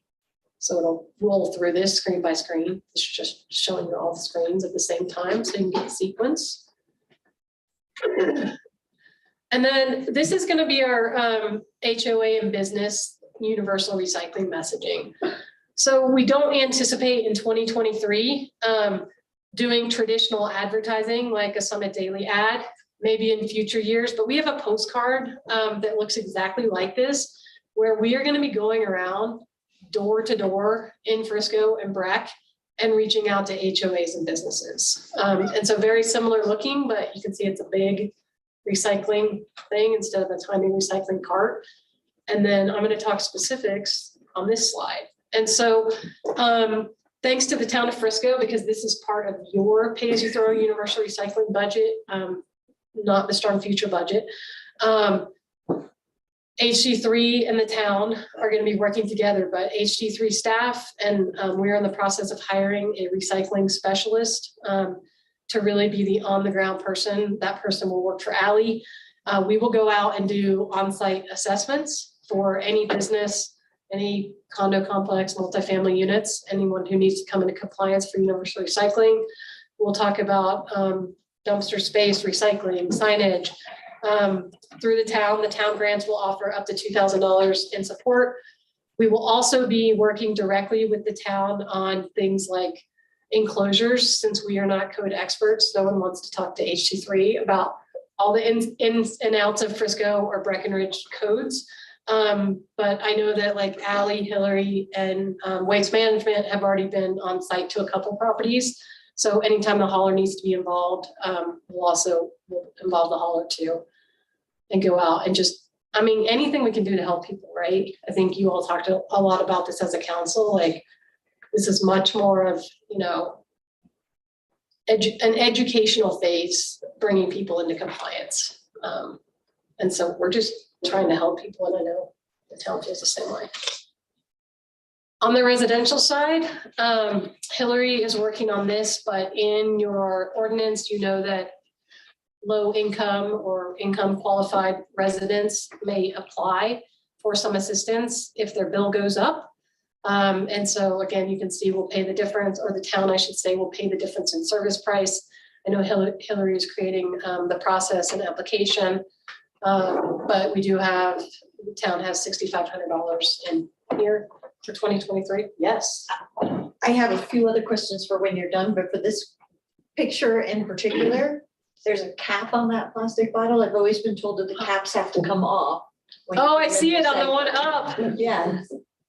So it'll roll through this screen by screen. It's just showing you all the screens at the same time so you can get the sequence. And then this is going to be our HOA and business universal recycling messaging. So we don't anticipate in 2023 doing traditional advertising like a Summit Daily ad, maybe in future years, but we have a postcard that looks exactly like this, where we are going to be going around door to door in Frisco and Breck and reaching out to HOAs and businesses. And so very similar looking, but you can see it's a big recycling thing instead of a tiny recycling cart. And then I'm going to talk specifics on this slide. And so thanks to the town of Frisco, because this is part of your pay-as-you-throw universal recycling budget, not the Storm Future budget. HG3 and the town are going to be working together, but HG3 staff and we're in the process of hiring a recycling specialist to really be the on-the-ground person. That person will work for Ally. We will go out and do on-site assessments for any business, any condo complex, multifamily units, anyone who needs to come into compliance for universal recycling. We'll talk about dumpster space, recycling, signage. Through the town grants will offer up to $2,000 in support. We will also be working directly with the town on things like enclosures, since we are not code experts. No one wants to talk to HG3 about all the ins and outs of Frisco or Breckenridge codes. But I know that like Ally, Hillary, and Waste Management have already been on site to a couple properties. So anytime the hauler needs to be involved, we'll also involve the hauler too and go out and just, I mean, anything we can do to help people, right? I think you all talked a lot about this as a council, like this is much more of, you know, an educational phase, bringing people into compliance. And so we're just trying to help people, and I know the town feels the same way. On the residential side, Hillary is working on this, but in your ordinance, you know that low income or income qualified residents may apply for some assistance if their bill goes up. And so again, you can see we'll pay the difference, or the town, I should say, will pay the difference in service price. I know Hillary is creating the process and application, but we do have, the town has $6,500 in here for 2023. Yes. I have a few other questions for when you're done, but for this picture in particular, there's a cap on that plastic bottle. I've always been told that the caps have to come off. Oh, I see it on the one up. Yes.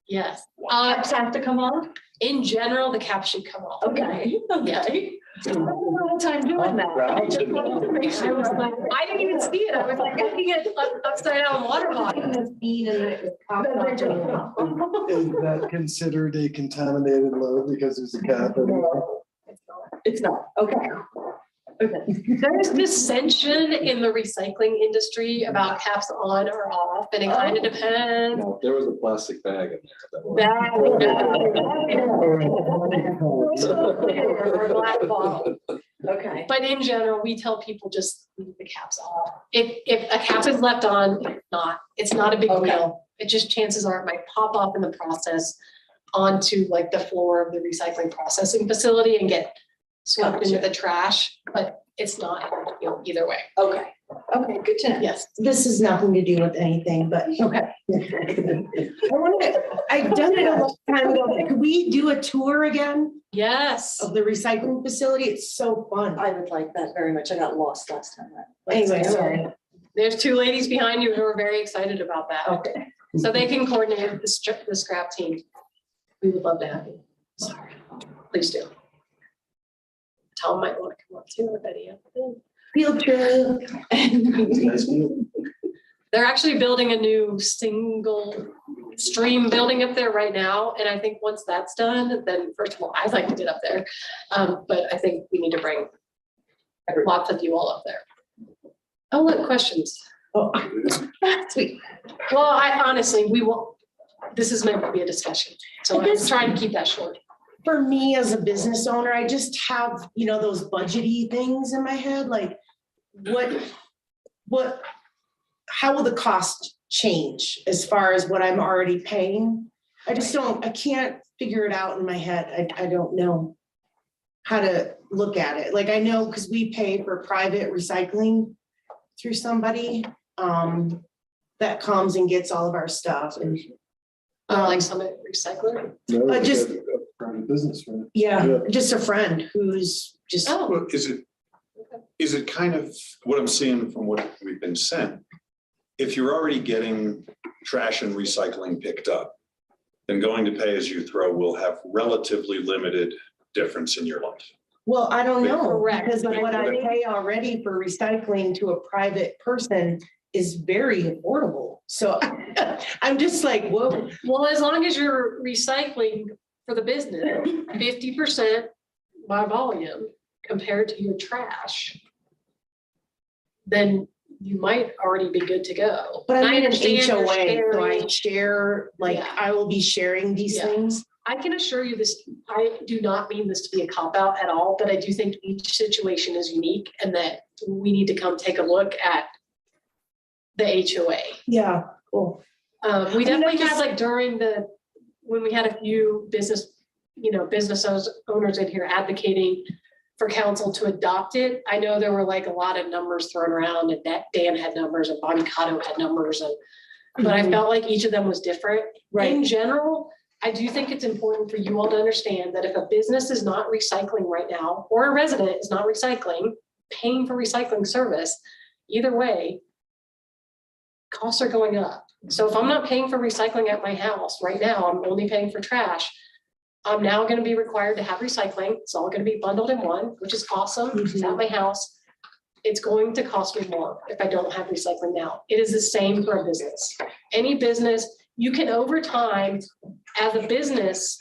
Yes. Caps have to come off? In general, the cap should come off. Okay. Okay. I spent a lot of time doing that. I just wanted to make sure. I didn't even see it. I was like looking at upside down water bottle. Is that considered a contaminated load because there's a cap? It's not, okay. Okay. There's dissension in the recycling industry about caps on or off, and it kind of depends. No, there was a plastic bag in there. Or a black bottle. Okay. But in general, we tell people just leave the caps off. If a cap is left on, it's not a big deal. It just, chances are it might pop off in the process onto like the floor of the recycling processing facility and get swept into the trash, but it's not, you know, either way. Okay. Okay, good to know. Yes. This has nothing to do with anything, but. Okay. I've done it a long time ago, but could we do a tour again Yes. of the recycling facility? It's so fun. I would like that very much. I got lost last time. Anyway, sorry. There's two ladies behind you who are very excited about that. Okay. So they can coordinate with the scrap team. We would love to have you. Sorry. Please do. Tom might want to come up too, or Betty. Field trip. They're actually building a new single stream building up there right now. And I think once that's done, then first of all, I'd like to get up there. But I think we need to bring lots of you all up there. Oh, look, questions. Oh, sweet. Well, I honestly, we will, this is meant to be a discussion. So I'm trying to keep that short. for me as a business owner, I just have, you know, those budgety things in my head, like what, how will the cost change as far as what I'm already paying? I can't figure it out in my head. I don't know how to look at it. Like I know, because we pay for private recycling through somebody that comes and gets all of our stuff and. Like Summit Recycler? No, Just- private business, right? Yeah, just a friend who's just. Oh. Well, is it kind of what I'm seeing from what we've been sent? If you're already getting trash and recycling picked up, then going to pay as you throw will have relatively limited difference in your life. Well, I don't know, Correct. because of what I pay already for recycling to a private person is very affordable. So I'm just like, whoa. Well, as long as you're recycling for the business, 50% by volume compared to your trash, then you might already be good to go. But I'm in an understand you're HOA, so I sharing- share, like, Yeah. I will be sharing these Yeah. things. I can assure you this, I do not mean this to be a cop-out at all, but I do think each situation is unique and that we need to come take a look at the HOA. Yeah, cool. We I mean, definitely had like when we had a few business owners in here advocating for council to adopt it. I know there were like a lot of numbers thrown around and that Dan had numbers and Bonnie Cotto had numbers but I felt like each of them was different. Right. In general, I do think it's important for you all to understand that if a business is not recycling right now, or a resident is not recycling, paying for recycling service, either way, costs are going up. So if I'm not paying for recycling at my house right now, I'm only paying for trash. I'm now going to be required to have recycling. It's all going to be bundled in one, which is awesome. It's at my house. It's going to cost me more if I don't have recycling now. It is the same for a business. Any business, you can over time, as a business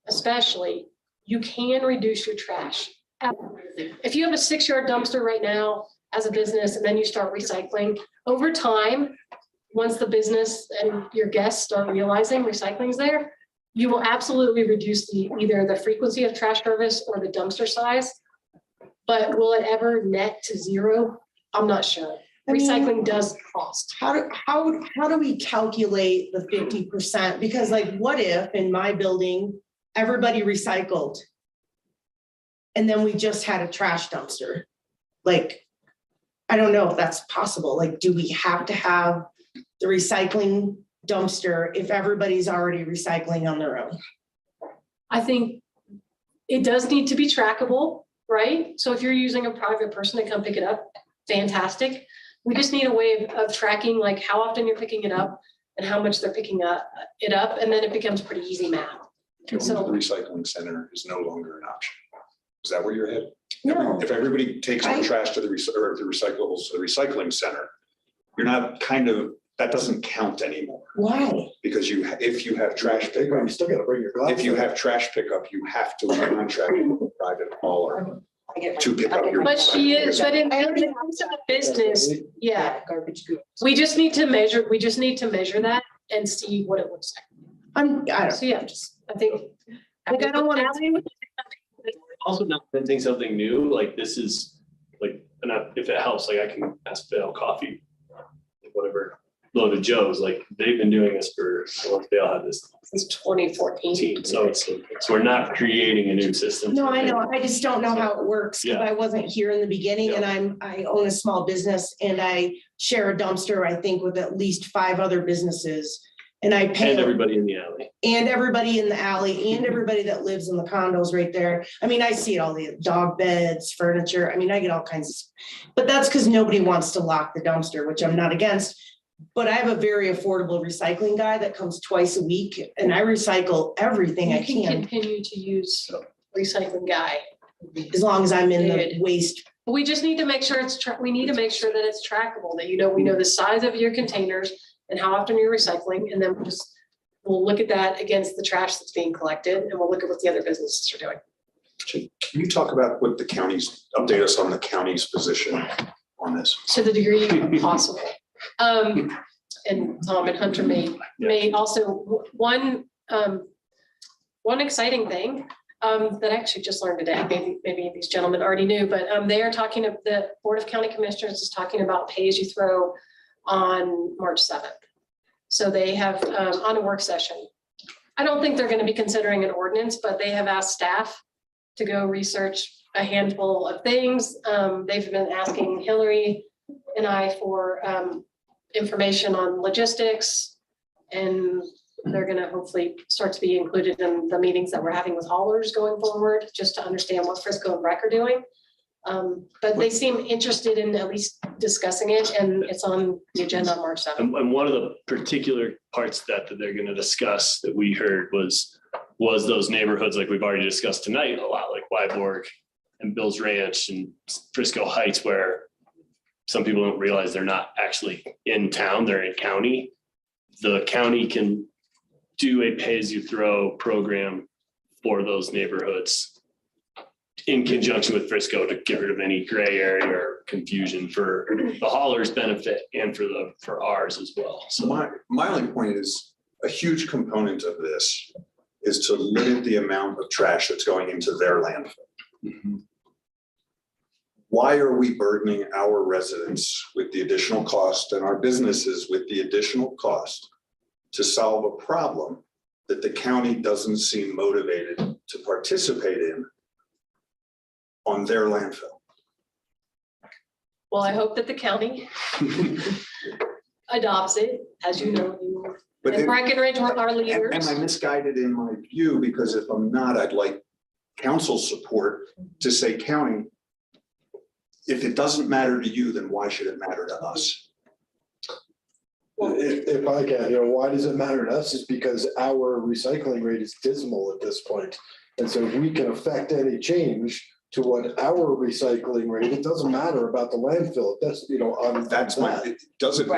especially, you can reduce your trash. If you have a 6-yard dumpster right now as a business and then you start recycling, over time, once the business and your guests start realizing recycling's there, you will absolutely reduce either the frequency of trash service or the dumpster size. But will it ever net to zero? I'm not sure. I mean, Recycling does cost. How do we calculate the 50%? Because like, what if in my building, everybody recycled? And then we just had a trash dumpster? Like, I don't know if that's possible. Like, do we have to have the recycling dumpster if everybody's already recycling on their own? I think it does need to be trackable, right? So if you're using a private person to come pick it up, fantastic. We just need a way of tracking like how often you're picking it up and how much they're picking it up, and then it becomes pretty easy math. Going to So- the recycling center is no longer an option. Is that where you're headed? No. If everybody takes their trash to the recyclables to the recycling center, you're not that doesn't count anymore. Why? Because if you have trash pickup. You still gotta bring your glass. If you have trash pickup, you have to contract with a private hauler to pick up your. But she is, but in terms of the business, yeah. Garbage goods. We just need to measure that and see what it looks like. I don't. So yeah, I think. Like, I don't want to. Also not inventing something new, like this is like, and if it helps, like I can ask Vail Coffee, whatever, Load of Joe's, like they've been doing this for, once Vail had this Since 2014. So we're not creating a new system. No, I know. I just don't know how it works because Yeah. I wasn't here in the beginning and I own a small business and I share a dumpster, I think, with at least 5 other businesses. And I pay. And everybody in the alley. And everybody in the alley and everybody that lives in the condos right there. I mean, I see it all, the dog beds, furniture. I mean, I get all kinds of, but that's because nobody wants to lock the dumpster, which I'm not against. But I have a very affordable recycling guy that comes twice a week and I recycle everything I You can can, continue to use recycling guy. as long as I'm in the Good. waste. We just need to make sure we need to make sure that it's trackable, that we know the size of your containers and how often you're recycling, and then we'll look at that against the trash that's being collected, and we'll look at what the other businesses are doing. Can you talk about what update us on the county's position on this? To the degree possible. And Tom and Hunter may also, one exciting thing that I actually just learned today. Maybe these gentlemen already knew, but they are talking of the Board of County Commissioners is talking about pay-as-you-throw on March 7th. So they have on a work session. I don't think they're going to be considering an ordinance, but they have asked staff to go research a handful of things. They've been asking Hillary and I for information on logistics, and they're going to hopefully start to be included in the meetings that we're having with haulers going forward, just to understand what Frisco and Breck are doing. But they seem interested in at least discussing it, and it's on the agenda on March 7th. And one of the particular parts that they're going to discuss that we heard was those neighborhoods like we've already discussed tonight a lot, like Wyborg and Bill's Ranch and Frisco Heights, where some people don't realize they're not actually in town, they're in county. The county can do a pay-as-you-throw program for those neighborhoods in conjunction with Frisco to get rid of any gray area or confusion for the haulers' benefit and for ours as well. So My only point is, a huge component of this is to limit the amount of trash that's going into their landfill. Why are we burdening our residents with the additional cost and our businesses with the additional cost to solve a problem that the county doesn't seem motivated to participate in on their landfill? Well, I hope that the county adopts it, as you know, But and if- Breckenridge were our leaders. Am I misguided in my view? Because if I'm not, I'd like council support to say, county, if it doesn't matter to you, then why should it matter to us? If I can, why does it matter to us is because our recycling rate is dismal at this point. And so if we can affect any change to what our recycling rate, it doesn't matter about the landfill. That's, That's my, it doesn't,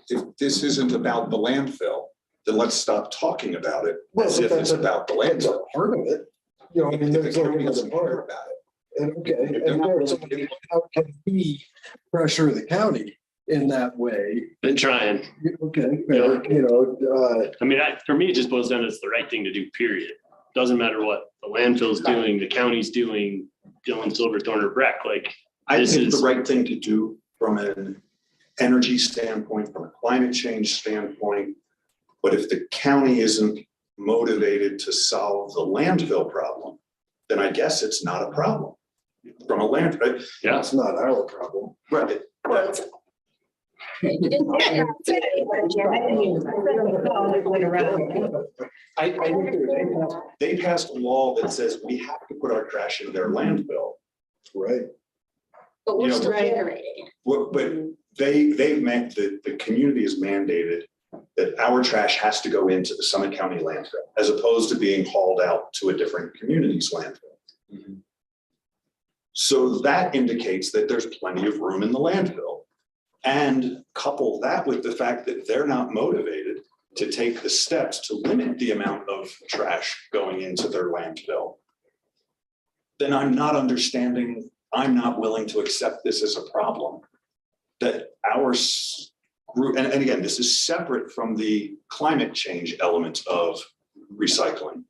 if this isn't about the landfill, then let's stop talking about it as if it's about the landfill. Part of it, there's a part about it. And okay, and how can we pressure the county in that way? been trying. Okay, I mean, for me, it just boils down to it's the right thing to do, period. Doesn't matter what the landfill's doing, the county's doing, Dillon, Silverthorne, or Breck, like. I this think it's is the right thing to do from an energy standpoint, from a climate change standpoint. But if the county isn't motivated to solve the landfill problem, then I guess it's not a problem. From a landfill, yeah, it's not our problem. Right. They passed a law that says we have to put our trash in their landfill. Right. But we're You know, still right. generating. But they've meant that the community has mandated that our trash has to go into the Summit County landfill as opposed to being hauled out to a different community's landfill. So that indicates that there's plenty of room in the landfill. And couple that with the fact that they're not motivated to take the steps to limit the amount of trash going into their landfill, then I'm not understanding, I'm not willing to accept this as a problem. That our group, and again, this is separate from the climate change element of recycling.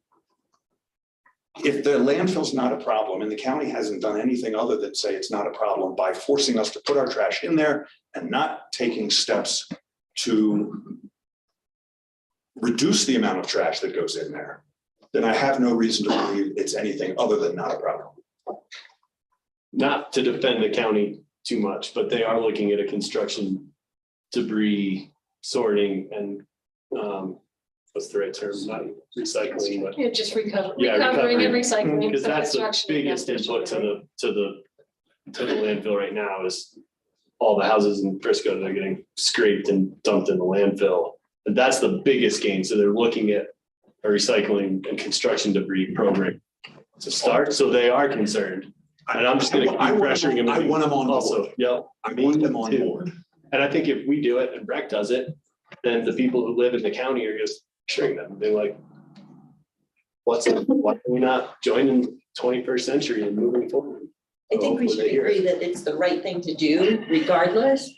If the landfill's not a problem and the county hasn't done anything other than say it's not a problem by forcing us to put our trash in there and not taking steps to reduce the amount of trash that goes in there, then I have no reason to believe it's anything other than not a problem. not to defend the county too much, but they are looking at a construction debris sorting and, what's the right term? Not recycling, but. Yeah, just recovering Yeah, and recovery. recycling. Because some that's the construction, biggest yes, input to the landfill right now is all the houses in Frisco that are getting scraped and dumped in the landfill. And that's the biggest gain. So they're looking at a recycling and construction debris program to start. So they are concerned. And I'm just gonna keep pressuring them. I want them on Also, board. yeah. I want them on too. board. And I think if we do it and Breck does it, then the people who live in the county are just pressuring them. They're like, why are we not joining 21st century and moving forward? I think we should agree that it's the right thing to do regardless,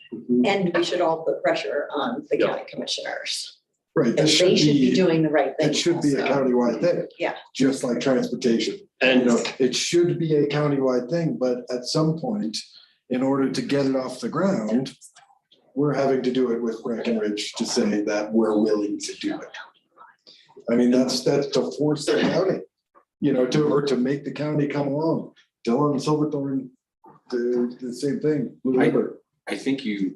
and we should all put pressure on the county commissioners. Right, And this they should should be be, doing the right thing. it should be a also. countywide thing. Yeah. Just like transportation. And You know, it should be a countywide thing, but at some point, in order to get it off the ground, we're having to do it with Breckenridge to say that we're willing to do it. I mean, that's to force the county, you know, or to make the county come along. Dillon, Silverthorne, the same thing, Blue River. I think the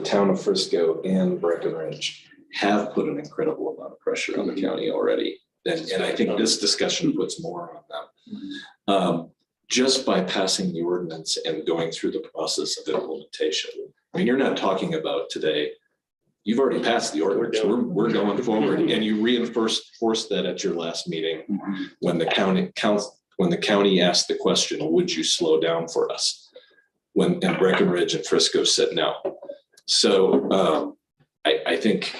town of Frisco and Breckenridge have put an incredible amount of pressure on the county already. And I think this discussion puts more on them. Just by passing the ordinance and going through the process of implementation. I mean, you're not talking about today, you've already passed the ordinance, we're going forward, and you reinforced that at your last meeting when the county asked the question, would you slow down for us? And Breckenridge and Frisco said no. So I think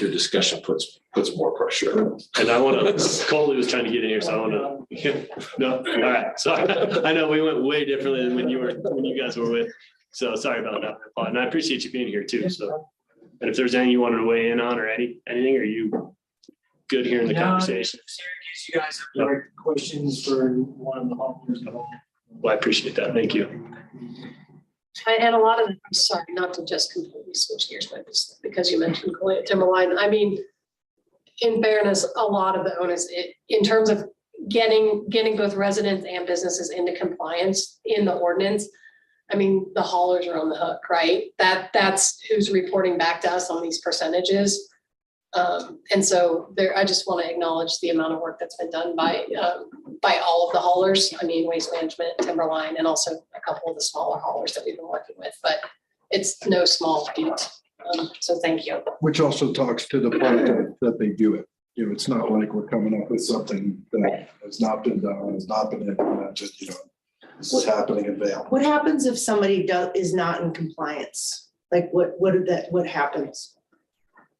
your discussion puts more pressure. And I want to, Coley was trying to get in here, so I want to, no, all right, sorry. I know we went way differently than when you guys were with, so sorry about that. And I appreciate you being here too, so. And if there's anything you wanted to weigh in on or anything, are you good here in the conversation? You guys have questions for one of the homeowners. Well, I appreciate that, thank you. And a lot of, I'm sorry, not to just completely switch gears, but just because you mentioned Timberline, I mean, in fairness, a lot of the onus, in terms of getting both residents and businesses into compliance in the ordinance, I mean, the haulers are on the hook, right? That's who's reporting back to us on these percentages. And so there, I just want to acknowledge the amount of work that's been done by all of the haulers. I mean, Waste Management, Timberline, and also a couple of the smaller haulers that we've been working with, but it's no small feat. So thank you. Which also talks to the part that they do it. You know, it's not like we're coming up with something that has not been done, has not been implemented, you know, this is happening in Vail. What happens if somebody is not in compliance? Like what happens?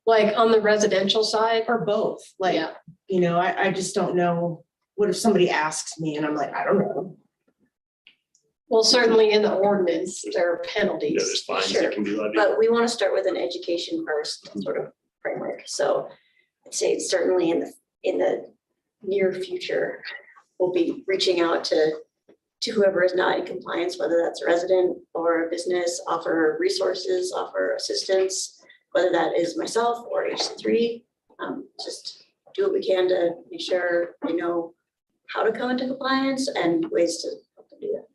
Like on the residential side? Or both, like, Yeah. you know, I just don't know. What if somebody asks me and I'm like, I don't know. Well, certainly in the ordinance, there are penalties. Yeah, there's fines that can be levied. But we want to start with an education first sort of framework. So I'd say certainly in the near future, we'll be reaching out to whoever is not in compliance, whether that's a resident or a business, offer resources, offer assistance, whether that is myself or HC3. Just do what we can to make sure they know how to come into compliance and ways to help them do that.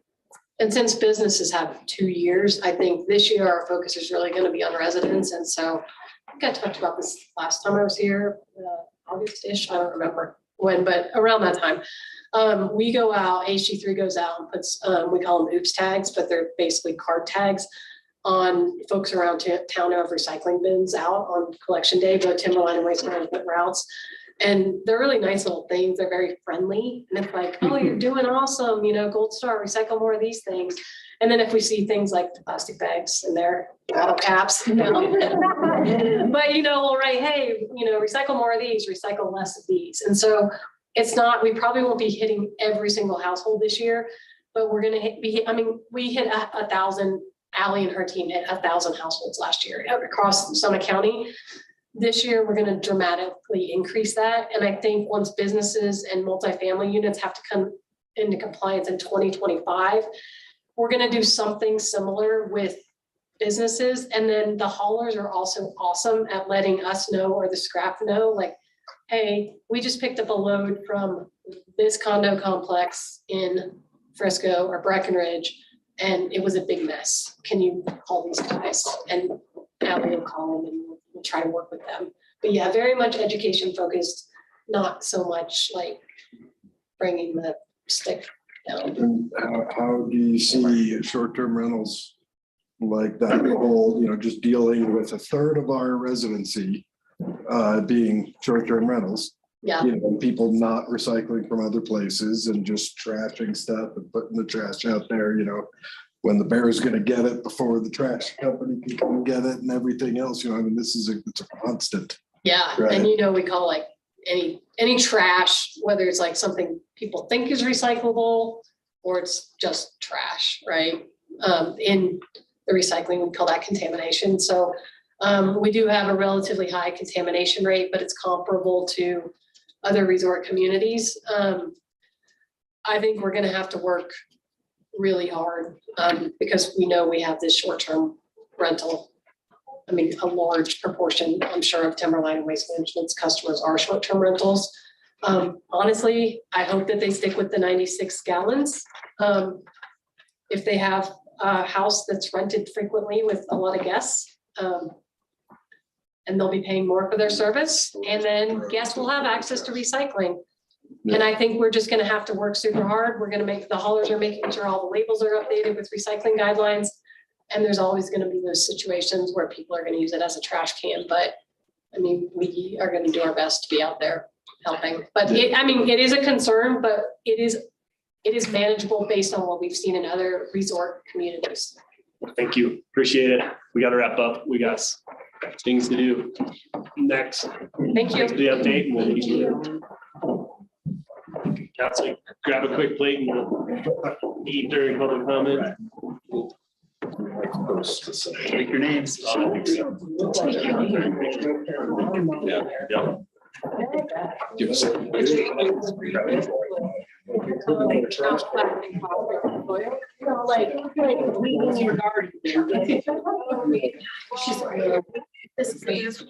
And since businesses have 2 years, I think this year our focus is really going to be on residents. And so I think I talked about this last time I was here, August-ish, I don't remember when, but around that time. We go out, HG3 goes out and puts, we call them oops tags, but they're basically card tags on folks around town who have recycling bins out on collection day, both Timberline and Waste Management routes. And they're really nice little things. They're very friendly. And it's like, oh, you're doing awesome, you know, Gold Star, recycle more of these things. And then if we see things like the plastic bags and their bottle caps, you know, but you know, we'll write, hey, you know, recycle more of these, recycle less of these. And so it's not, we probably won't be hitting every single household this year, but we're going to I mean, we hit 1,000, Allie and her team hit 1,000 households last year across Summit County. This year, we're going to dramatically increase that. And I think once businesses and multifamily units have to come into compliance in 2025, we're going to do something similar with businesses. And then the haulers are also awesome at letting us know, or the scrap know, like, hey, we just picked up a load from this condo complex in Frisco or Breckenridge, and it was a big mess. Can you call these guys? And Allie will call them and we'll try to work with them. But yeah, very much education focused, not so much like bringing the stick down. And how do you see short-term rentals like that whole, you know, just dealing with a third of our residency being short-term rentals? Yeah. You know, people not recycling from other places and just trashing stuff and putting the trash out there, you know, when the bear is going to get it before the trash company can come get it and everything else, you know, I mean, it's a constant. Yeah, right? and you know, we call like any trash, whether it's like something people think is recyclable or it's just trash, right? In the recycling, we call that contamination. So We do have a relatively high contamination rate, but it's comparable to other resort communities. I think we're gonna have to work really hard, because we know we have this short-term rental. I mean, a large proportion, I'm sure, of Timberline and Waste Management's customers are short-term rentals. Honestly, I hope that they stick with the 96 gallons. If they have a house that's rented frequently with a lot of guests, and they'll be paying more for their service, and then guests will have access to recycling. And I think we're just gonna have to work super hard. We're gonna make, the haulers are making sure all the labels are updated with recycling guidelines. And there's always gonna be those situations where people are gonna use it as a trash can, but I mean, we are gonna do our best to be out there helping. But it, I mean, it is a concern, but it is manageable based on what we've seen in other resort communities. Thank you. Appreciate it. We got to wrap up. We got things to do. Next. Thank you. Thanks for the update. And we'll Council, grab a quick plate and we'll eat during public comment. Take your names. Yeah. Yeah. Give us a- Like weeding your garden. This is.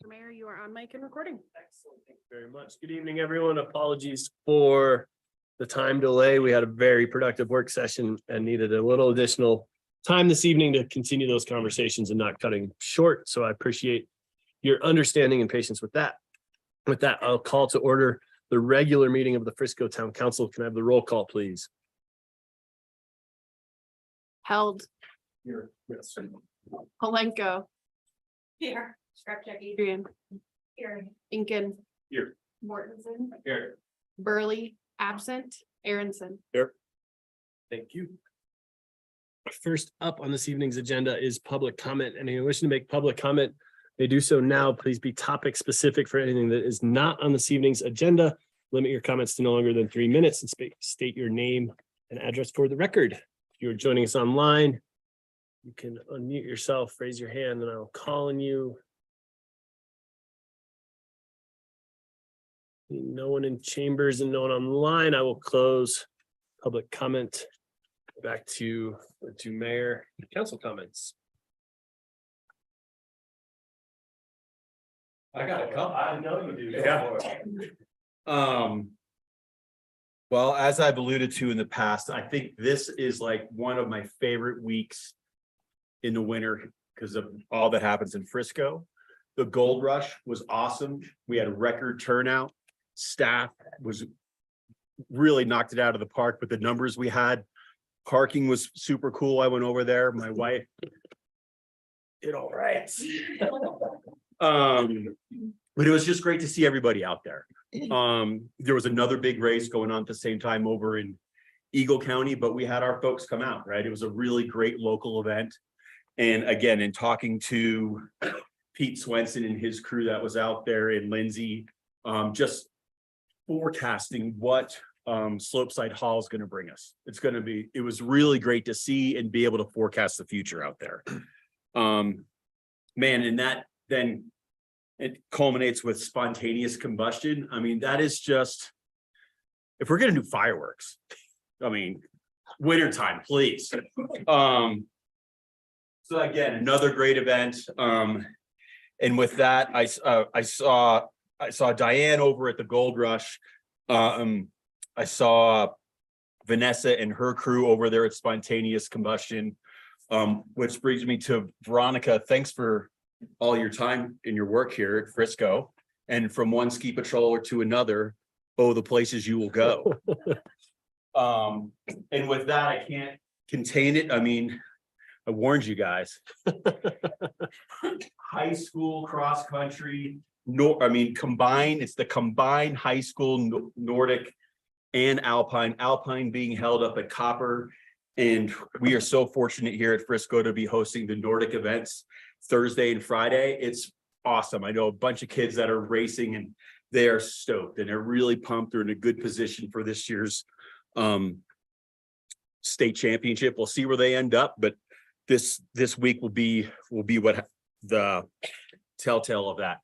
Mayor, you are on mic and recording. Excellent. Thank you very much. Good evening, everyone. Apologies for the time delay. We had a very productive work session and needed a little additional time this evening to continue those conversations and not cutting short. So I appreciate your understanding and patience with that. With that, I'll call to order the regular meeting of the Frisco Town Council. Can I have the roll call, please? Held. Here. Yes. Polenko. Here. Adrian. Here. Incan. Here. Mortensen. Here. Burley, absent. Aronson. Here. Thank you. First up on this evening's agenda is public comment. Anyone wishing to make public comment may do so now. Please be topic specific for anything that is not on this evening's agenda. Limit your comments to no longer than 3 minutes and state your name and address for the record. If you're joining us online, you can unmute yourself, raise your hand, and I'll call on you. No one in chambers and no one online. I will close public comment. Back to mayor and council comments. I got a couple. I know you do. Yeah. Well, as I've alluded to in the past, I think this is like one of my favorite weeks in the winter because of all that happens in Frisco. The Gold Rush was awesome. We had a record turnout. Staff was really knocked it out of the park, but the numbers we had, parking was super cool. I went over there. My wife did all right. But it was just great to see everybody out there. There was another big race going on at the same time over in Eagle County, but we had our folks come out, right? It was a really great local event. And again, in talking to Pete Swenson and his crew that was out there in Lindsay, just forecasting what Slopeside Hall is going to bring us. It was really great to see and be able to forecast the future out there. Man, and that then it culminates with spontaneous combustion. I mean, that is just, if we're going to do fireworks, I mean, wintertime, please. So again, another great event. And with that, I saw Diane over at the Gold Rush. I saw Vanessa and her crew over there at Spontaneous Combustion, which brings me to Veronica. Thanks for all your time and your work here at Frisco. And from one ski patroller to another, oh, the places you will go. And with that, I can't contain it. I mean, I warned you guys. High school cross country, combined, it's the combined high school Nordic and Alpine being held up at Copper. And we are so fortunate here at Frisco to be hosting the Nordic events Thursday and Friday. It's awesome. I know a bunch of kids that are racing and they are stoked and they're really pumped. They're in a good position for this year's state championship. We'll see where they end up, but this week will be what the telltale of that.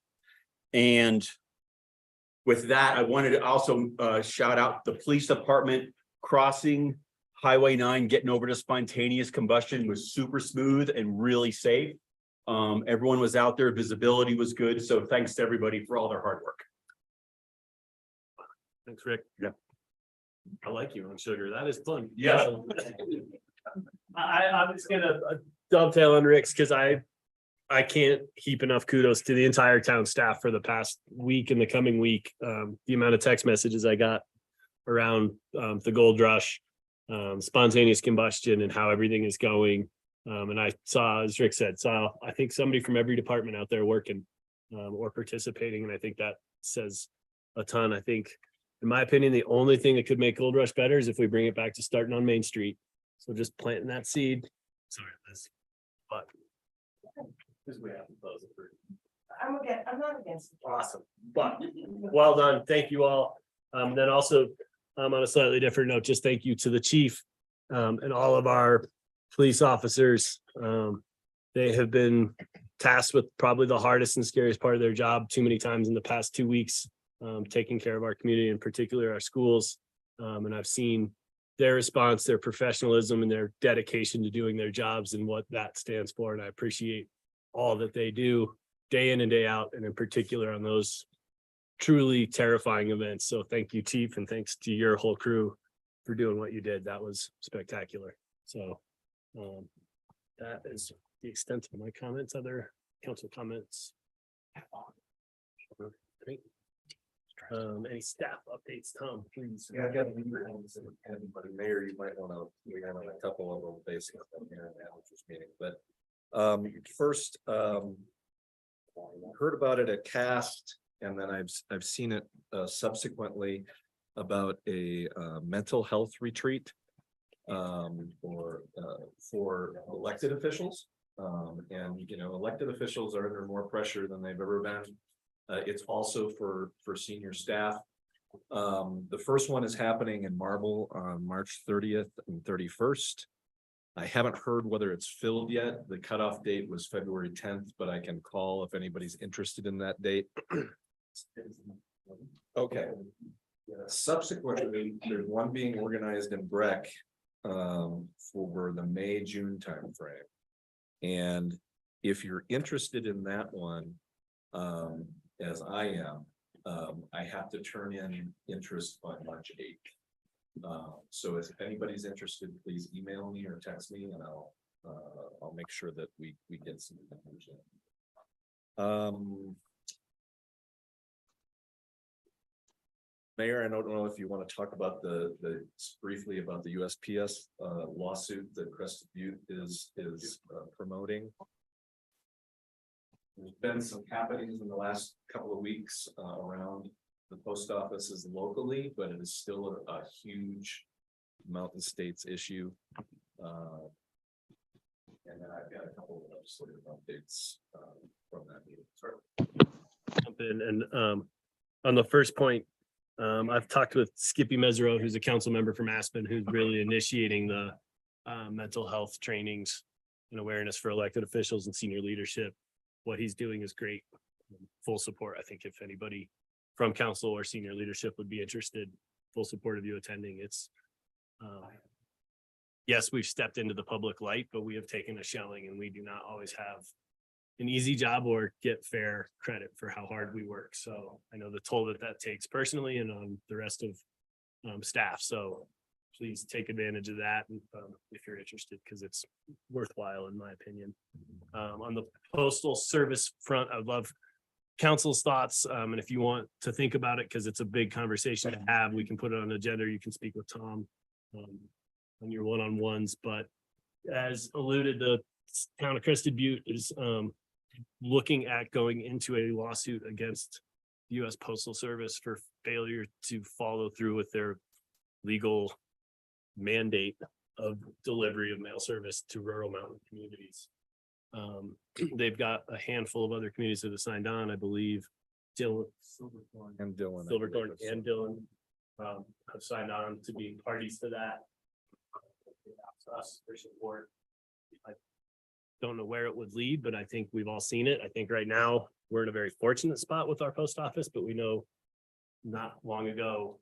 And with that, I wanted to also shout out the police department crossing Highway 9, getting over to Spontaneous Combustion was super smooth and really safe. Everyone was out there, visibility was good. So thanks to everybody for all their hard work. Thanks, Rick. Yeah. I like you on sugar. That is fun. Yeah. I'm just gonna dovetail on Rick's because I can't heap enough kudos to the entire town staff for the past week and the coming week. The amount of text messages I got around the gold rush, spontaneous combustion and how everything is going. And I saw, as Rick said, I think somebody from every department out there working or participating. And I think that says a ton. I think, in my opinion, the only thing that could make Gold Rush better is if we bring it back to starting on Main Street. So just planting that seed. Sorry, Liz. But because we have to close it for. I'm not against it. Awesome. But well done. Thank you all. Then also on a slightly different note, just thank you to the chief and all of our police officers. They have been tasked with probably the hardest and scariest part of their job too many times in the past 2 weeks, taking care of our community, in particular our schools. And I've seen their response, their professionalism, and their dedication to doing their jobs and what that stands for. And I appreciate all that they do day in and day out, and in particular on those truly terrifying events. So thank you, Chief, and thanks to your whole crew for doing what you did. That was spectacular. So that is the extent of my comments. Other council comments? Great. Any staff updates, Tom, please? Yeah, I got to leave your hands in everybody. Mayor, you might want to, we have a couple of them based on here in the managers meeting, but first, heard about it at CAST, and then I've seen it subsequently about a mental health retreat for elected officials. And you know, elected officials are under more pressure than they've ever been. It's also for senior staff. The first one is happening in Marble on March 30th and 31st. I haven't heard whether it's filled yet. The cutoff date was February 10th, but I can call if anybody's interested in that date. Okay. Subsequently, there's one being organized in Breck for the May-June timeframe. And if you're interested in that one, as I am, I have to turn in interest by March 8th. So if anybody's interested, please email me or text me, and I'll make sure that we get some information. Mayor, I don't know if you want to talk about briefly about the USPS lawsuit that Crested Butte is promoting. There's been some happenings in the last couple of weeks around the post offices locally, but it is still a huge Mountain States issue. And then I've got a couple of legislative updates from that meeting. Sorry. Jump in and on the first point, I've talked with Skippy Mesereau, who's a council member from Aspen, who's really initiating the mental health trainings and awareness for elected officials and senior leadership. What he's doing is great. Full support. I think if anybody from council or senior leadership would be interested, full support of you attending. It's yes, we've stepped into the public light, but we have taken a shelling, and we do not always have an easy job or get fair credit for how hard we work. So I know the toll that takes personally and on the rest of staff. So please take advantage of that if you're interested, because it's worthwhile in my opinion. On the postal service front, I would love council's thoughts. And if you want to think about it, because it's a big conversation to have, we can put it on the agenda. You can speak with Tom on your one-on-ones, but as alluded, the town of Crested Butte is looking at going into a lawsuit against the U.S. Postal Service for failure to follow through with their legal mandate of delivery of mail service to rural mountain communities. They've got a handful of other communities that have signed on, I believe. Silverthorne and Dillon have signed on to be parties to that. Us for support. I don't know where it would lead, but I think we've all seen it. I think right now we're in a very fortunate spot with our post office, but we know not long ago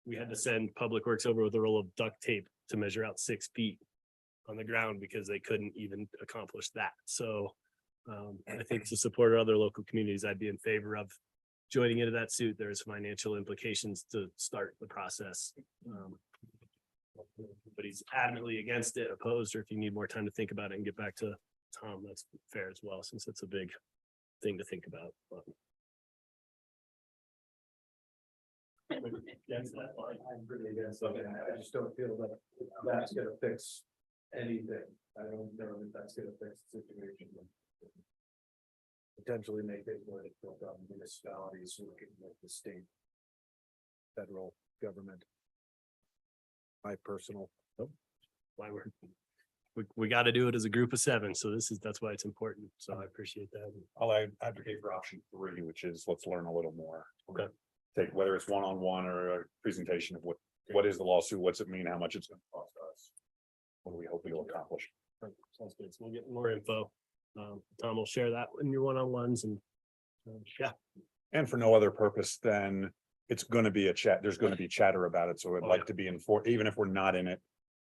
we had to send Public Works over with a roll of duct tape to measure out 6 feet on the ground because they couldn't even accomplish that. So I think to support our other local communities, I'd be in favor of joining into that suit, there's financial implications to start the process. But he's adamantly against it, opposed, or if you need more time to think about it and get back to Tom, that's fair as well, since it's a big thing to think about. But I'm pretty against it. I just don't feel that that's gonna fix anything. I don't know that that's gonna fix the situation. Potentially make it more difficult on municipalities working with the state, federal government. My personal. why we got to do it as a group of 7. So that's why it's important. So I appreciate that. I'll advocate for option 3, which is let's learn a little more. Okay. Take whether it's one-on-one or a presentation of what is the lawsuit, what's it mean, how much it's gonna cost us. What do we hope we'll accomplish? Sounds good. So we'll get more info. Tom will share that in your one-on-ones and yeah. And for no other purpose than it's gonna be a chat, there's gonna be chatter about it, so I'd like to be informed, even if we're not in it.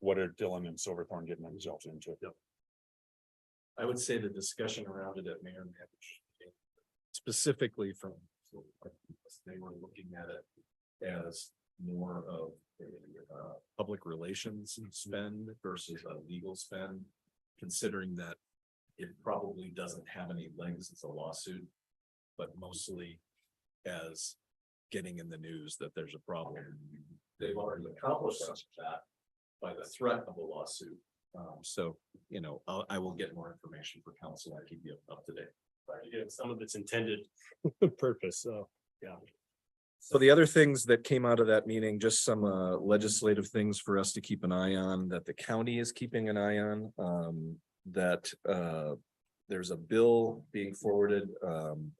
What are Dylan and Silverthorne getting themselves into? I would say the discussion around it at Mayor Manage, specifically from, they were looking at it as more of a public relations spend versus a legal spend, considering that it probably doesn't have any legs as a lawsuit, but mostly as getting in the news that there's a problem. They've already accomplished such that by the threat of a lawsuit. So, I will get more information for council. I keep you up to date. Some of it's intended purpose. So, yeah. So the other things that came out of that meeting, just some legislative things for us to keep an eye on, that the county is keeping an eye on, that there's a bill being forwarded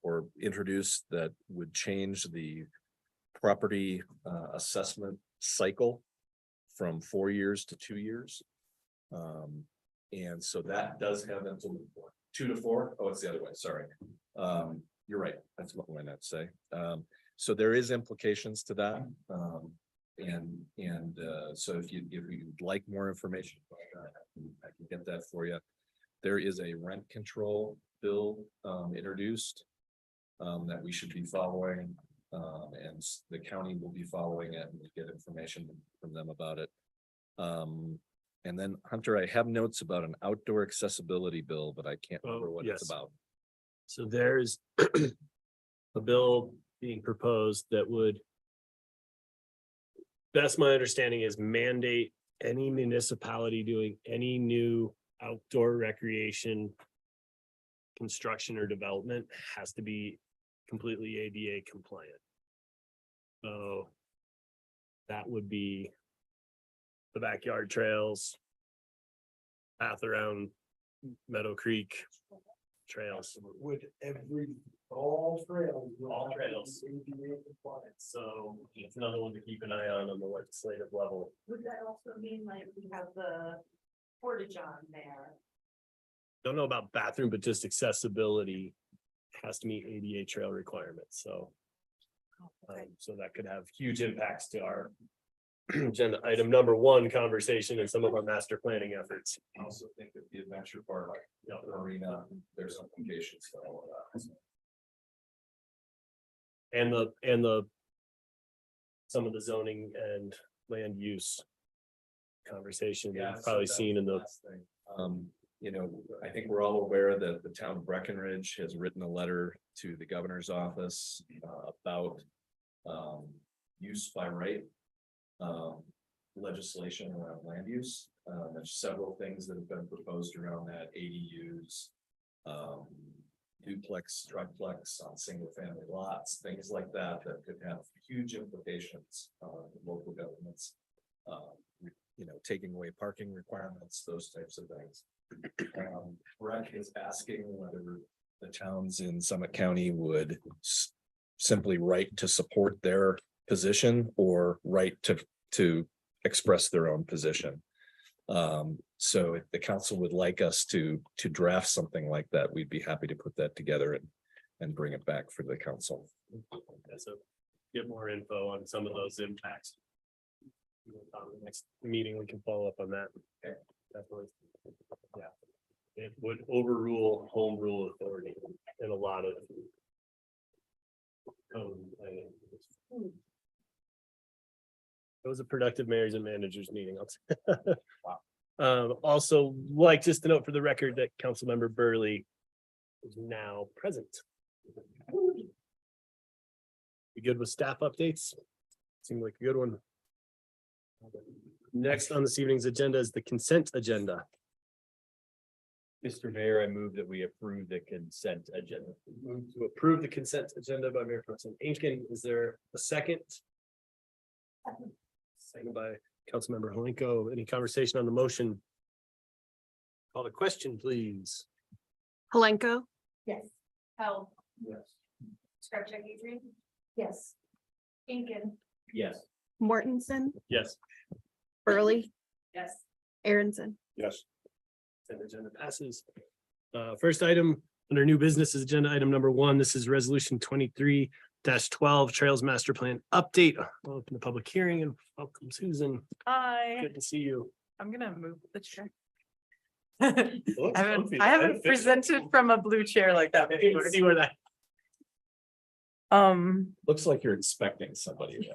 or introduced that would change the property assessment cycle from 4 years to 2 years. And so that does have 2 to 4. Oh, it's the other way. Sorry. You're right. That's what I meant to say. So there is implications to that. So if you'd like more information, I can get that for you. There is a rent control bill introduced that we should be following. And the county will be following it and we'll get information from them about it. And then Hunter, I have notes about an outdoor accessibility bill, but I can't remember what it's about. So there's a bill being proposed that would, best my understanding is mandate any municipality doing any new outdoor recreation construction or development has to be completely ADA compliant. So that would be the backyard trails, path around Meadow Creek trails. Would all trails. So it's another one to keep an eye on the legislative level. Would that also mean like we have the portage on there? Don't know about bathroom, but just accessibility has to meet ADA trail requirements. So so that could have huge impacts to our agenda item number 1 conversation and some of our master planning efforts. I also think that the adventure park, arena, there's implications to all of that. And the some of the zoning and land use conversation you've probably seen in the I think we're all aware that the town of Breckenridge has written a letter to the governor's office about use by right legislation around land use. There's several things that have been proposed around that: ADUs, duplex, triplex on single family lots, things like that could have huge implications on local governments. Taking away parking requirements, those types of things. Brett is asking whether the towns in Summit County would simply write to support their position or write to express their own position. So if the council would like us to draft something like that, we'd be happy to put that together and bring it back for the council. So get more info on some of those impacts. Next meeting, we can follow up on that. Okay, definitely. Yeah, it would overrule home rule authority in a lot of It was a productive mayors and managers meeting. Also, like just to note for the record that Councilmember Burley is now present. You good with staff updates? Seemed like a good one. Next on this evening's agenda is the consent agenda. Mr. Mayor, I move that we approve the consent agenda. Move to approve the consent agenda by Mayor Pro Tem Ainken. Is there a second? Second by Councilmember Holenko. Any conversation on the motion? Call the question, please. Holenko, Yes. Held, Yes. Skrzypek, Adrian, Yes. Aiken, Yes. Mortensen, Yes. Burley, Yes. Aronson. Yes. Consent agenda passes. First item under new business is agenda item number 1. This is resolution 23-12 Trails Master Plan Update. I'll open the public hearing and welcome Susan. Hi, Good to see you. I'm gonna move the chair. Looks I haven't comfy. presented from a blue chair like that before. See where that. Looks like you're expecting somebody.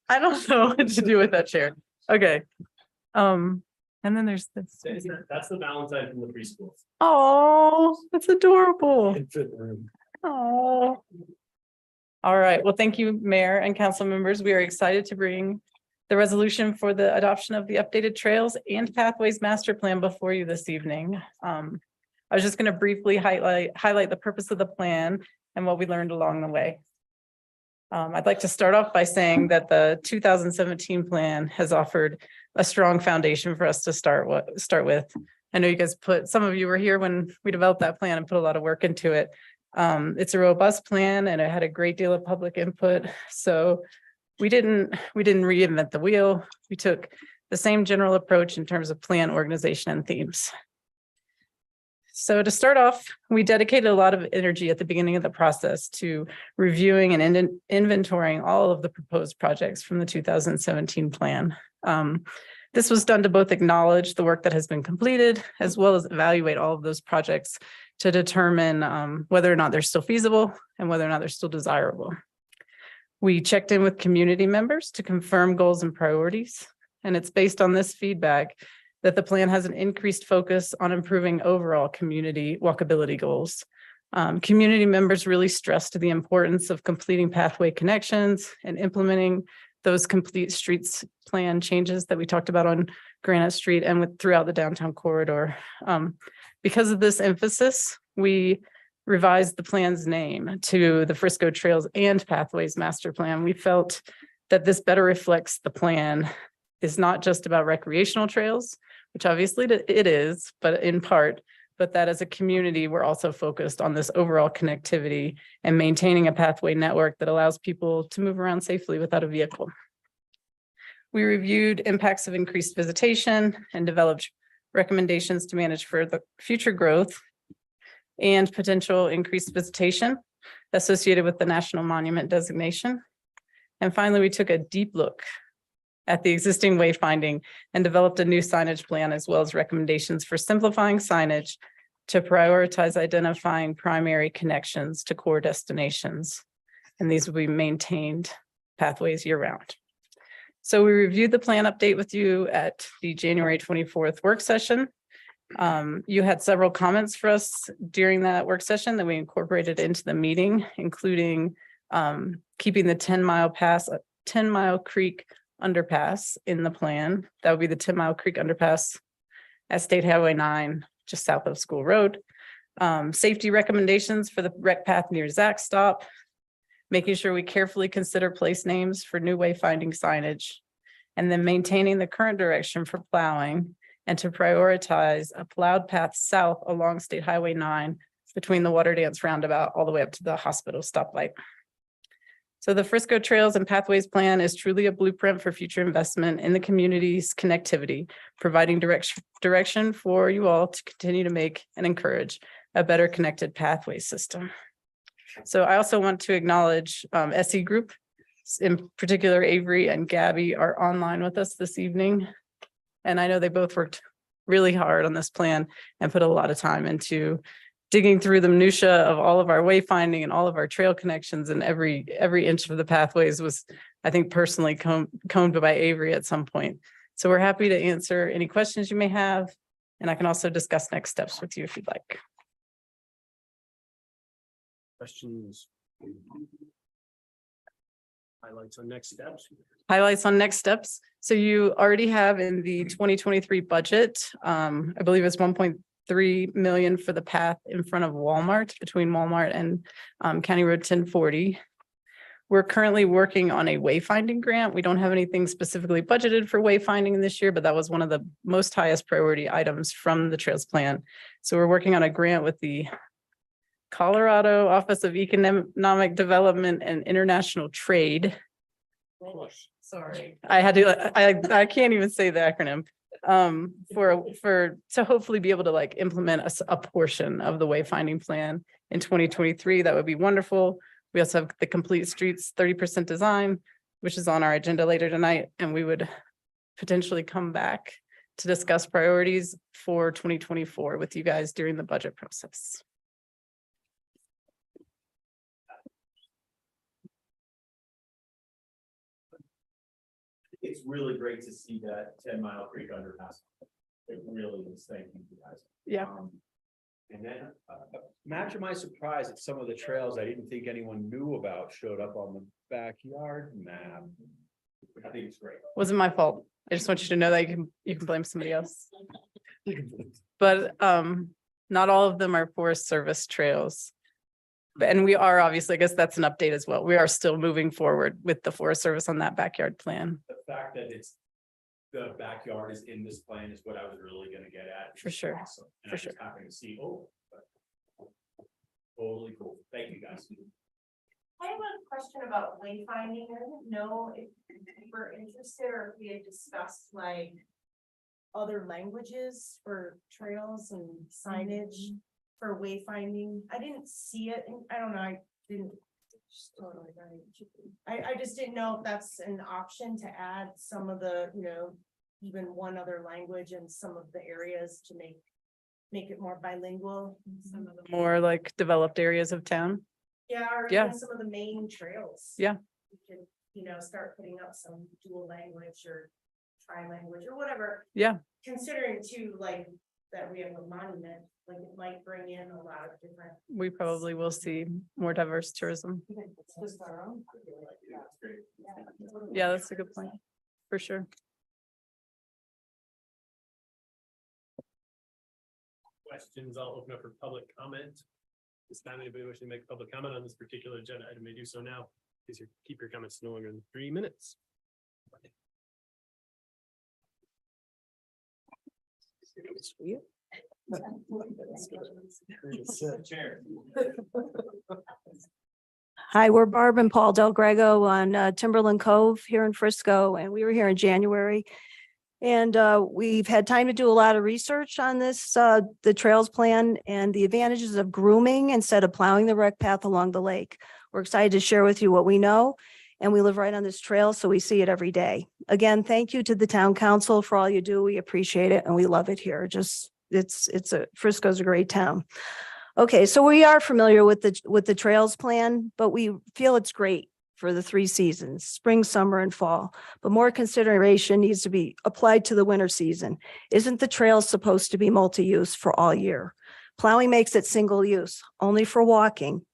I don't know what to do with that chair. Okay. And then there's this. That's the Valentine from the preschool. Oh, that's adorable. Infant room. Oh. All right. Well, thank you, Mayor and council members. We are excited to bring the resolution for the adoption of the updated Trails and Pathways Master Plan before you this evening. I was just going to briefly highlight the purpose of the plan and what we learned along the way. I'd like to start off by saying that the 2017 plan has offered a strong foundation for us to start with. I know you guys some of you were here when we developed that plan and put a lot of work into it. It's a robust plan and it had a great deal of public input. So we didn't reinvent the wheel. We took the same general approach in terms of plan organization and themes. So to start off, we dedicated a lot of energy at the beginning of the process to reviewing and inventorying all of the proposed projects from the 2017 plan. This was done to both acknowledge the work that has been completed, as well as evaluate all of those projects to determine whether or not they're still feasible and whether or not they're still desirable. We checked in with community members to confirm goals and priorities, and it's based on this feedback that the plan has an increased focus on improving overall community walkability goals. Community members really stressed the importance of completing pathway connections and implementing those complete streets plan changes that we talked about on Granite Street and throughout the downtown corridor. Because of this emphasis, we revised the plan's name to the Frisco Trails and Pathways Master Plan. We felt that this better reflects the plan is not just about recreational trails, which obviously it is, but in part, but that as a community, we're also focused on this overall connectivity and maintaining a pathway network that allows people to move around safely without a vehicle. We reviewed impacts of increased visitation and developed recommendations to manage further future growth and potential increased visitation associated with the National Monument designation. And finally, we took a deep look at the existing wayfinding and developed a new signage plan, as well as recommendations for simplifying signage to prioritize identifying primary connections to core destinations. And these will be maintained pathways year round. So we reviewed the plan update with you at the January 24th work session. You had several comments for us during that work session that we incorporated into the meeting, including keeping the 10 Mile Creek underpass in the plan. That would be the 10 Mile Creek underpass at State Highway 9, just south of School Road. Safety recommendations for the rec path near Zach Stop, making sure we carefully consider place names for new wayfinding signage, and then maintaining the current direction for plowing and to prioritize a plowed path south along State Highway 9 between the Water Dance roundabout all the way up to the hospital stoplight. So the Frisco Trails and Pathways Plan is truly a blueprint for future investment in the community's connectivity, providing direction for you all to continue to make and encourage a better connected pathway system. So I also want to acknowledge SE Group, in particular Avery and Gabby are online with us this evening. And I know they both worked really hard on this plan and put a lot of time into digging through the minutia of all of our wayfinding and all of our trail connections, and every inch of the pathways was, I think, personally combed by Avery at some point. So we're happy to answer any questions you may have, and I can also discuss next steps with you if you'd like. Questions? Highlights on next steps? Highlights on next steps. So you already have in the 2023 budget, I believe it's 1.3 million for the path in front of Walmart, between Walmart and County Road 1040. We're currently working on a wayfinding grant. We don't have anything specifically budgeted for wayfinding this year, but that was one of the most highest priority items from the Trails Plan. So we're working on a grant with the Colorado Office of Economic Development and International Trade. Sorry, I had to, I can't even say the acronym. To hopefully be able to like implement a portion of the wayfinding plan in 2023. That would be wonderful. We also have the Complete Streets 30% design, which is on our agenda later tonight, and we would potentially come back to discuss priorities for 2024 with you guys during the budget process. It's really great to see that 10 Mile Creek underpass. It really is. Thank you guys. Yeah. And then imagine my surprise at some of the trails I didn't think anyone knew about showed up on the backyard map. I think it's great. Wasn't my fault. I just want you to know that you can blame somebody else. But not all of them are Forest Service trails. And we are obviously, I guess that's an update as well. We are still moving forward with the Forest Service on that backyard plan. The fact that the backyard is in this plan is what I was really gonna get at. For sure. Awesome. And For I just happened to see, totally cool. Thank you guys. I have a question about wayfinding. I didn't know if you were interested or if we had discussed like other languages for trails and signage for wayfinding. I didn't see it. I don't know. I didn't. Totally right. I just didn't know if that's an option to add some of the, even one other language in some of the areas to make it more bilingual. Some of the More like developed areas of town. Yeah, or Yeah. even some of the main trails. Yeah. You can, start putting up some dual language or tri-language or whatever. Yeah. Considering too, like, that we have a monument, like it might bring in a lot of different. We probably will see more diverse tourism. It's just our own. Yeah, that's a good point. For sure. Questions, I'll open up for public comment. This time, anybody wishing to make a public comment on this particular agenda item may do so now. Please keep your comments no longer than 3 minutes. Hi, we're Barb and Paul Del Grego on Timberland Cove here in Frisco, and we were here in January. And we've had time to do a lot of research on this, the trails plan and the advantages of grooming instead of plowing the rec path along the lake. We're excited to share with you what we know, and we live right on this trail, so we see it every day. Again, thank you to the town council for all you do. We appreciate it and we love it here. Frisco's a great town. Okay, so we are familiar with the trails plan, but we feel it's great for the 3 seasons, spring, summer, and fall. But more consideration needs to be applied to the winter season. Isn't the trail supposed to be multi-use for all year? Plowing makes it single use, only for walking.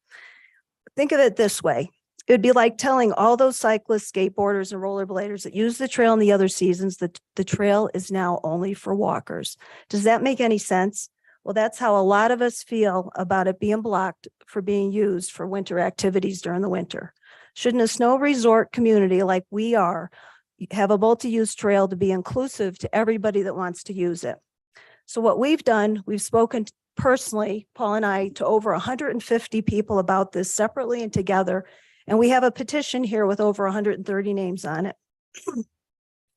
Think of it this way. It would be like telling all those cyclists, skateboarders, and rollerbladers that use the trail in the other seasons that the trail is now only for walkers. Does that make any sense? Well, that's how a lot of us feel about it being blocked for being used for winter activities during the winter. Shouldn't a snow resort community like we are have a multi-use trail to be inclusive to everybody that wants to use it? So what we've done, we've spoken personally, Paul and I, to over 150 people about this separately and together. And we have a petition here with over 130 names on it.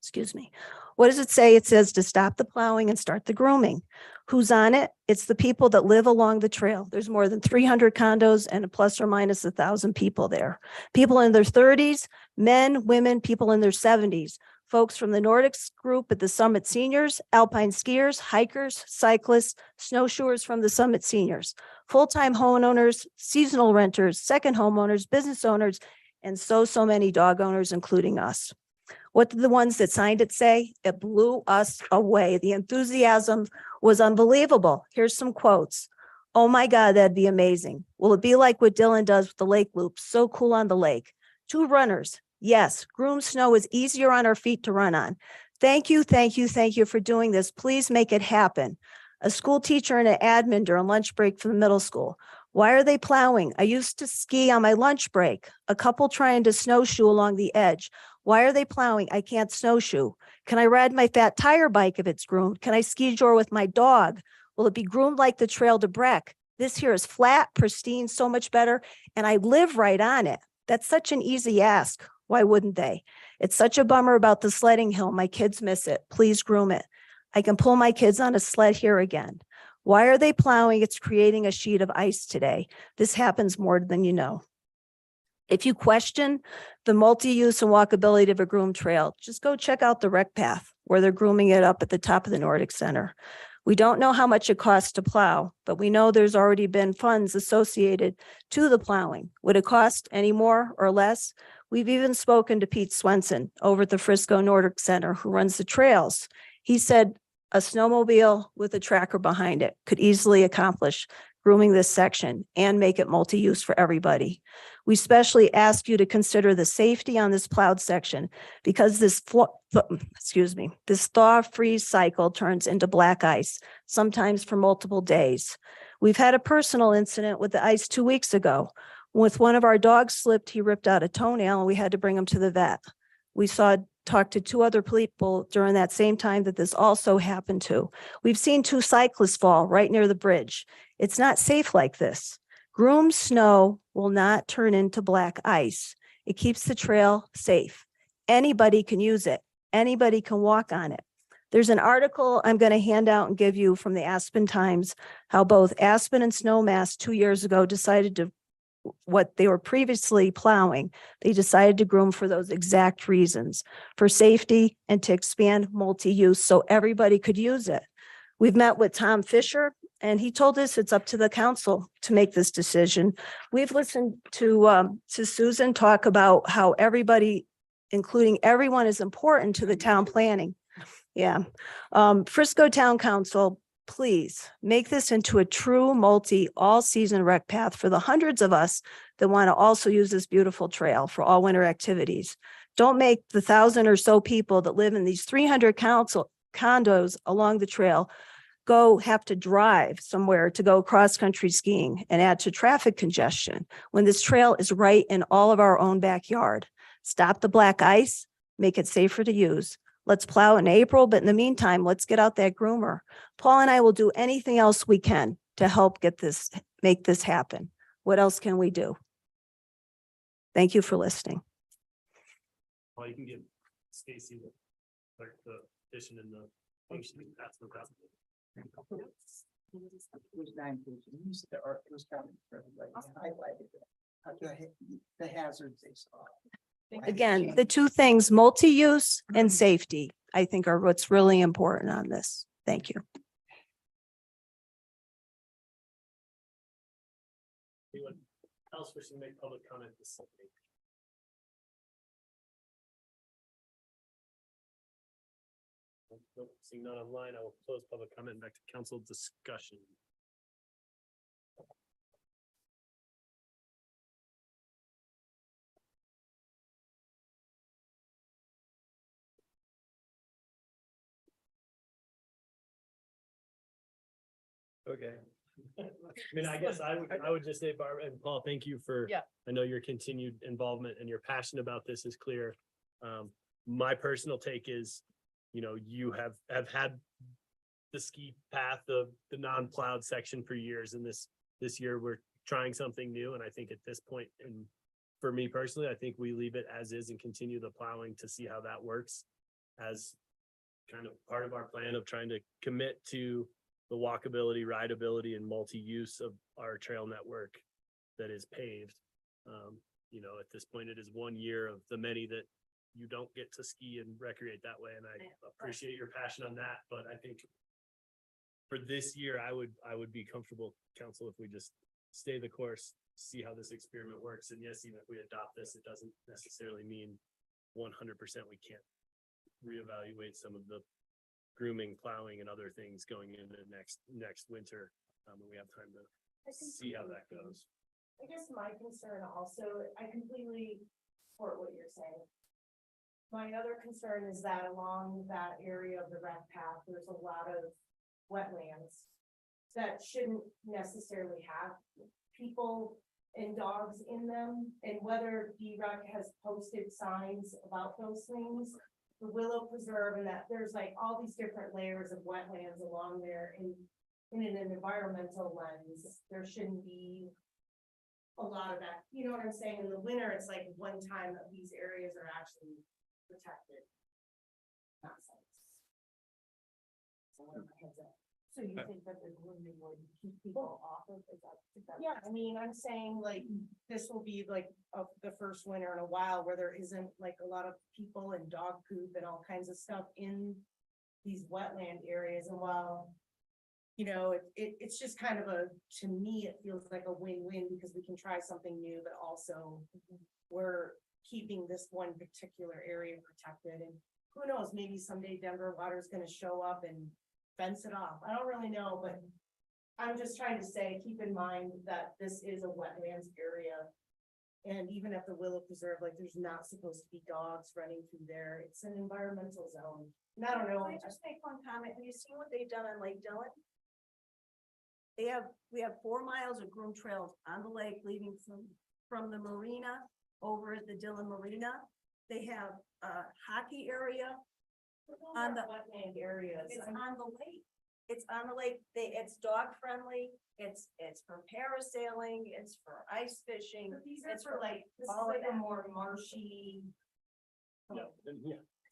Excuse me. What does it say? It says to stop the plowing and start the grooming. Who's on it? It's the people that live along the trail. There's more than 300 condos and plus or minus 1,000 people there. People in their 30s, men, women, people in their 70s, folks from the Nordics group at the Summit Seniors, alpine skiers, hikers, cyclists, snowshoers from the Summit Seniors, full-time homeowners, seasonal renters, second homeowners, business owners, and so many dog owners, including us. What did the ones that signed it say? It blew us away. The enthusiasm was unbelievable. Here's some quotes. Oh my God, that'd be amazing. Will it be like what Dylan does with the lake loops? So cool on the lake. 2 runners. Yes, groom snow is easier on our feet to run on. Thank you, thank you, thank you for doing this. Please make it happen. A school teacher and an admin during lunch break for the middle school. Why are they plowing? I used to ski on my lunch break. A couple trying to snowshoe along the edge. Why are they plowing? I can't snowshoe. Can I ride my fat tire bike if it's groomed? Can I ski jor with my dog? Will it be groomed like the Trail to Breck? This here is flat, pristine, so much better, and I live right on it. That's such an easy ask. Why wouldn't they? It's such a bummer about the sledding hill. My kids miss it. Please groom it. I can pull my kids on a sled here again. Why are they plowing? It's creating a sheet of ice today. This happens more than you know. If you question the multi-use and walkability of a groomed trail, just go check out the rec path where they're grooming it up at the top of the Nordic Center. We don't know how much it costs to plow, but we know there's already been funds associated to the plowing. Would it cost any more or less? We've even spoken to Pete Swenson over at the Frisco Nordic Center, who runs the trails. He said a snowmobile with a tracker behind it could easily accomplish grooming this section and make it multi-use for everybody. We especially ask you to consider the safety on this plowed section because this thaw-freeze cycle turns into black ice, sometimes for multiple days. We've had a personal incident with the ice 2 weeks ago. With one of our dogs slipped, he ripped out a toenail and we had to bring him to the vet. We talked to 2 other people during that same time that this also happened to. We've seen 2 cyclists fall right near the bridge. It's not safe like this. Groomed snow will not turn into black ice. It keeps the trail safe. Anybody can use it. Anybody can walk on it. There's an article I'm going to hand out and give you from the Aspen Times, how both Aspen and Snowmass 2 years ago decided to what they were previously plowing. They decided to groom for those exact reasons, for safety and to expand multi-use so everybody could use it. We've met with Tom Fisher and he told us it's up to the council to make this decision. We've listened to Susan talk about how everybody, including everyone, is important to the town planning. Yeah. Frisco Town Council, please make this into a true all-season rec path for the hundreds of us that want to also use this beautiful trail for all winter activities. Don't make the 1,000 or so people that live in these 300 condos along the trail have to drive somewhere to go cross-country skiing and add to traffic congestion when this trail is right in all of our own backyard. Stop the black ice, make it safer to use. Let's plow in April, but in the meantime, let's get out that groomer. Paul and I will do anything else we can to help make this happen. What else can we do? Thank you for listening. Well, you can give Stacy the petition and the function. That's what that's. The hazards they saw. Again, the 2 things, multi-use and safety, I think are what's really important on this. Thank you. Anyone else wishing to make public comment this evening? Nope, seeing none online, I will close public comment back to council discussion. Okay. I mean, I guess I would just say, Barbara and Paul, thank you for, I know your continued involvement and your passion about this is clear. My personal take is, you have had the ski path of the non-plowed section for years, and this year we're trying something new. And I think at this point, and for me personally, I think we leave it as is and continue the plowing to see how that works as kind of part of our plan of trying to commit to the walkability, rideability, and multi-use of our trail network that is paved. You know, at this point, it is 1 year of the many that you don't get to ski and recreate that way, and I appreciate your passion on that, but I think for this year, I would be comfortable, council, if we just stay the course, see how this experiment works, and yes, even if we adopt this, it doesn't necessarily mean 100% we can't reevaluate some of the grooming, plowing, and other things going into next winter, when we have time to see how that goes. I guess my concern also, I completely support what you're saying. My other concern is that along that area of the rec path, there's a lot of wetlands that shouldn't necessarily have people and dogs in them, and whether DREC has posted signs about those things. The Willow Preserve, and that there's like all these different layers of wetlands along there, and in an environmental lens, there shouldn't be a lot of that, you know what I'm saying? In the winter, it's like one time that these areas are actually protected. Not sense. So you think that the grooming would keep people off of, is that? Yeah, I mean, I'm saying like, this will be like the first winter in a while where there isn't like a lot of people and dog poop and all kinds of stuff in these wetland areas, and while you know, it's just kind of to me, it feels like a win-win because we can try something new, but also we're keeping this one particular area protected. And who knows, maybe someday Denver Water is going to show up and fence it off. I don't really know, but I'm just trying to say, keep in mind that this is a wetlands area. And even at the Willow Preserve, like there's not supposed to be dogs running through there. It's an environmental zone. And I don't know. Can I just make one comment? Have you seen what they've done on Lake Dillon? We have 4 miles of groomed trails on the lake leading from the marina over at the Dillon Marina. They have a hockey area on the wetland areas. It's on the lake. It's on the lake. It's dog friendly. It's for parasailing. It's for ice fishing. But these are It's for like, this is all of like a that. more marshy. Yeah.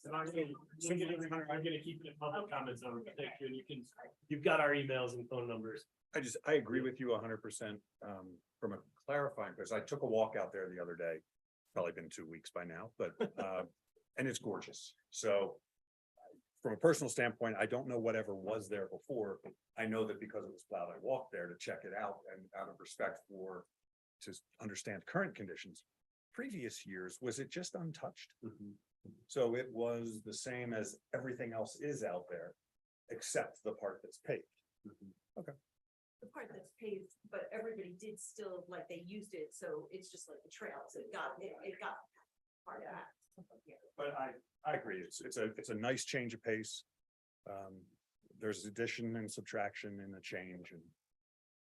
So I'm gonna keep it in public comments over, thank you, and you've got our emails and phone numbers. I agree with you 100%, from a clarifying, because I took a walk out there the other day, probably been 2 weeks by now, but, and it's gorgeous. So from a personal standpoint, I don't know whatever was there before. I know that because it was plowed, I walked there to check it out, and out of respect to understand current conditions. Previous years, was it just untouched? So it was the same as everything else is out there, except the part that's paved. Okay. The part that's paved, but everybody did still, like, they used it, so it's just like the trails. It got part of that. But I agree. It's a nice change of pace. There's addition and subtraction in the change, and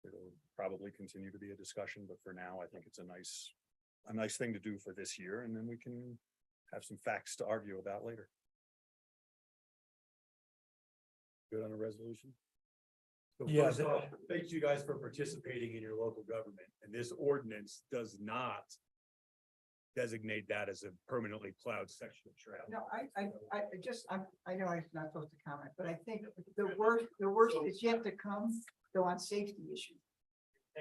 it'll probably continue to be a discussion, but for now, I think it's a nice thing to do for this year, and then we can have some facts to argue about later. Good on a resolution? So Yeah, first off, thank you guys for participating in your local government, and this ordinance does not designate that as a permanently plowed section of trail. No, I know I'm not supposed to comment, but I think the worst is yet to come, though, on safety issues.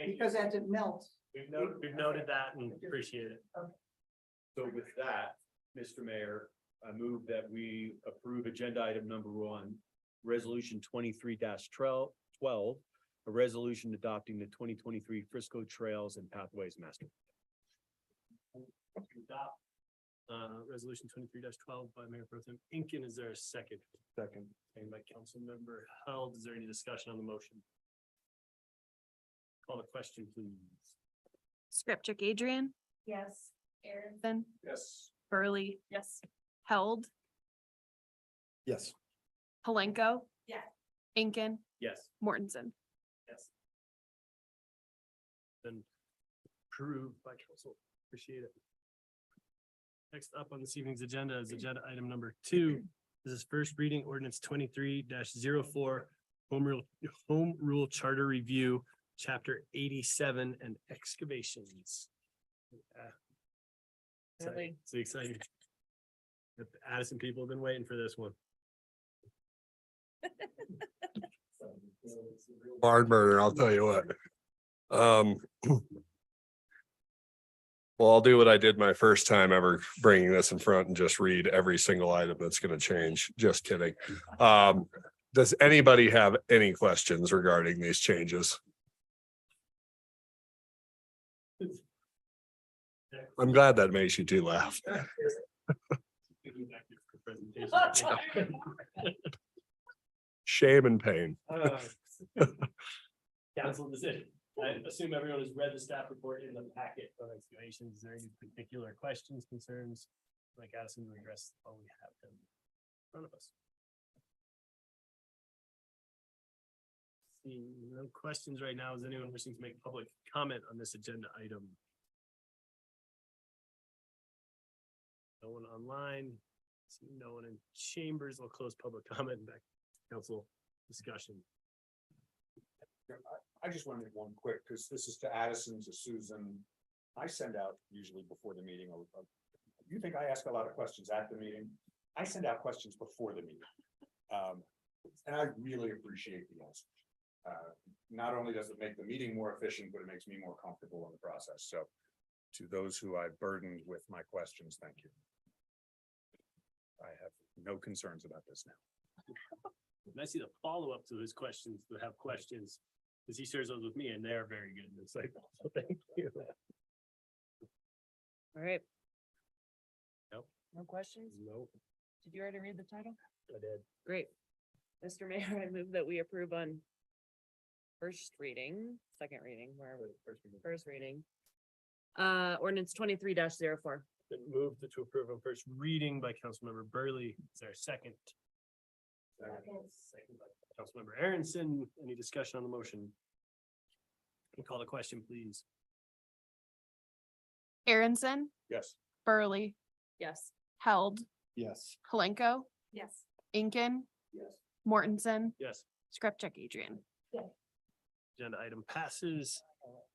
Because as it melts. We've noted that and appreciate it. So with that, Mr. Mayor, I move that we approve agenda item number 1, resolution 23-12, a resolution adopting the 2023 Frisco Trails and Pathways Master. Resolution 23-12 by Mayor Pro Tem Inkin. Is there a second? Second. Second by Councilmember Held. Is there any discussion on the motion? Call the question, please. Scripture Adrian, Yes. Aronson, Yes. Burley. Yes. Held, Yes. Palenko. Yeah. Inkin, Yes. Mortensen. Yes. Then approved by council. Appreciate it. Next up on this evening's agenda is agenda item number 2. This is first reading ordinance 23-04 home rule charter review, chapter 87 and excavations. Really? It's exciting. The Addison people have been waiting for this one. Barn burner, I'll tell you what. Well, I'll do what I did my first time ever bringing this in front and just read every single item that's gonna change. Just kidding. Does anybody have any questions regarding these changes? I'm glad that makes you two laugh. Shame and pain. Council decision. I assume everyone has read the staff report in the packet of excavations. Is there any particular questions, concerns? Like Addison to address all we have them in front of us. Seeing no questions right now. Is anyone wishing to make public comment on this agenda item? No one online. See no one in chambers. I'll close public comment and back to council discussion. I just wanted one quick, because this is to Addison, to Susan. I send out usually before the meeting. You think I ask a lot of questions at the meeting? I send out questions before the meeting. And I really appreciate the answers. Not only does it make the meeting more efficient, but it makes me more comfortable in the process. So to those who I've burdened with my questions, thank you. I have no concerns about this now. And I see the follow-up to his questions that have questions, because he shares those with me and they're very good in this cycle. So thank you. All right. Nope. No questions? Nope. Did you already read the title? I did. Great. Mr. Mayor, I move that we approve on first reading, second reading, where first reading. Ordinance 23-04. Been moved to approve on first reading by Councilmember Burley. Is there a second? Second by Councilmember Aronson. Any discussion on the motion? Can you call the question, please? Aronson, Yes. Burley, Yes. Held, Yes. Kalenko, Yes. Incan, Yes. Mortensen, Yes. Skrupcheck, Adrian. Agenda item passes.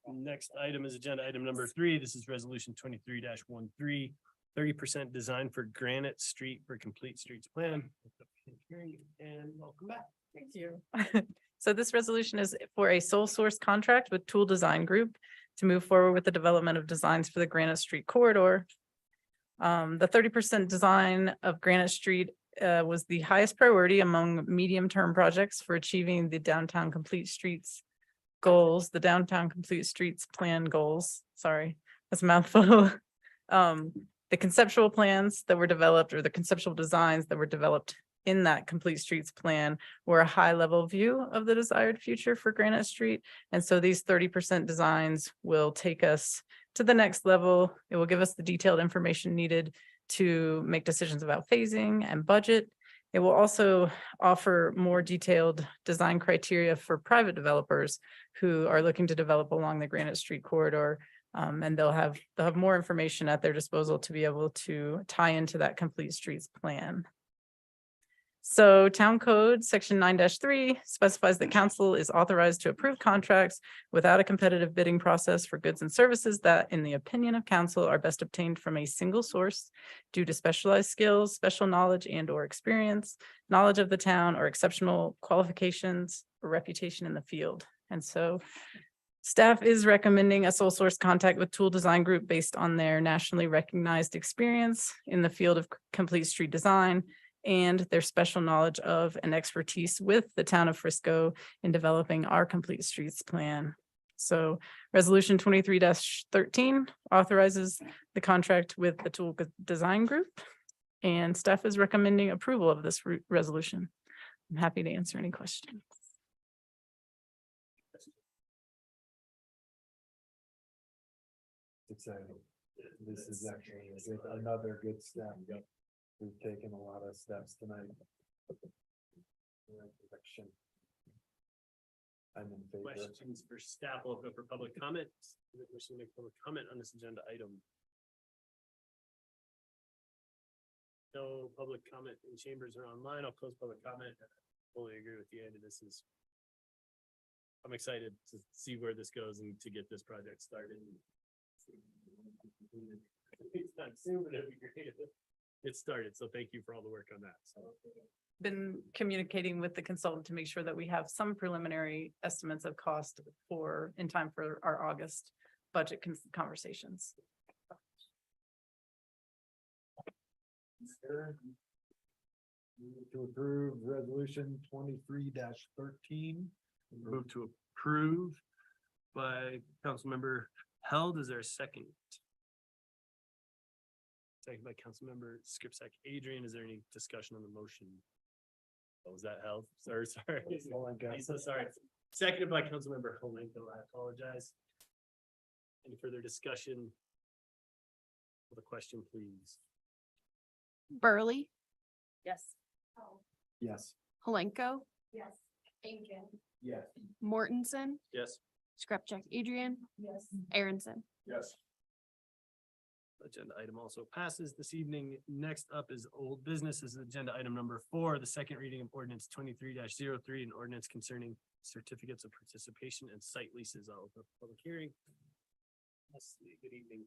Next item is agenda item number 3. This is resolution 23-13, 30% design for Granite Street for complete streets plan. And welcome back. Thank you. So this resolution is for a sole source contract with Tool Design Group to move forward with the development of designs for the Granite Street corridor. The 30% design of Granite Street was the highest priority among medium-term projects for achieving the downtown complete streets goals, the downtown complete streets plan goals. Sorry, that's a mouthful. The conceptual plans that were developed, or the conceptual designs that were developed in that complete streets plan, were a high level view of the desired future for Granite Street. And so these 30% designs will take us to the next level. It will give us the detailed information needed to make decisions about phasing and budget. It will also offer more detailed design criteria for private developers who are looking to develop along the Granite Street corridor. And they'll have more information at their disposal to be able to tie into that complete streets plan. So Town Code Section 9-3 specifies that council is authorized to approve contracts without a competitive bidding process for goods and services that, in the opinion of council, are best obtained from a single source due to specialized skills, special knowledge and or experience, knowledge of the town, or exceptional qualifications or reputation in the field. And so staff is recommending a sole source contact with Tool Design Group based on their nationally recognized experience in the field of complete street design and their special knowledge of and expertise with the town of Frisco in developing our complete streets plan. So resolution 23-13 authorizes the contract with the Tool Design Group, and staff is recommending approval of this resolution. I'm happy to answer any questions. Exciting. This is actually another good step. We've taken a lot of steps tonight. I'm in favor. Questions for staff, open up for public comment. Wish to make public comment on this agenda item. No public comment in chambers or online. I'll close public comment. I fully agree with you, Andy. I'm excited to see where this goes and to get this project started. It's not soon, but it'll be great. It started, so thank you for all the work on that. So been communicating with the consultant to make sure that we have some preliminary estimates of cost in time for our August budget conversations. To approve resolution 23-13. Move to approve by Councilmember Held. Is there a second? Second by Councilmember Skripsak Adrian. Is there any discussion on the motion? Oh, was that Held? Sorry. I'm so sorry. Seconded by Councilmember Holenko. I apologize. Any further discussion? The question, please. Burley, Yes. Yes. Holenko, Yes. Aiken. Yes. Mortensen, Yes. Skripchak Adrian, Yes. Aaronson. Yes. Agenda item also passes this evening. Next up is old business. This is agenda item number 4, the second reading of ordinance 23-03, an ordinance concerning certificates of participation and site leases. I'll open up the public hearing. Leslie, good evening.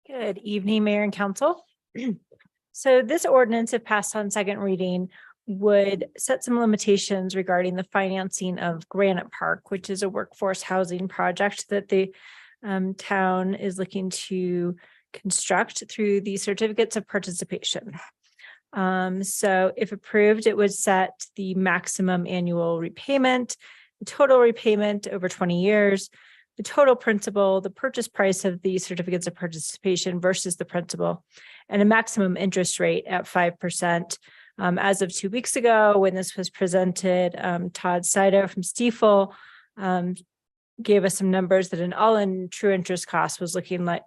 Good evening, Mayor and Council. So this ordinance, if passed on second reading, would set some limitations regarding the financing of Granite Park, which is a workforce housing project that the town is looking to construct through the certificates of participation. So if approved, it would set the maximum annual repayment, the total repayment over 20 years, the total principal, the purchase price of the certificates of participation versus the principal, and a maximum interest rate at 5%. As of 2 weeks ago, when this was presented, Todd Sido from Stiefel gave us some numbers that an all-in true interest cost was looking like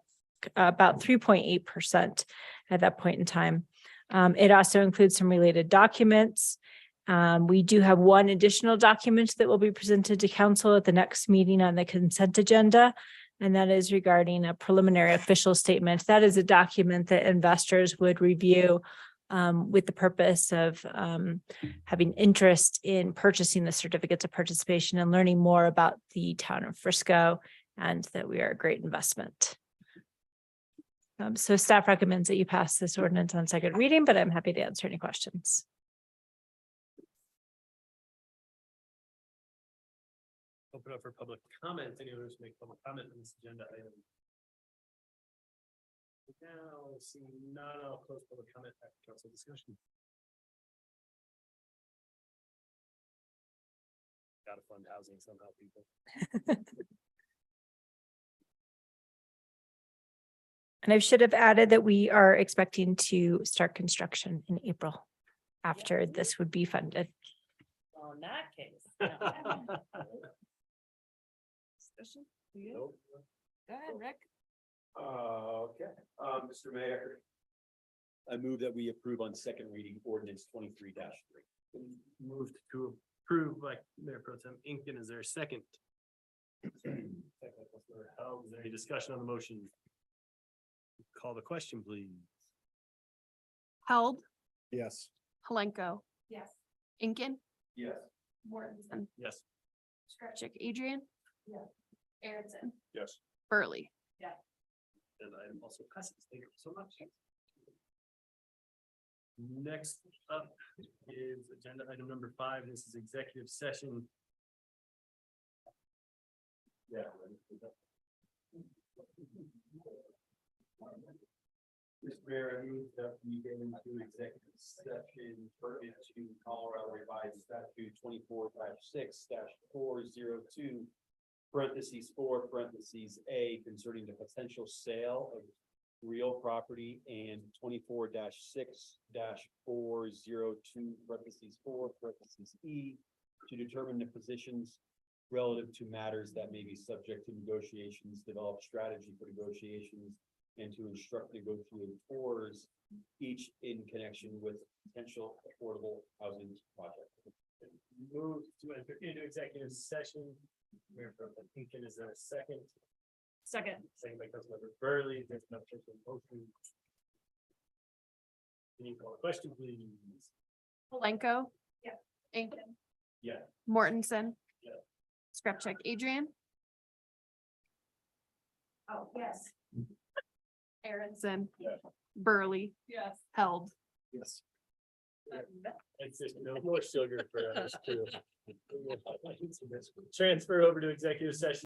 about 3.8% at that point in time. It also includes some related documents. We do have one additional document that will be presented to council at the next meeting on the consent agenda, and that is regarding a preliminary official statement. That is a document that investors would review with the purpose of having interest in purchasing the certificates of participation and learning more about the town of Frisco and that we are a great investment. So staff recommends that you pass this ordinance on second reading, but I'm happy to answer any questions. Open up for public comment. Anyone who's make public comment on this agenda item? Now, see none, I'll close public comment after council discussion. Gotta fund housing somehow, people. And I should have added that we are expecting to start construction in April after this would be funded. Well, in that case. Discussion? Go ahead, Rick. Okay, Mr. Mayor. I move that we approve on second reading ordinance 23-3. Moved to approve by Mayor Pro Tem Incan. Is there a second? Second, Councilmember Held. Is there any discussion on the motion? Call the question, please. Held, Yes. Holenko, Yes. Incan, Yes. Mortensen, Yes. Skripchak Adrian, Yes. Aaronson, Yes. Burley. And item also passes. Thank you so much. Next up is agenda item number 5. This is executive session. Yeah. Mr. Mayor, I move that we get into executive session pertinent to Colorado Revised Statute 24-6-402. Parentheses 4, parentheses A, concerning the potential sale of real property, and 24-6-402, parentheses 4, parentheses E, to determine the positions relative to matters that may be subject to negotiations, develop strategy for negotiations, and to instruct negotiators, each in connection with potential affordable housing project. Move to enter into executive session. Mayor Pro Tem Incan, is there a second? Second. Second by Councilmember Burley. There's no official motion. Can you call the question, please? Holenko. Yeah. Incan, Yeah. Mortensen. Yeah. Skripchak Adrian, Oh, yes. Aronson. Yes. Burley. Yes. Held. Yes. It's just no more sugar for us too. Transfer over to executive session.